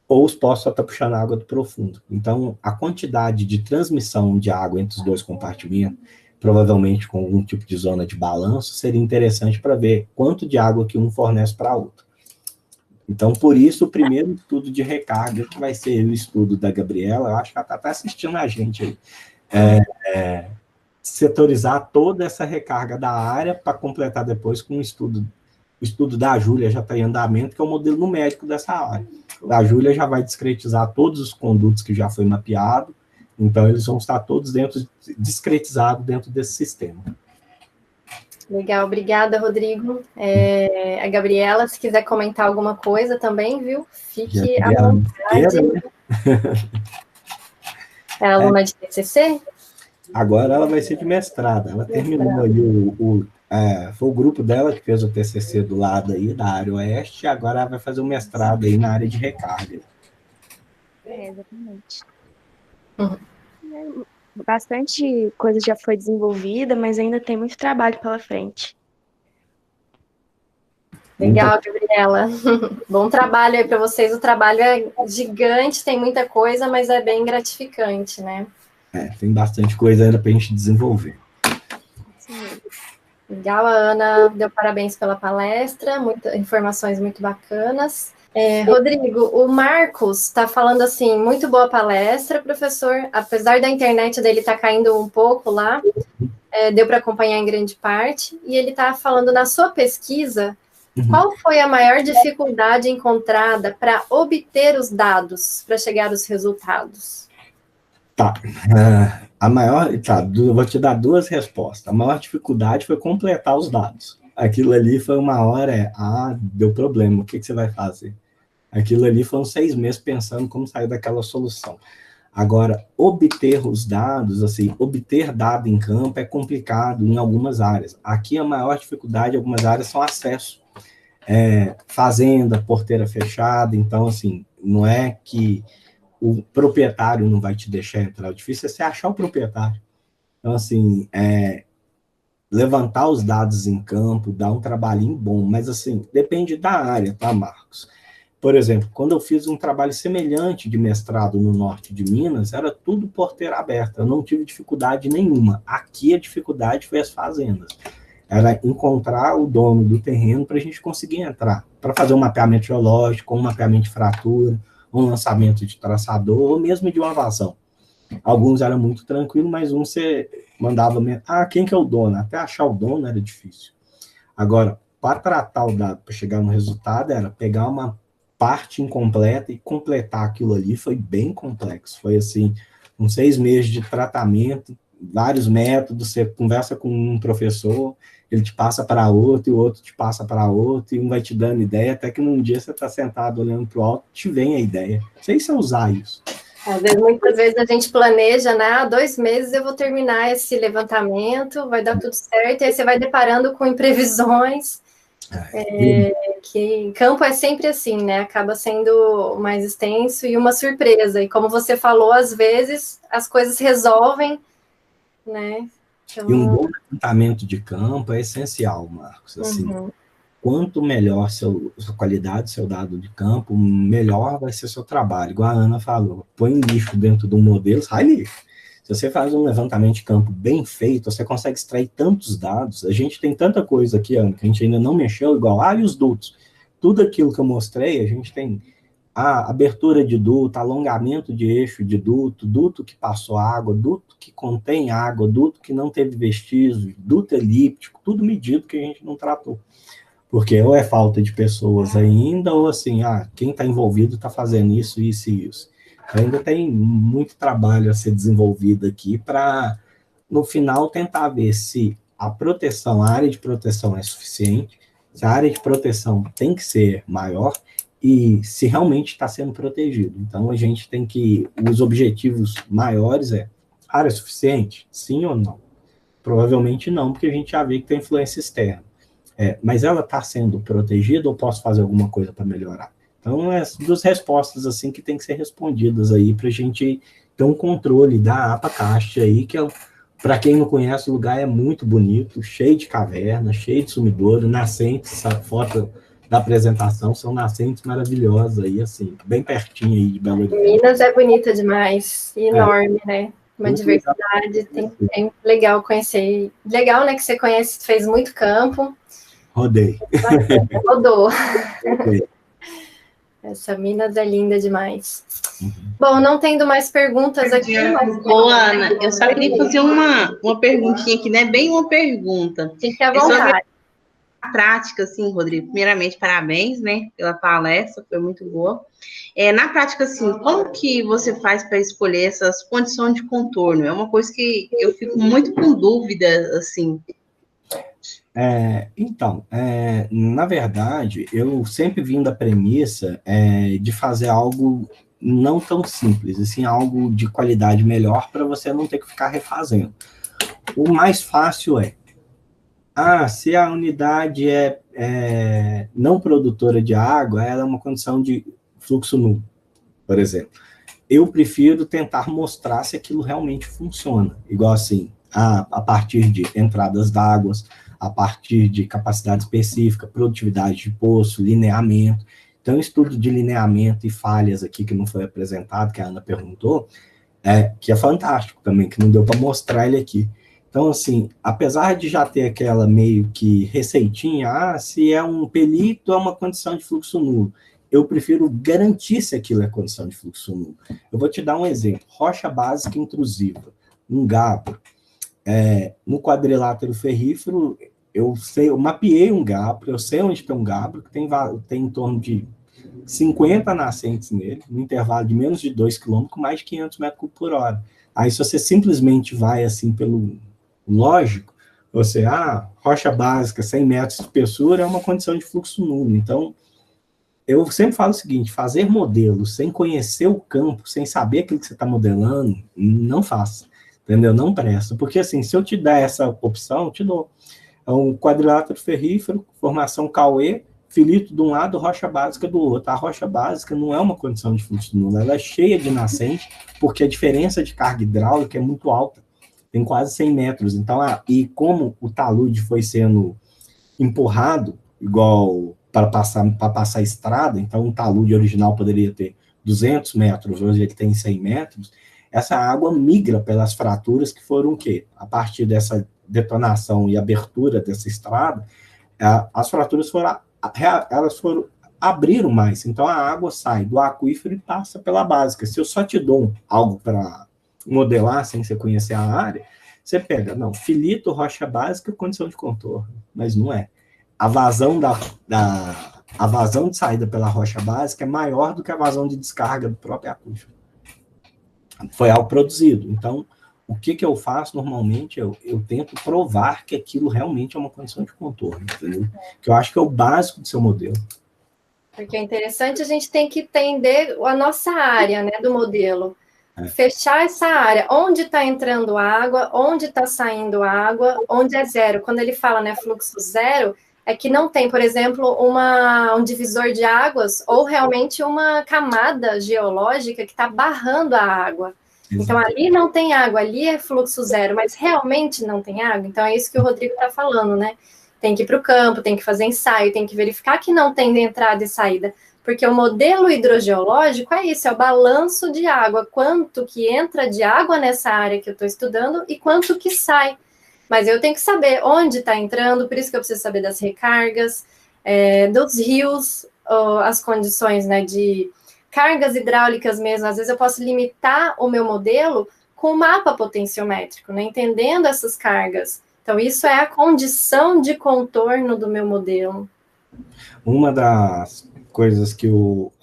S2: ou os poços só estão puxando água do profundo. Então, a quantidade de transmissão de água entre os dois compartimentos, provavelmente com algum tipo de zona de balanço, seria interessante para ver quanto de água que um fornece para outro. Então, por isso, o primeiro estudo de recarga, que vai ser o estudo da Gabriela, eu acho que ela está até assistindo a gente aí, setorizar toda essa recarga da área para completar depois com o estudo da Júlia já está em andamento, que é o modelo numérico dessa área. A Júlia já vai discretizar todos os condutos que já foi mapeado, então eles vão estar todos discretizados dentro desse sistema.
S1: Legal, obrigada, Rodrigo. A Gabriela, se quiser comentar alguma coisa também, viu? Fique à vontade. Né? É aluna de TCC?
S2: Agora ela vai ser de mestrado. Ela terminou aí foi o grupo dela que fez o TCC do lado aí, da área oeste, e agora ela vai fazer o mestrado aí na área de recarga.
S3: Exatamente. Bastante coisa já foi desenvolvida, mas ainda tem muito trabalho pela frente.
S1: Legal, Gabriela. Bom trabalho aí para vocês. O trabalho é gigante, tem muita coisa, mas é bem gratificante, né?
S2: Tem bastante coisa ainda para a gente desenvolver.
S3: Sim.
S1: Legal, a Ana deu parabéns pela palestra, informações muito bacanas. Rodrigo, o Marcos está falando assim, muito boa palestra, professor, apesar da internet dele estar caindo um pouco lá, deu para acompanhar em grande parte, e ele está falando na sua pesquisa, qual foi a maior dificuldade encontrada para obter os dados, para chegar aos resultados?
S2: Tá, eu vou te dar duas respostas. A maior dificuldade foi completar os dados. Aquilo ali foi uma hora, deu problema, o que você vai fazer? Aquilo ali foram 6 meses pensando como sair daquela solução. Agora, obter os dados, assim, obter dado em campo é complicado em algumas áreas. Aqui a maior dificuldade em algumas áreas são acesso. Fazenda, porteira fechada, então, assim, não é que o proprietário não vai te deixar entrar, o difícil é você achar o proprietário. Então, assim, levantar os dados em campo, dá um trabalhinho bom, mas, assim, depende da área, tá, Marcos? Por exemplo, quando eu fiz um trabalho semelhante de mestrado no norte de Minas, era tudo porteira aberta, eu não tive dificuldade nenhuma. Aqui a dificuldade foi as fazendas. Era encontrar o dono do terreno para a gente conseguir entrar, para fazer um mapeamento geológico, um mapeamento de fratura, um lançamento de traçador, ou mesmo de uma vazão. Alguns eram muito tranquilos, mas você mandava, quem que é o dono? Até achar o dono era difícil. Agora, para tratar o dado, para chegar no resultado, era pegar uma parte incompleta e completar aquilo ali, foi bem complexo. Foi assim, uns 6 meses de tratamento, vários métodos, você conversa com um professor, ele te passa para outro, e o outro te passa para outro, e um vai te dando ideia, até que num dia você está sentado olhando para o alto, te vem a ideia. Não sei se é usar isso.
S1: Muitas vezes a gente planeja, né? 2 meses eu vou terminar esse levantamento, vai dar tudo certo, e aí você vai deparando com imprevisões, que campo é sempre assim, né? Acaba sendo mais extenso e uma surpresa. E como você falou, às vezes as coisas se resolvem, né?
S2: Então... E um bom levantamento de campo é essencial, Marcos. Assim, quanto melhor sua qualidade, seu dado de campo, melhor vai ser seu trabalho. Igual a Ana falou, põe lixo dentro de um modelo, sai lixo. Se você faz um levantamento de campo bem feito, você consegue extrair tantos dados. A gente tem tanta coisa aqui, Ana, que a gente ainda não mexeu, igual, e os dutos. Tudo aquilo que eu mostrei, a gente tem a abertura de duto, alongamento de eixo de duto, duto que passou água, duto que contém água, duto que não teve vestígio, duto elíptico, tudo medido que a gente não tratou. Porque ou é falta de pessoas ainda, ou assim, quem está envolvido está fazendo isso, isso e isso. Ainda tem muito trabalho a ser desenvolvido aqui para, no final, tentar ver se a proteção, a área de proteção é suficiente, se a área de proteção tem que ser maior e se realmente está sendo protegido. Então, a gente tem que... Os objetivos maiores área suficiente? Sim ou não? Provavelmente não, porque a gente já vê que tem influência externa. Mas ela está sendo protegida ou posso fazer alguma coisa para melhorar? Então, essas duas respostas assim que tem que ser respondidas aí para a gente ter um controle da APA Cast aí, que para quem não conhece, o lugar é muito bonito, cheio de caverna, cheio de sumidouro, nascentes, a foto da apresentação são nascentes maravilhosas aí, assim, bem pertinho aí de Belo Horizonte.
S1: Minas é bonita demais, enorme, né? Uma muito diversidade, é legal conhecer. Legal, né, que você conhece, fez muito campo.
S2: Rodei.
S1: Rodou. Essa Minas é linda demais. Bom, não tendo mais perguntas aqui.
S4: Ô, Ana, eu só queria fazer uma perguntinha aqui, né? Bem uma pergunta.
S1: Fique à vontade.
S4: A prática, assim, Rodrigo, primeiramente, parabéns, né, pela palestra, foi muito boa. Na prática, assim, como que você faz para escolher essas condições de contorno? É uma coisa que eu fico muito com dúvida, assim.
S2: Então, na verdade, eu sempre vim da premissa de fazer algo não tão simples, assim, algo de qualidade melhor para você não ter que ficar refazendo. O mais fácil se a unidade é não produtora de água, ela é uma condição de fluxo nulo, por exemplo. Eu prefiro tentar mostrar se aquilo realmente funciona, igual assim, a partir de entradas d'água, a partir de capacidade específica, produtividade de poço, lineamento. Então, estudo de lineamento e falhas aqui que não foi apresentado, que a Ana perguntou, que é fantástico também, que não deu para mostrar ele aqui. Então, assim, apesar de já ter aquela meio que receitinha, se é um pelito, é uma condição de fluxo nulo. Eu prefiro garantir se aquilo é condição de fluxo nulo. Eu vou te dar um exemplo. Rocha básica intrusiva, um gabbro. No quadrilátero ferrífero, eu mapeei um gabbro, eu sei onde tem um gabbro, que tem em torno de 50 nascentes nele, no intervalo de menos de 2 km, com mais de 500 metros cúbicos por hora. Aí, se você simplesmente vai assim pelo lógico, você, rocha básica, 100 metros de espessura é uma condição de fluxo nulo. Então, eu sempre falo o seguinte, fazer modelos sem conhecer o campo, sem saber aquilo que você está modelando, não faça, entendeu? Não presta, porque assim, se eu te der essa opção, eu te dou. É um quadrilátero ferrífero, formação Cauê, filito de um lado, rocha básica do outro. A rocha básica não é uma condição de fluxo nulo, ela é cheia de nascente, porque a diferença de carga hidráulica é muito alta, tem quase 100 metros. Então, e como o talude foi sendo empurrado, igual para passar a estrada, então um talude original poderia ter 200 metros, hoje ele tem 100 metros, essa água migra pelas fraturas que foram o quê? A partir dessa detonação e abertura dessa estrada, as fraturas abriram mais, então a água sai do aquífero e passa pela básica. Se eu só te dou algo para modelar, sem você conhecer a área, você pega, filito, rocha básica, condição de contorno, mas não é. A vazão a vazão de saída pela rocha básica é maior do que a vazão de descarga do próprio aquífero. Foi algo produzido. Então, o que eu faço normalmente? Eu tento provar que aquilo realmente é uma condição de contorno, entendeu? Que eu acho que é o básico do seu modelo.
S1: Porque é interessante, a gente tem que entender a nossa área, né, do modelo. Fechar essa área, onde está entrando água, onde está saindo água, onde é zero. Quando ele fala, né, fluxo zero, é que não tem, por exemplo, um divisor de águas ou realmente uma camada geológica que está barrando a água. Então, ali não tem água, ali é fluxo zero, mas realmente não tem água. Então, é isso que o Rodrigo está falando, né? tem que ir para o campo, tem que fazer ensaio, tem que verificar que não tem entrada e saída, porque o modelo hidrogeológico é isso, é o balanço de água, quanto que entra de água nessa área que eu estou estudando e quanto que sai. Mas eu tenho que saber onde está entrando, por isso que eu preciso saber das recargas, dos rios, as condições, né, de cargas hidráulicas mesmo. Às vezes eu posso limitar o meu modelo com o mapa potenciométrico, né, entendendo essas cargas. Então, isso é a condição de contorno do meu modelo.
S2: Uma das coisas que o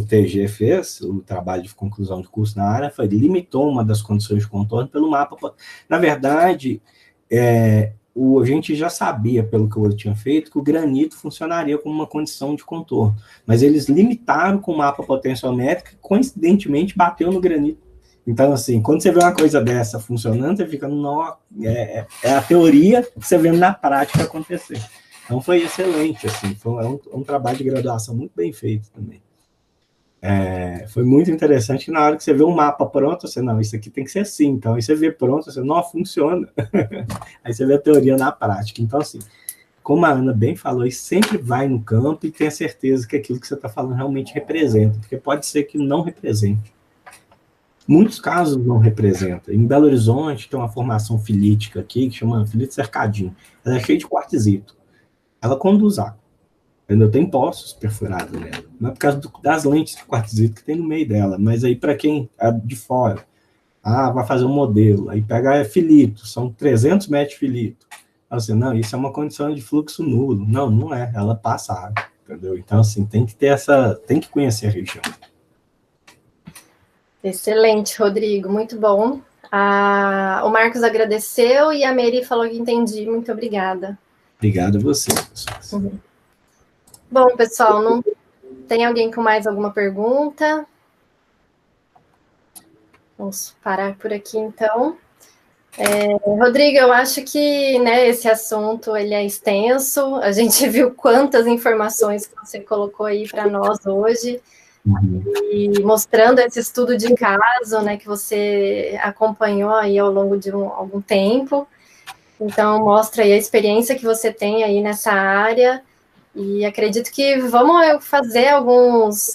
S2: TG fez, o trabalho de conclusão de curso na área, limitou uma das condições de contorno pelo mapa. Na verdade, a gente já sabia, pelo que eu tinha feito, que o granito funcionaria como uma condição de contorno, mas eles limitaram com o mapa potenciométrico e, coincidentemente, bateu no granito. Então, assim, quando você vê uma coisa dessa funcionando, você fica, é a teoria que você vê na prática acontecer. Então, foi excelente, assim, foi um trabalho de graduação muito bem feito também. Foi muito interessante que na hora que você vê um mapa pronto, você, não, isso aqui tem que ser assim. Então, aí você vê pronto, você, não, funciona. Aí você vê a teoria na prática. Então, assim, como a Ana bem falou, sempre vai no campo e tenha certeza que aquilo que você está falando realmente representa, porque pode ser que não represente. Muitos casos não representa. Em Belo Horizonte tem uma formação filítica aqui, que chama filite cercadinho. Ela é cheia de quartzito. Ela conduz água. Entendeu? Tem poços perfurados nela. Não é por causa das lentes de quartzito que tem no meio dela, mas aí para quem é de fora, vai fazer um modelo, aí pega filito, são 300 metros de filito. Assim, não, isso é uma condição de fluxo nulo. Não, não é, ela passa água, entendeu? Então, assim, tem que conhecer a região.
S1: Excelente, Rodrigo, muito bom. O Marcos agradeceu e a Mary falou que entendi. Muito obrigada.
S2: Obrigado a você, pessoal.
S1: Uhum. Bom, pessoal, não tem alguém com mais alguma pergunta? Vamos parar por aqui, então. Rodrigo, eu acho que, né, esse assunto ele é extenso. A gente viu quantas informações que você colocou aí para nós hoje. E mostrando esse estudo de caso, né, que você acompanhou aí ao longo de algum tempo. Então, mostra aí a experiência que você tem aí nessa área. E acredito que vamos fazer alguns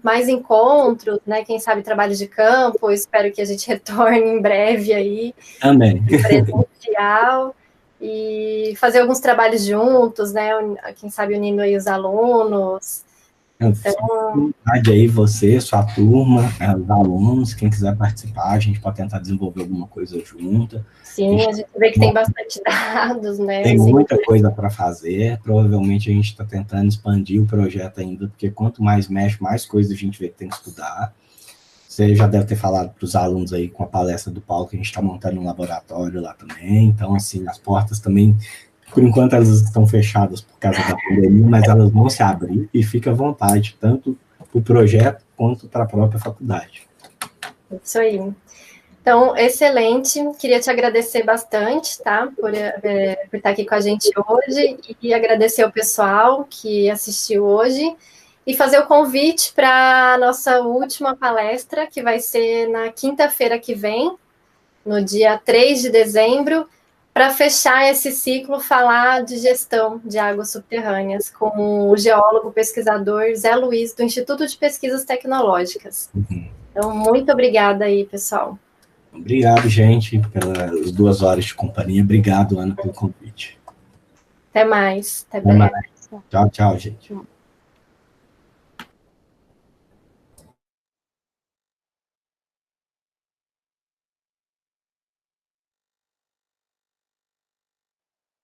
S1: mais encontros, né? Quem sabe trabalho de campo. Espero que a gente retorne em breve aí.
S2: Amém.
S1: Presencial. E fazer alguns trabalhos juntos, né? Quem sabe unindo aí os alunos.
S2: Então, aí você, sua turma, os alunos, quem quiser participar, a gente pode tentar desenvolver alguma coisa junto.
S1: Sim, a gente vê que tem bastante dados, né?
S2: Tem muita coisa para fazer, provavelmente a gente está tentando expandir o projeto ainda, porque quanto mais mexe, mais coisas a gente vê que tem que estudar. Você já deve ter falado para os alunos aí com a palestra do Paulo, que a gente está montando um laboratório lá também, então, assim, as portas também... Por enquanto, elas estão fechadas por causa da pandemia, mas elas vão se abrir e fica à vontade, tanto para o projeto quanto para a própria faculdade.
S1: Isso aí. Então, excelente. Queria te agradecer bastante, tá? Por estar aqui com a gente hoje e agradecer ao pessoal que assistiu hoje e fazer o convite para a nossa última palestra, que vai ser na quinta-feira que vem, no dia 3 de dezembro, para fechar esse ciclo, falar de gestão de águas subterrâneas com o geólogo pesquisador Zé Luiz, do Instituto de Pesquisas Tecnológicas. Então, muito obrigada aí, pessoal.
S2: Obrigado, gente, pelas 2 horas de companhia. Obrigado, Ana, pelo convite.
S1: Até mais. Até breve.
S2: Tchau, tchau, gente.